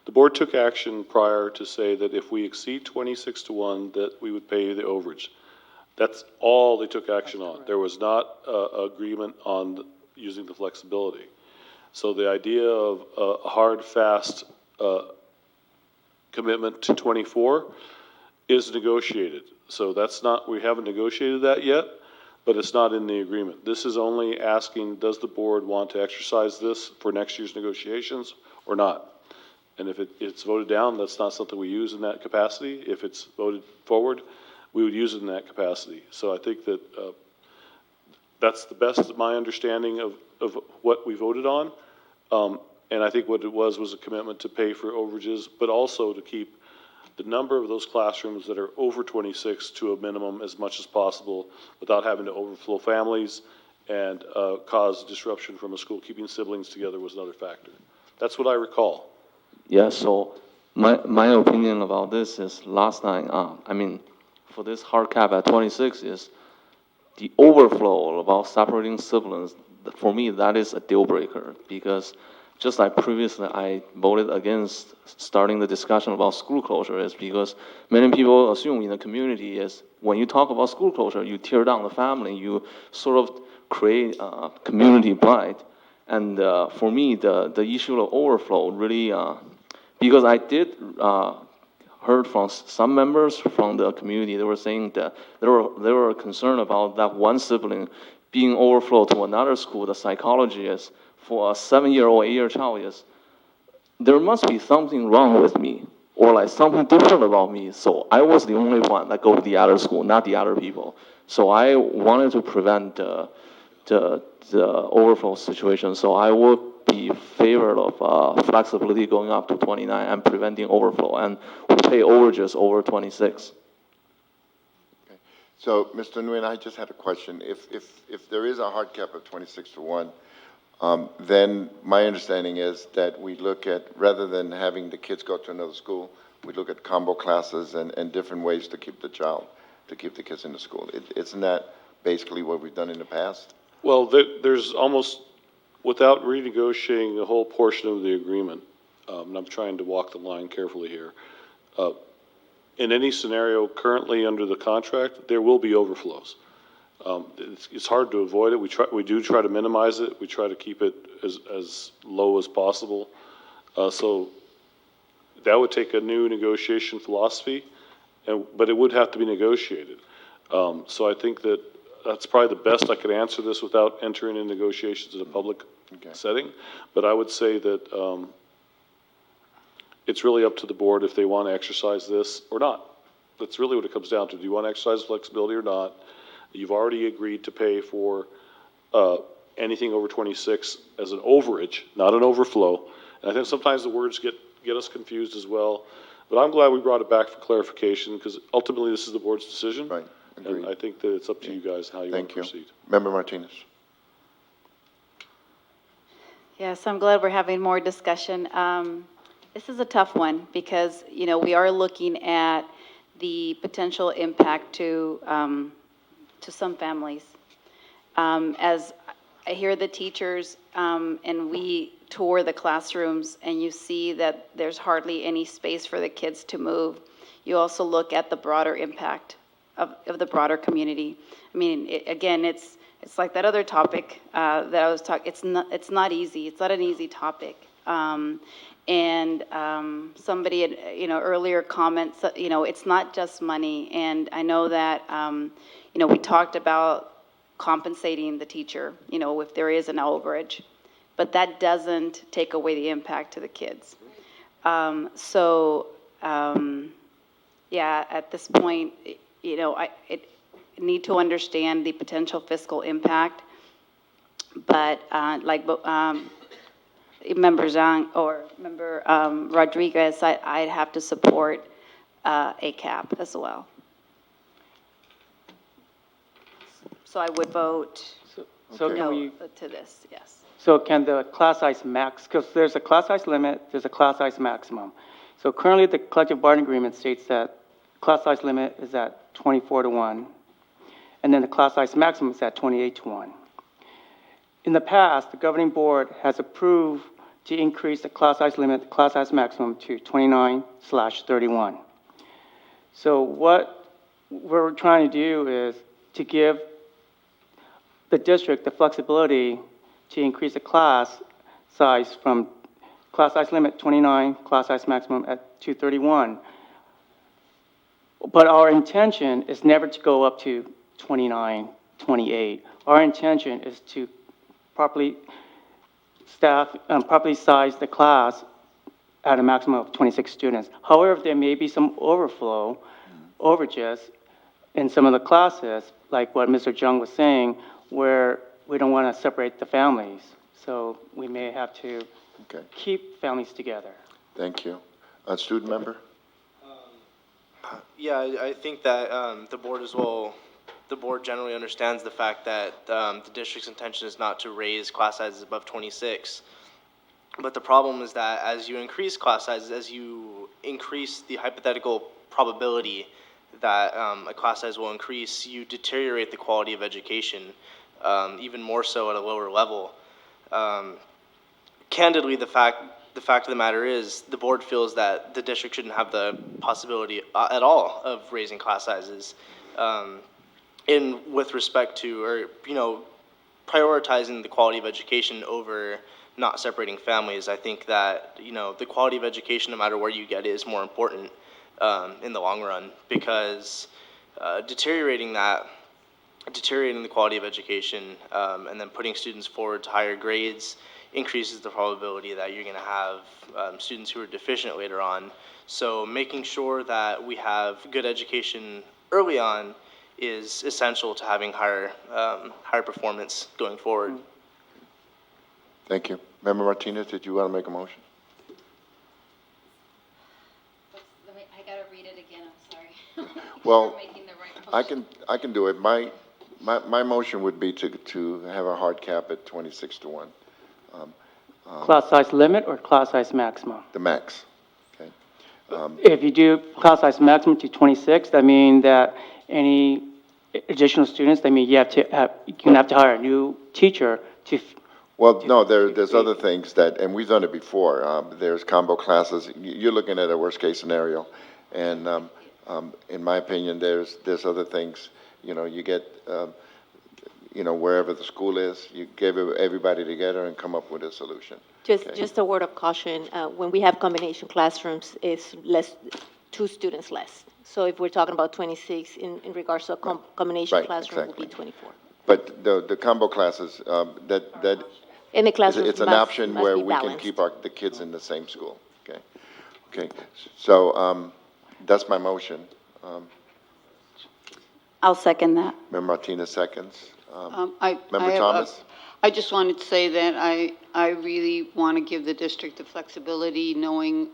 The board took action prior to say that if we exceed 26-1, that we would pay the overage. That's all they took action on. There was not agreement on using the flexibility. So the idea of a hard, fast commitment to 24 is negotiated. So that's not, we haven't negotiated that yet, but it's not in the agreement. This is only asking, does the board want to exercise this for next year's negotiations or not? And if it's voted down, that's not something we use in that capacity. If it's voted forward, we would use it in that capacity. So I think that that's the best of my understanding of what we voted on. And I think what it was a commitment to pay for overages, but also to keep the number of those classrooms that are over 26 to a minimum as much as possible without having to overflow families and cause disruption from a school. Keeping siblings together was another factor. That's what I recall. Yeah, so my opinion about this is last night, for this hard cap at 26 is the overflow about separating siblings. For me, that is a deal breaker because just like previously, I voted against starting the discussion about school closure is because many people assume in the community is when you talk about school closure, you tear down the family, you sort of create community blight. And for me, the issue of overflow really, because I did heard from some members from the community, they were saying that they were concerned about that one sibling being overflowed to another school. The psychology is for a 7-year-old, 8-year child is there must be something wrong with me or like something different about me. So I was the only one that go to the other school, not the other people. So I wanted to prevent the overflow situation. So I would be favored of flexibility going up to 29 and preventing overflow, and we pay overages over 26. So, Mr. Nguyen, I just had a question. If there is a hard cap of 26 to 1, then my understanding is that we look at, rather than having the kids go to another school, we look at combo classes and different ways to keep the kids in the school. Isn't that basically what we've done in the past? Well, there's almost, without renegotiating the whole portion of the agreement, and I'm trying to walk the line carefully here, in any scenario currently under the contract, there will be overflows. It's hard to avoid it. We do try to minimize it. We try to keep it as low as possible. So that would take a new negotiation philosophy, but it would have to be negotiated. So I think that's probably the best I could answer this without entering in negotiations in a public setting. But I would say that it's really up to the board if they want to exercise this or not. That's really what it comes down to. Do you want to exercise flexibility or not? You've already agreed to pay for anything over 26 as an overage, not an overflow. And I think sometimes the words get us confused as well. But I'm glad we brought it back for clarification because ultimately this is the board's decision. Right. Agreed. And I think that it's up to you guys how you want to proceed. Member Martinez. Yes, I'm glad we're having more discussion. This is a tough one because, we are looking at the potential impact to some families. As I hear the teachers and we tour the classrooms and you see that there's hardly any space for the kids to move, you also look at the broader impact of the broader community. I mean, again, it's like that other topic that I was talking. It's not easy. It's not an easy topic. And somebody had, earlier comments. It's not just money. And I know that we talked about compensating the teacher. If there is an overage, but that doesn't take away the impact to the kids. Yeah, at this point, I need to understand the potential fiscal impact, but Member Zhang or Member Rodriguez, I'd have to support a cap as well. So I would vote no to this, yes. So can the class size max, because there's a class size limit, there's a class size maximum. So currently the collective bargaining agreement states that class size limit is at 24 to 1, and then the class size maximum is at 28 to 1. In the past, the governing board has approved to increase the class size limit, the class size maximum to 29/31. So what we're trying to do is to give the district the flexibility to increase the class size from class size limit 29, class size maximum at 231. But our intention is never to go up to 29, 28. Our intention is to properly size the class at a maximum of 26 students. However, there may be some overages in some of the classes, like what Mr. Jung was saying, where we don't want to separate the families. So we may have to keep families together. Thank you. Student member? Yeah, I think that the board as well, the board generally understands the fact that the district's intention is not to raise class sizes above 26. But the problem is that as you increase class sizes, as you increase the hypothetical probability that a class size will increase, you deteriorate the quality of education, even more so at a lower level. Candidly, the fact of the matter is, the board feels that the district shouldn't have the possibility at all of raising class sizes, in with respect to, or prioritizing the quality of education over not separating families. I think that the quality of education, no matter where you get it, is more important in the long run, because deteriorating the quality of education, and then putting students forward to higher grades increases the probability that you're going to have students who are deficient later on. So making sure that we have good education early on is essential to having higher performance going forward. Thank you. Member Martinez, did you want to make a motion? I gotta read it again, I'm sorry. Well, Making the right motion. I can do it. My motion would be to have a hard cap at 26 to 1. Class size limit or class size maximum? The max, okay? If you do class size maximum to 26, that means that any additional students, that means you're gonna have to hire a new teacher to. Well, no, there's other things that, and we've done it before. There's combo classes. You're looking at a worst-case scenario, and in my opinion, there's other things. You get, wherever the school is, you give everybody together and come up with a solution. Just a word of caution, when we have combination classrooms, it's less, 2 students less. So if we're talking about 26, in regards to a combination Right, classroom, it will be exactly. 24. But the combo classes, that In the classrooms it's an must- option must where be we can balanced. keep the kids in the same school. Okay. So that's my motion. I'll second that. Member Martinez seconds. Member I have Thomas? I just wanted to say that I really want to give the district the flexibility, knowing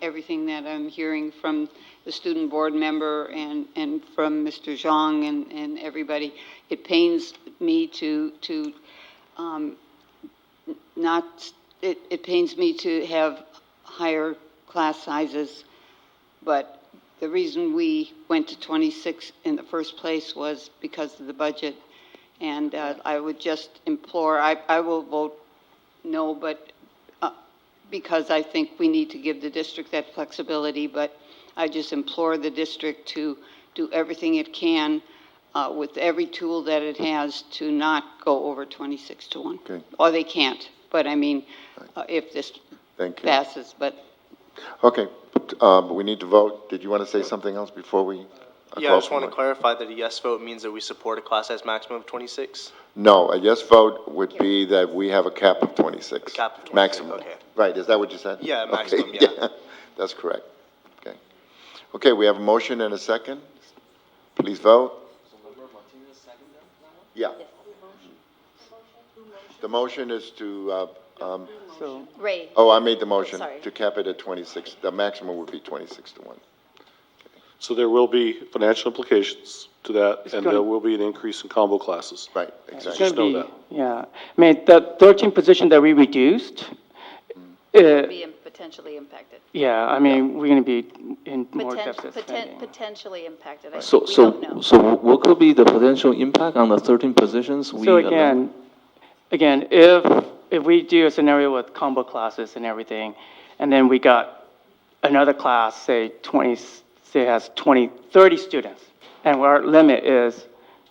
everything that I'm hearing from the student board member and from Mr. Zhang and everybody. It pains me it pains me to have higher class sizes, but the reason we went to 26 in the first place was because of the budget. And I would just implore, I will vote no, but because I think we need to give the district that flexibility, but I just implore the district to do everything it can with every tool that it has to not go over 26 to 1. Okay. Or they can't, but I mean, if this Thank you. passes, but Okay, but we need to vote. Did you want to say something else before we? Yeah, I just want to clarify that a yes vote means that we support a class size maximum of 26. No, a yes vote would be that we have a cap of 26. A cap of 26, Maximum. okay. Right, is that what you said? Yeah, Okay, maximum, yeah. That's correct. Okay. Okay, we have a motion and a second. Please vote. Yeah. The motion is to, Ray. oh, I made the motion Sorry. to cap it at 26. The maximum would be 26 to 1. So there will be financial implications to that, It's and gonna- there will be an increase in combo classes. Right, It's exactly. Just know gonna that. be, yeah. I mean, the 13 position that we reduced, Be potentially impacted. yeah, I mean, we're gonna be in more deficit spending. Potentially impacted. I So, think we don't know. what could be the potential impact on the 13 positions? So again, if we do a scenario with combo classes and everything, and then we got another class, say 30 students, and our limit is,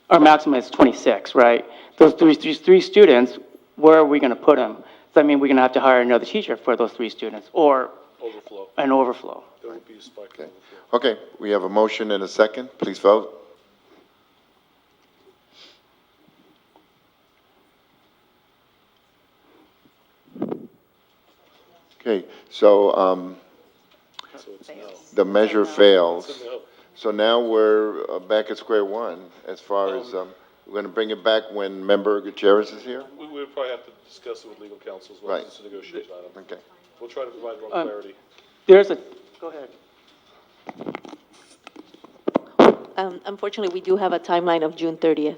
our maximum is 26, right? Those three students, where are we gonna put them? Does that mean we're gonna have to hire another teacher for those 3 students, or Overflow. an overflow? There will be a spike. Okay. Okay, we have a motion and a second. Please vote. Okay, so the measure fails. So now we're back at square one as far as, we're going to bring it back when Member Gutierrez is here? We would probably have to discuss it with legal counsel as well, Right. since it's a negotiation item. Okay. We'll try to provide more clarity. There's a, go ahead. Unfortunately, we do have a timeline of June 30th.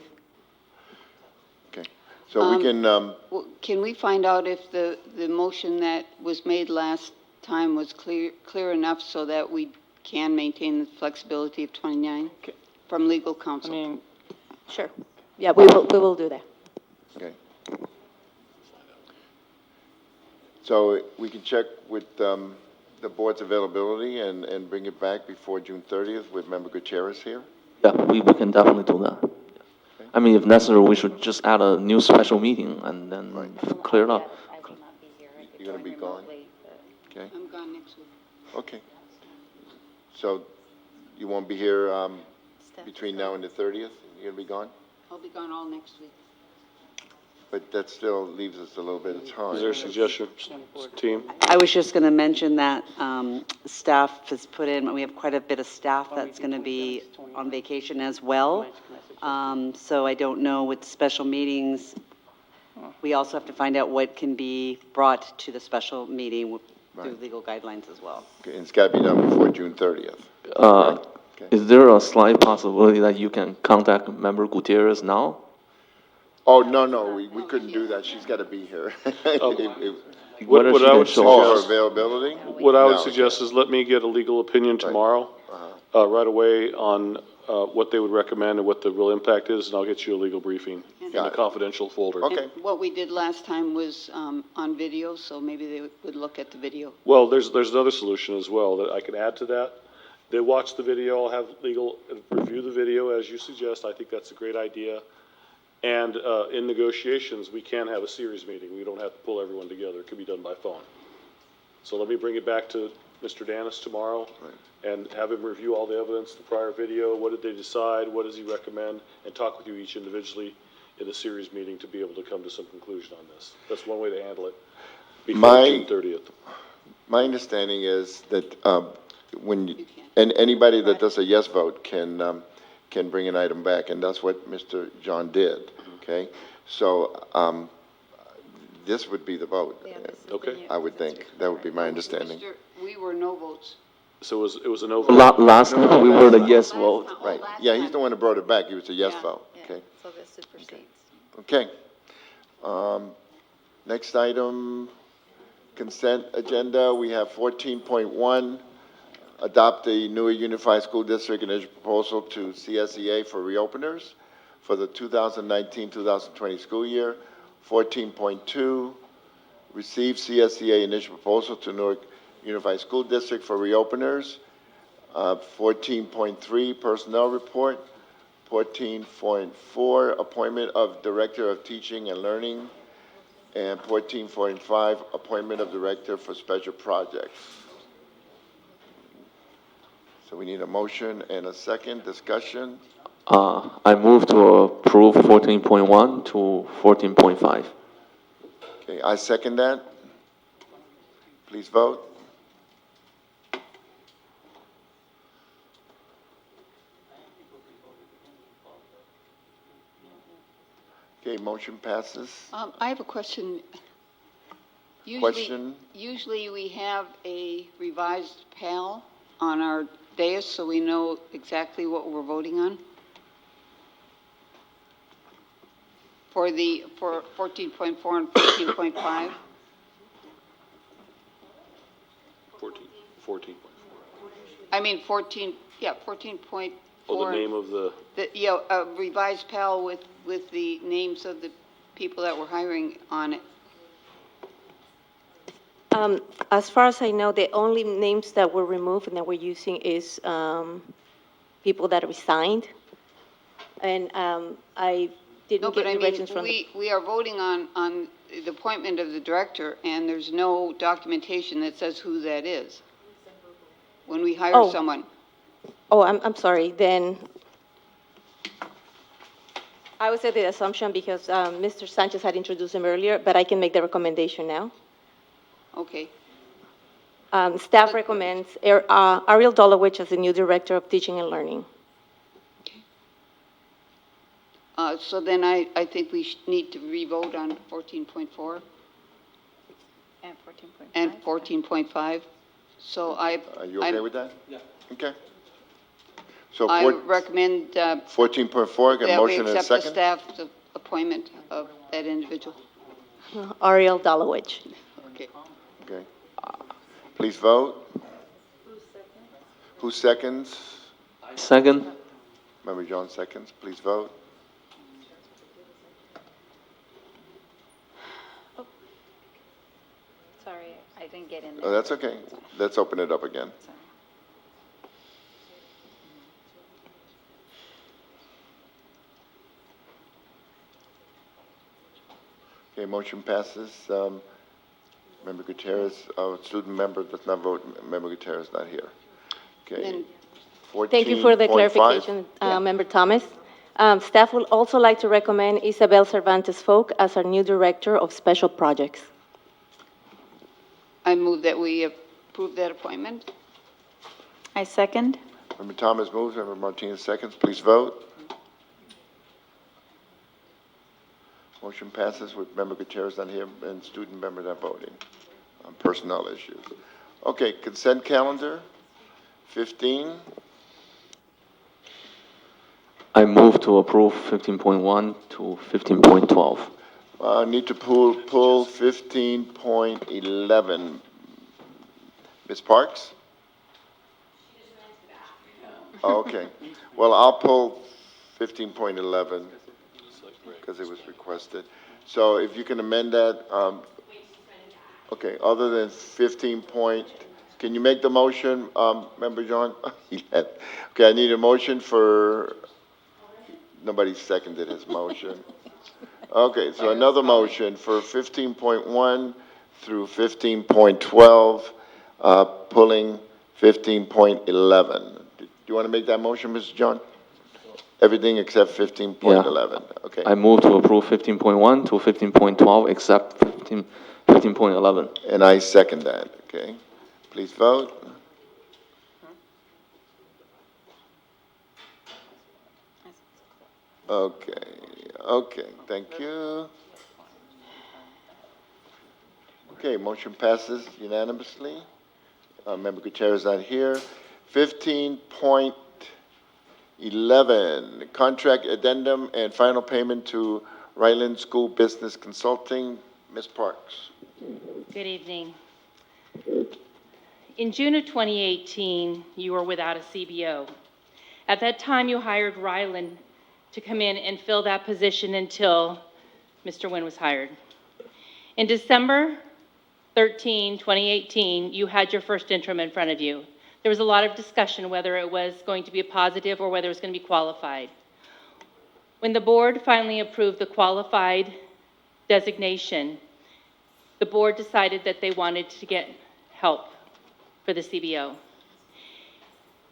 Okay, so we can, Well, can we find out if the motion that was made last time was clear enough so that we can maintain the flexibility of 29 from legal counsel? Sure. Yeah, we will do that. okay. So we can check with the board's availability and bring it back before June 30th with Member Gutierrez here? Yeah, we can definitely do that. I mean, if necessary, we should just add a new special meeting and then clear it up. You're going to be gone? Okay, I'm gone next week. okay. So you won't be here between now and the 30th? You're going to be gone? I'll be gone all next week. But that still leaves us a little bit of time. Is there a suggestion, team? I was just going to mention that staff has put in, we have quite a bit of staff that's going to be on vacation as well. So I don't know with special meetings, we also have to find out what can be brought to the special meeting through legal guidelines as well. Okay, and it's got to be done before June 30th. Is there a slight possibility that you can contact Member Gutierrez now? Oh, no, we couldn't do that. She's got to be here. What I would Her suggest, availability? what I would No. suggest is let me get a legal opinion tomorrow, right away on what they would recommend and what the real impact is, and I'll get you a legal briefing in a confidential folder. Okay. And what we did last time was on video, so maybe they would look at the video. Well, there's another solution as well that I can add to that. They watch the video, I'll have legal review the video as you suggest. I think that's a great idea. And in negotiations, we can have a series meeting. We don't have to pull everyone together. It can be done by phone. So let me bring it back to Mr. Danis tomorrow and have him review all the evidence, the prior video, what did they decide, what does he recommend, and talk with you each individually in a series meeting to be able to come to some conclusion on this. That's one way to handle it before June 30th. My understanding is that anybody that does a yes vote can bring an item back, and that's what Mr. John did, okay? So this would be the vote. Okay. I would think. That would be my understanding. We were no votes. So it was a no vote? Last time we were the yes vote. Right. Yeah, he's the one that brought it back. He was a yes vote, okay? So this supersedes. Okay. Next item, consent agenda. We have 14.1, adopt the Newark Unified School District initial proposal to CSEA for reopeners for the 2019-2020 school year. 14.2, receive CSEA initial proposal to Newark Unified School District for reopeners. 14.3, personnel report. 14.4, appointment of Director of Teaching and Learning. And 14.5, appointment of Director for Special Projects. So we need a motion and a second discussion. I move to approve 14.1 to 14.5. Okay, I second that. Please vote. Okay, motion passes. I have a question. Question? Usually we have a revised PAL on our dais so we know exactly what we're voting on. For 14.4 and 14.5. 14. I mean 14.4. Oh, the name of the... A revised PAL with the names of the people that we're hiring on it. As far as I know, the only names that were removed and that we're using is people that resigned. And I didn't get directions from the... We are voting on the appointment of the director, and there's no documentation that says who that is when we hire someone. Oh, I'm sorry, then I was at the assumption because Mr. Sanchez had introduced him earlier, but I can make the recommendation now. Okay. Staff recommends Ariel Dolowich as the new Director of Teaching and Learning. So then I think we need to re-vote on 14.4 And 14.5. and 14.5. So Are you okay with that? Yeah. Okay. So I recommend 14.4, get a that we motion and a accept the second? staff's appointment of that individual. Ariel Dalowich. Okay. Okay. Please vote. Who seconds? Second. Member John seconds. Please vote. Sorry, I didn't get in Oh, there. that's okay. Let's open it up again. Okay, motion passes. Member Gutierrez, our student member does not vote. Member Gutierrez not here. Okay. Then 14.5. Thank you for the clarification, Member Thomas. Staff would also like to recommend Isabel Cervantes Folk as our new Director of Special Projects. I move that we approve that appointment. I second. Member Thomas moves, Member Martinez seconds. Please vote. Motion passes with Member Gutierrez not here and student member not voting on personnel issues. Okay, consent calendar, 15. I move to approve 15.1 to 15.12. I need to pull 15.11. Ms. Parks? Okay. Well, I'll pull 15.11 because it was requested. So if you can amend that, okay, other than 15 point, can you make the motion, Member John? Okay, I need a motion for, nobody seconded his motion. Okay, so another motion for 15.1 through 15.12, pulling 15.11. Do you want to make that motion, Mr. John? Everything except 15.11, okay. I move to approve 15.1 to 15.12 except 15.11. And I second that, okay? Please vote. Okay, thank you. Okay, motion passes unanimously. Member Gutierrez not here. 15.11, contract addendum and final payment to Ryland School Business Consulting. Ms. Parks. Good evening. In June of 2018, you were without a CBO. At that time, you hired Ryland to come in and fill that position until Mr. Nguyen was hired. In December 13, 2018, you had your first interim in front of you. There was a lot of discussion whether it was going to be a positive or whether it was going to be qualified. When the board finally approved the qualified designation, the board decided that they wanted to get help for the CBO.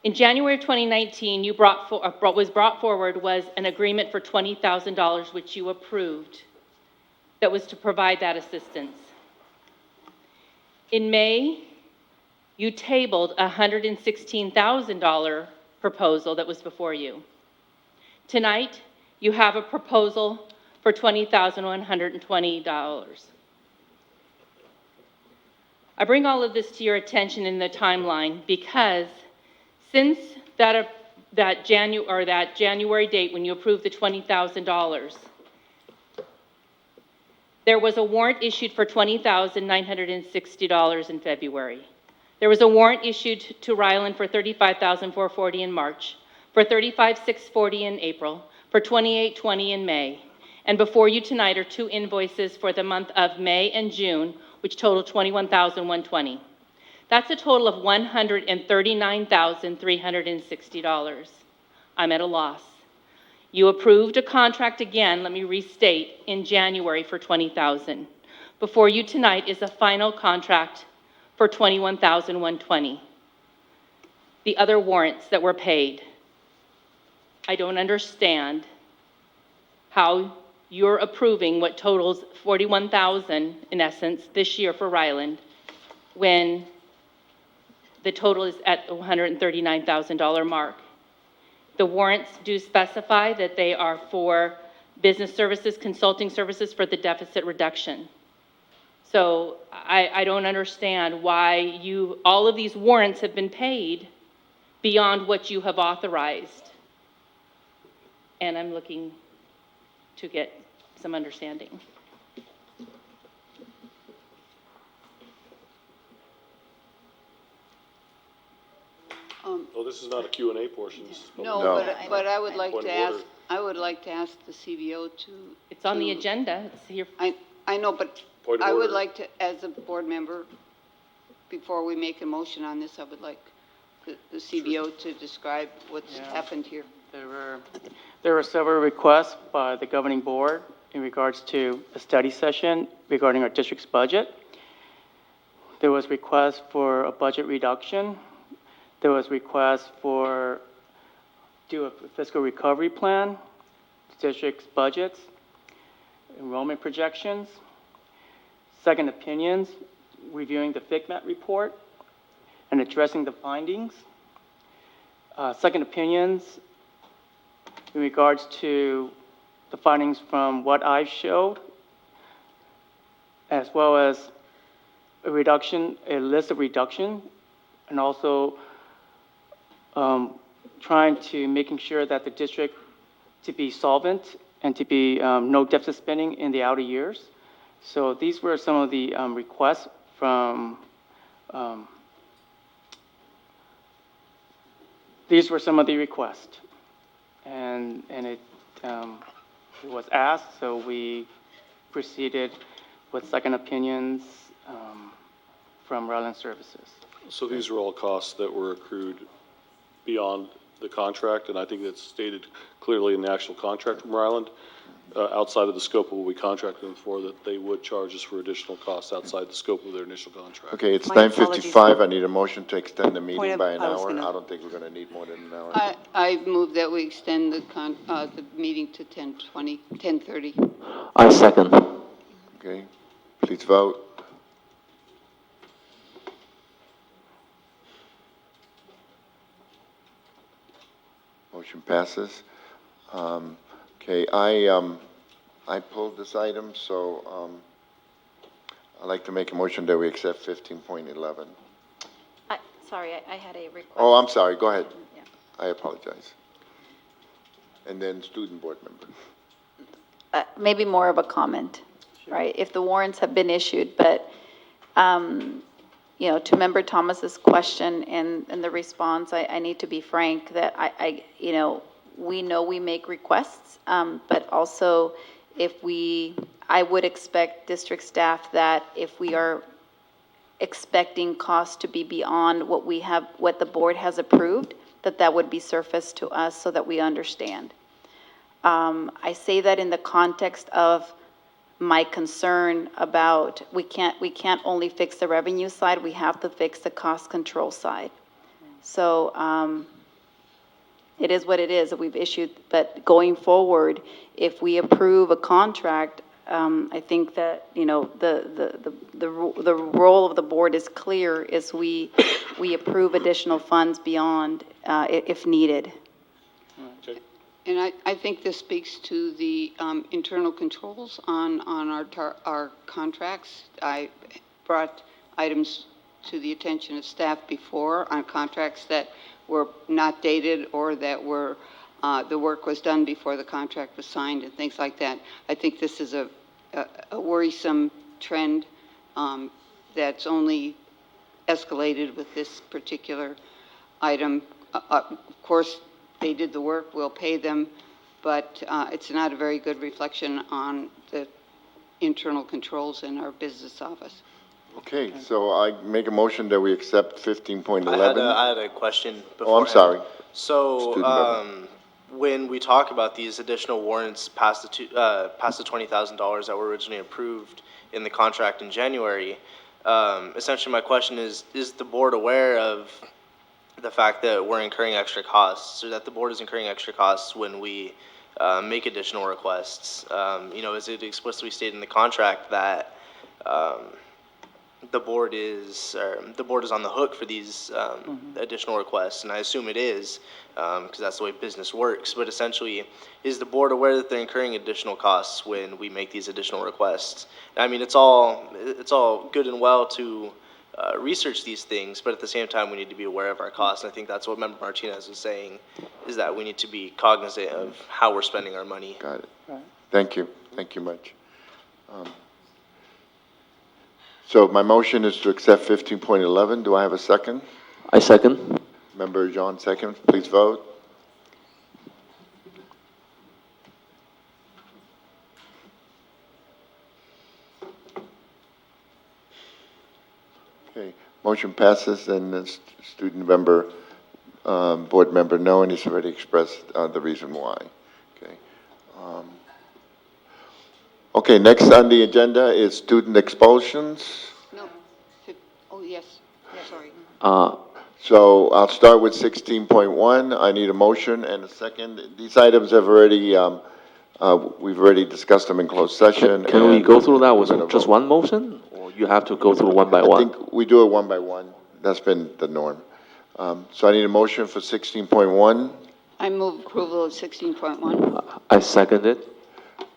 In January of 2019, what was brought forward was an agreement for $20,000, which you approved, that was to provide that assistance. In May, you tabled a $116,000 proposal that was before you. Tonight, you have a proposal for $20,120. I bring all of this to your attention in the timeline because since that January date when you approved the $20,000, there was a warrant issued for $20,960 in February. There was a warrant issued to Ryland for $35,440 in March, for $35,640 in April, for $28,20 in May. And before you tonight are two invoices for the month of May and June, which total $21,120. That's a total of $139,360. I'm at a loss. You approved a contract again, let me restate, in January for $20,000. Before you tonight is a final contract for $21,120. The other warrants that were paid. I don't understand how you're approving what totals $41,000 in essence this year for Ryland when the total is at the $139,000 mark. The warrants do specify that they are for business services, consulting services for the deficit reduction. So I don't understand why all of these warrants have been paid beyond what you have authorized. And I'm looking to get some understanding. Well, this is not a Q&A portion. This is public No, No. but I would like Point to of ask, order. I would like to ask the CBO to. It's on the to- agenda. It's here. I know, but Point of I would order. like to, as a board member, before we make a motion on this, I would like the CBO to describe what's Yeah. happened here. There were several requests by the governing board in regards to a study session regarding our district's budget. There was request for a budget reduction. There was request for do a fiscal recovery plan, district's budgets, enrollment projections, second opinions, reviewing the FICMAT report, and addressing the findings. Second opinions in regards to the findings from what I showed, as well as a list of reduction, and also trying to making sure that the district to be solvent and to be no deficit spending in the outer years. So these were some of the requests from, these were some of the requests. And it was asked, so we proceeded with second opinions from Ryland Services. So these are all costs that were accrued beyond the contract, and I think that's stated clearly in the actual contract from Ryland, outside of the scope of what we contracted them for, that they would charge us for additional costs outside the scope of their initial contract. Okay, it's My apologies. 9:55. I need a motion to extend the Point meeting of- by an I was hour. gonna- I don't think we're going to need more than an hour. I move that we extend the meeting to 10:30. I second. Okay, please vote. Motion passes. Okay, I pulled this item, so I'd like to make a motion that we accept 15.11. Sorry, I had a request. Oh, I'm sorry, go ahead. Yeah. I apologize. And then student board member. Maybe more of a comment, right? If the warrants have been issued, but, to Member Thomas's question and the response, I need to be frank that we know we make requests, but also I would expect district staff that if we are expecting costs to be beyond what the board has approved, that would be surfaced to us so that we understand. I say that in the context of my concern about we can't only fix the revenue side, we have to fix the cost control side. So it is what it is that we've issued, but going forward, if we approve a contract, I think that, the role of the board is clear, is we approve additional funds beyond, if needed. Okay. And I think this speaks to the internal controls on our contracts. I brought items to the attention of staff before on contracts that were not dated or that were, the work was done before the contract was signed and things like that. I think this is a worrisome trend that's only escalated with this particular item. Of course, they did the work, we'll pay them, but it's not a very good reflection on the internal controls in our business office. Okay, so I make a motion that we accept 15.11. I had a question before. Oh, I'm sorry. So, Student member. when we talk about these additional warrants past the $20,000 that were originally approved in the contract in January, essentially my question is the board aware of the fact that we're incurring extra costs, or that the board is incurring extra costs when we make additional requests? Is it explicitly stated in the contract that the board is on the hook for these additional requests? And I assume it is, because that's the way business works. But essentially, is the board aware that they're incurring additional costs when we make these additional requests? I mean, it's all good and well to research these things, but at the same time, we need to be aware of our costs. And I think that's what Member Martinez was saying, is that we need to be cognizant of how we're spending our money. Got it. Thank you. Thank you much. So my motion is to accept 15.11. Do I have a second? I second. Member John, second. Please vote. Okay, motion passes, and the student member, board member, no, and he's already expressed the reason why. Okay. Okay, next on the agenda is student expulsions. No, oh, yes, sorry. So I'll start with 16.1. I need a motion and a second. These items have already, we've already discussed them in closed session. Can we and go through that with we're gonna just vote. one motion, or you have to go through one by I one? think we do it one by one. That's been the norm. So I need a motion for 16.1. I move approval of 16.1. I second it.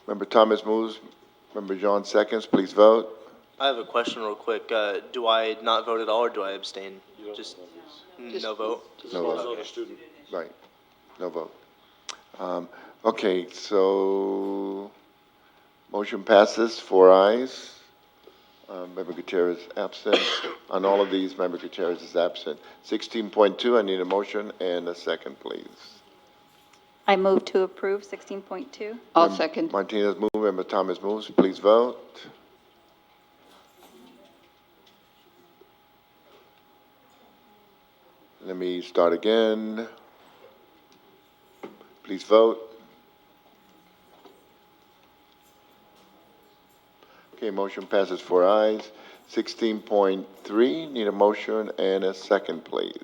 Member Thomas moves. Member John seconds. Please vote. I have a question real quick. Do I not vote at all, or do I abstain? Just no vote? No vote. Right. No vote. Okay, so motion passes, 4 ayes. Member Gutierrez absent. On all of these, Member Gutierrez is absent. 16.2, I need a motion and a second, please. I move to approve 16.2. I'll second. Martinez moves. Member Thomas moves. Please vote. Let me start again. Please vote. Okay, motion passes, 4 ayes. 16.3, need a motion and a second, please.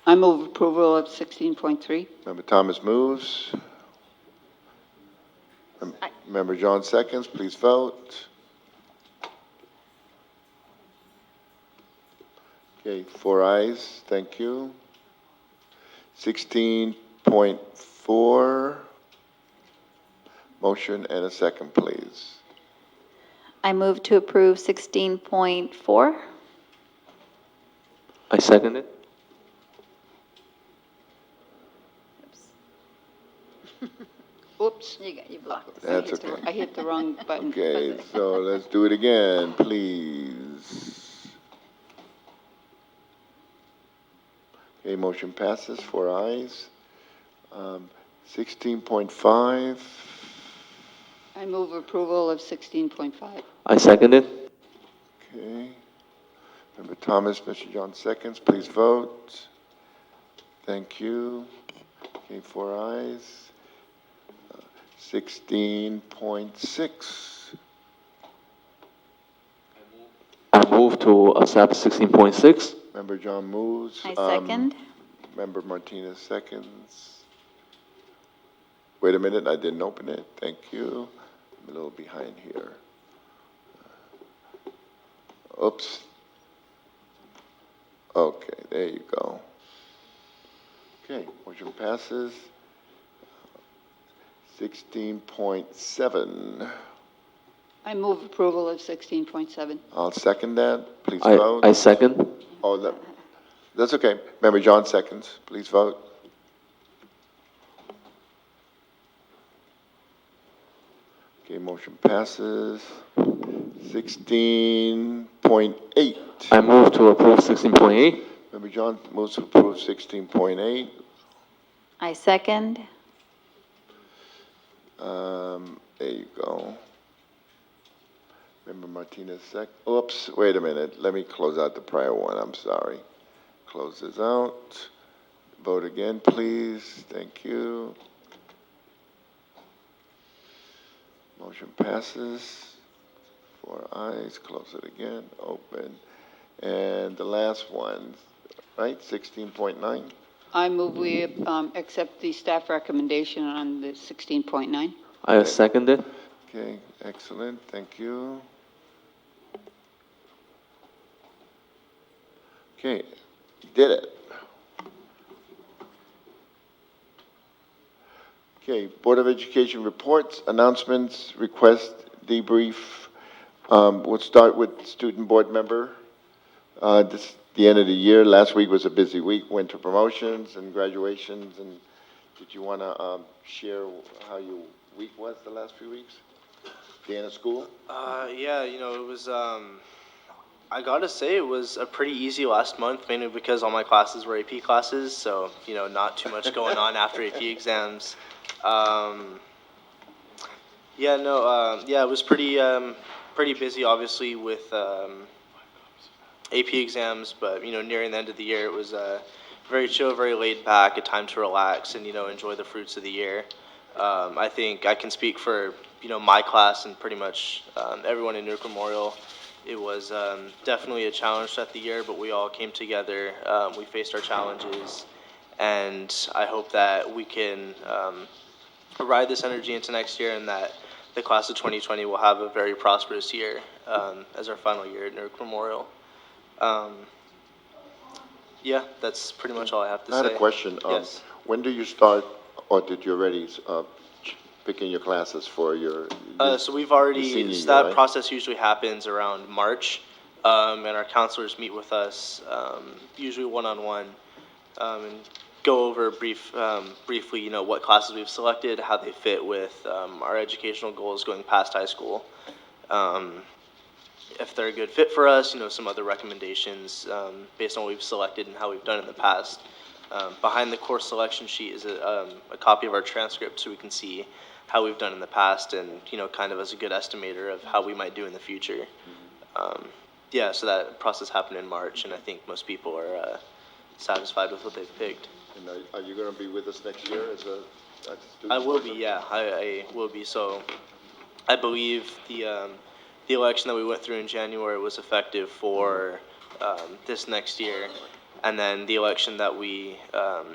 I move approval of 16.3. Member Thomas moves. Member John seconds, please vote. Okay, 4 ayes, thank you. 16.4, motion and a second, please. I move to approve 16.4. I second it. Oops. You blocked. That's okay. I hit the wrong button. Okay, so let's do it again, please. Okay, motion passes, 4 ayes. 16.5, I move approval of 16.5. I second it. okay. Member Thomas, Mr. John seconds, please vote. Thank you. Okay, 4 ayes. 16.6. I move to accept 16.6. Member John moves. I second. Member Martinez seconds. Wait a minute, I didn't open it. Thank you. I'm a little behind here. Oops. Okay, there you go. Okay, motion passes. 16.7. I move approval of 16.7. I'll second that. Please vote. I second. Oh, that's okay. Member John seconds. Please vote. Okay, motion passes. 16.8. I move to approve 16.8. Member John moves to approve 16.8. I second. There you go. Member Martinez oops, wait a minute. Let me close out the prior one. I'm sorry. Close this out. Vote again, please. Thank you. Motion passes. 4 ayes. Close it again. Open. And the last one, right? 16.9. I move we accept the staff recommendation on the 16.9. I second it. Okay, excellent. Thank you. Okay, did it. Okay, Board of Education reports, announcements, request, debrief. We'll start with student board member. This, the end of the year, last week was a busy week, went to promotions and graduations, and did you want to share how your week was the last few weeks? The end of school? Yeah, it was, I gotta say, it was a pretty easy last month, mainly because all my classes were AP classes, so, not too much going on after AP exams. Yeah, no, yeah, it was pretty busy, obviously, with AP exams, but, nearing the end of the year, it was very chill, very laid back, a time to relax and, enjoy the fruits of the year. I think I can speak for, my class and pretty much everyone in Newark Memorial. It was definitely a challenge at the year, but we all came together. We faced our challenges, and I hope that we can ride this energy into next year and that the class of 2020 will have a very prosperous year as our final year at Newark Memorial. Yeah, that's pretty much all I have to say. I had a question. Yes. When do you start, or did you already picking your classes for your So we've already, senior so year, that right? process usually happens around March, and our counselors meet with us, usually one-on-one, and go over briefly, what classes we've selected, how they fit with our educational goals going past high school. If they're a good fit for us, some other recommendations based on what we've selected and how we've done in the past. Behind the course selection sheet is a copy of our transcript so we can see how we've done in the past and, kind of as a good estimator of how we might do in the future. Yeah, so that process happened in March, and I think most people are satisfied with what they've picked. And are you going to be with us next year as a student? I will be, yeah, I will be. So I believe the election that we went through in January was effective for this next year. And then the election that we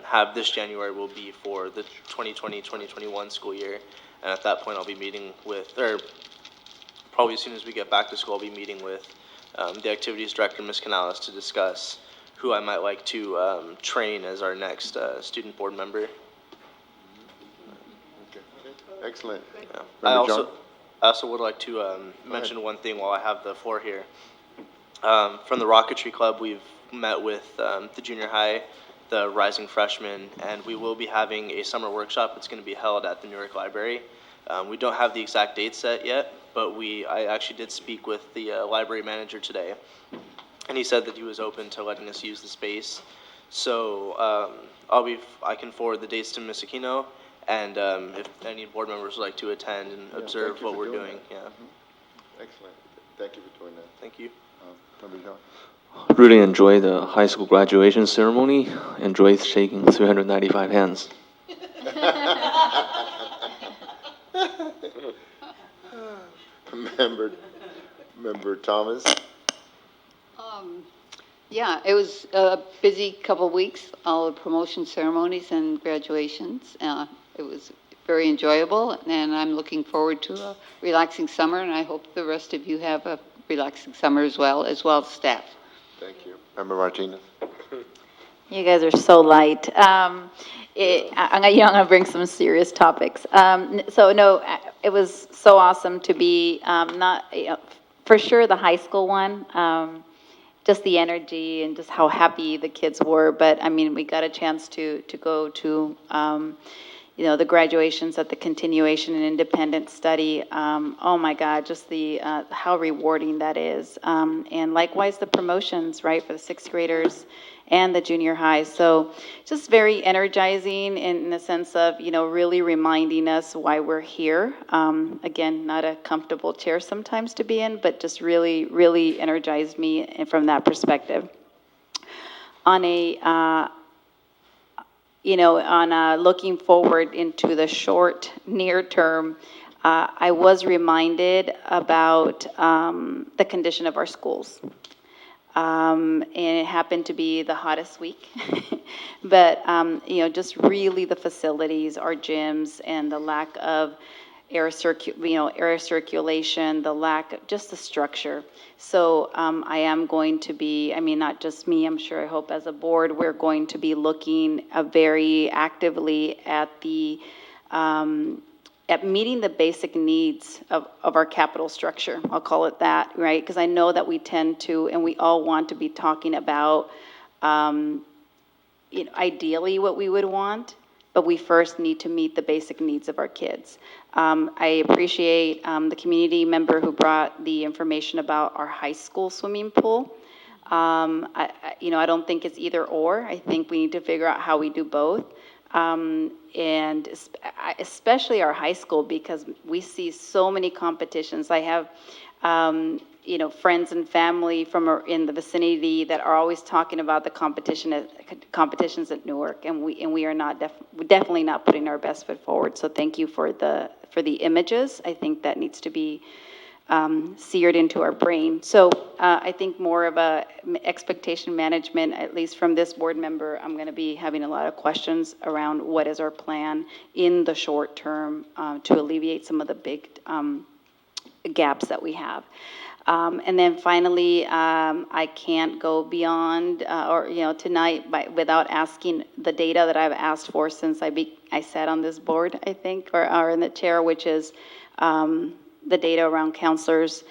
have this January will be for the 2020-2021 school year. And at that point, I'll be meeting with, or probably as soon as we get back to school, I'll be meeting with the activities director, Ms. Canales, to discuss who I might like to train as our next student board member. Excellent. Yeah. Member John? I also would like to mention one thing while I have the floor here. From the Rocketry Club, we've met with the junior high, the rising freshmen, and we will be having a summer workshop that's going to be held at the Newark Library. We don't have the exact date set yet, but I actually did speak with the library manager today, and he said that he was open to letting us use the space. So I can forward the dates to Ms. Aquino, and if any board members would like to attend and observe thank you what for we're doing doing, that. yeah. Excellent. Thank you for doing that. Thank you. Member John? Really enjoyed the high school graduation ceremony. Enjoyed shaking 395 hands. Member Thomas? Yeah, it was a busy couple of weeks, all the promotion ceremonies and graduations. It was very enjoyable, and I'm looking forward to a relaxing summer, and I hope the rest of you have a relaxing summer as well as staff. Thank you. Member Martinez? You guys are so light. I'm gonna bring some serious topics. So no, it was so awesome to be for sure the high school one. Just the energy and just how happy the kids were. But I mean, we got a chance to go to the graduations at the continuation and independent study. Oh my God, just the how rewarding that is. And likewise the promotions, right, for the sixth graders and the junior high. So just very energizing in the sense of, really reminding us why we're here. Again, not a comfortable chair sometimes to be in, but just really, really energized me from that perspective. On looking forward into the short, near term, I was reminded about the condition of our schools. And it happened to be the hottest week. But, just really the facilities, our gyms, and the lack of air circulation, the lack of just the structure. So I am going to be, not just me, I'm sure, I hope as a board, we're going to be looking very actively at the at meeting the basic needs of our capital structure. I'll call it that, right? Because I know that we tend to, and we all want to be talking about, ideally what we would want, but we first need to meet the basic needs of our kids. I appreciate the community member who brought the information about our high school swimming pool. I don't think it's either or. I think we need to figure out how we do both. And especially our high school, because we see so many competitions. I have, friends and family in the vicinity that are always talking about the competitions at Newark, and we are definitely not putting our best foot forward. So thank you for the images. I think that needs to be seared into our brain. So I think more of a expectation management, at least from this board member, I'm going to be having a lot of questions around what is our plan in the short term to alleviate some of the big gaps that we have. And then finally, I can't go beyond tonight without asking the data that I've asked for since I sat on this board, I think, or in the chair, which is the data around counselors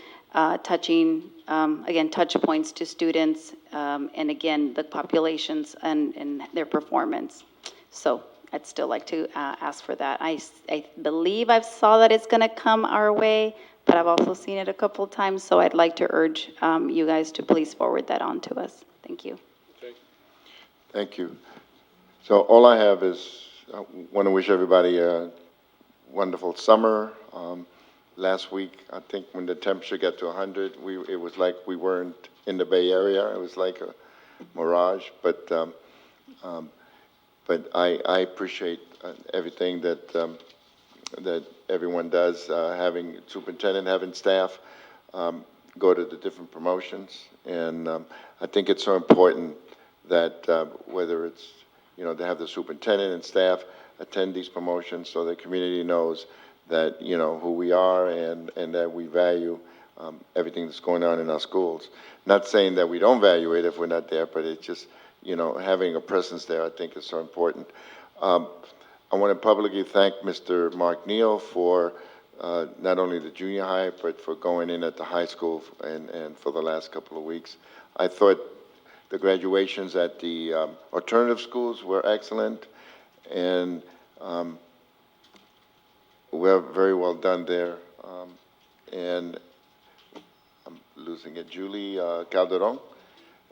touching, again, touch points to students, and again, the populations and their performance. So I'd still like to ask for that. I believe I saw that it's going to come our way, but I've also seen it a couple of times, so I'd like to urge you guys to please forward that on to us. Thank you. Okay. Thank you. So all I have is, I want to wish everybody a wonderful summer. Last week, I think when the temperature got to 100, it was like we weren't in the Bay Area. It was like a mirage. But I appreciate everything that everyone does, having superintendent, having staff go to the different promotions. And I think it's so important that whether it's, to have the superintendent and staff attend these promotions so the community knows that, who we are and that we value everything that's going on in our schools. Not saying that we don't value it if we're not there, but it's just, having a presence there, I think is so important. I want to publicly thank Mr. Mark Neal for not only the junior high, but for going in at the high school and for the last couple of weeks. I thought the graduations at the alternative schools were excellent, and we're very well done there. And I'm losing it, Julie Calderon,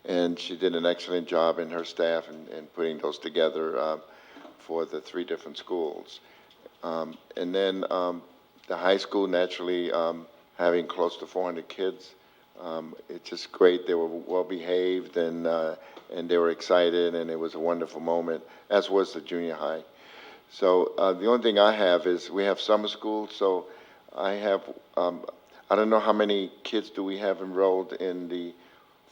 and she did an excellent job in her staff and putting those together for the 3 different schools. And then the high school, naturally, having close to 400 kids, it's just great. They were well behaved and they were excited, and it was a wonderful moment, as was the junior high. So the only thing I have is we have summer school, so I have, I don't know how many kids do we have enrolled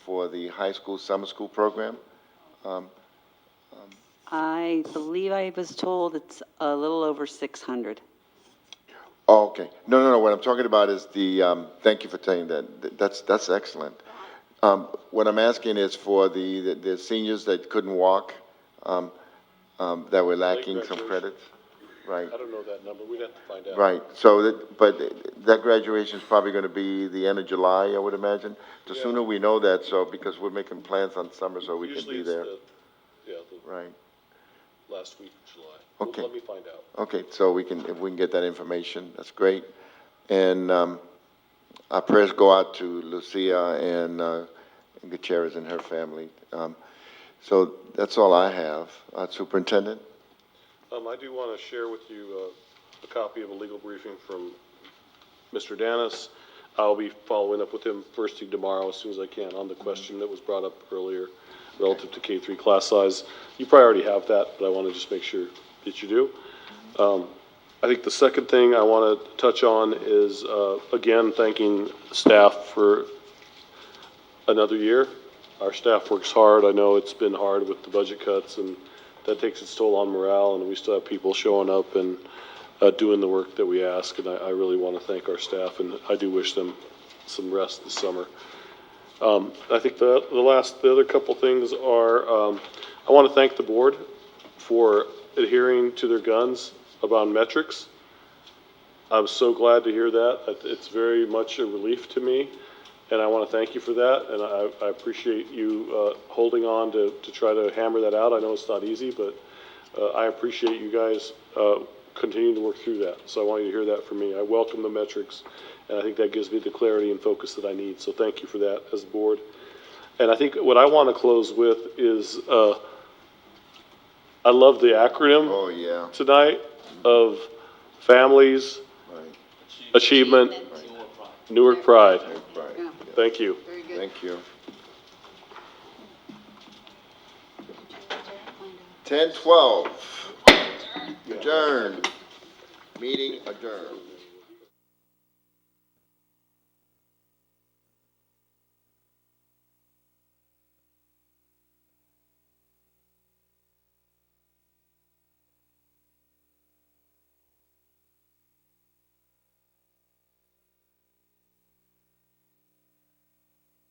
for the high school summer school program? I believe I was told it's a little over 600. Oh, okay. No. What I'm talking about is thank you for saying that. That's excellent. What I'm asking is for the seniors that couldn't walk, that were lacking some credits, right? I don't know that number. We'd have to find out. Right. So, but that graduation is probably going to be the end of July, I would imagine. The sooner we know that, because we're making plans on summer, so we can be there. Right. Last week of July. Okay. Let me find out. Okay, so if we can get that information, that's great. And our prayers go out to Lucia and Gutierrez and her family. So that's all I have. Superintendent? I do want to share with you a copy of a legal briefing from Mr. Danis. I'll be following up with him first thing tomorrow as soon as I can on the question that was brought up earlier relative to K-3 class size. You probably already have that, but I want to just make sure that you do. I think the second thing I want to touch on is, again, thanking staff for another year. Our staff works hard. I know it's been hard with the budget cuts, and that takes its toll on morale, and we still have people showing up and doing the work that we ask, and I really want to thank our staff, and I do wish them some rest this summer. I think the other couple things are, I want to thank the board for adhering to their guns about metrics. I'm so glad to hear that. It's very much a relief to me, and I want to thank you for that, and I appreciate you holding on to try to hammer that out. I know it's not easy, but I appreciate you guys continuing to work through that. So I want you to hear that from me. I welcome the metrics, and I think that gives me the clarity and focus that I need. So thank you for that as a board. And I think what I want to close with is I love the acronym tonight of families, achievement, Newark Pride. Thank you. Thank you. 10:12. Adjourned. Meeting adjourned.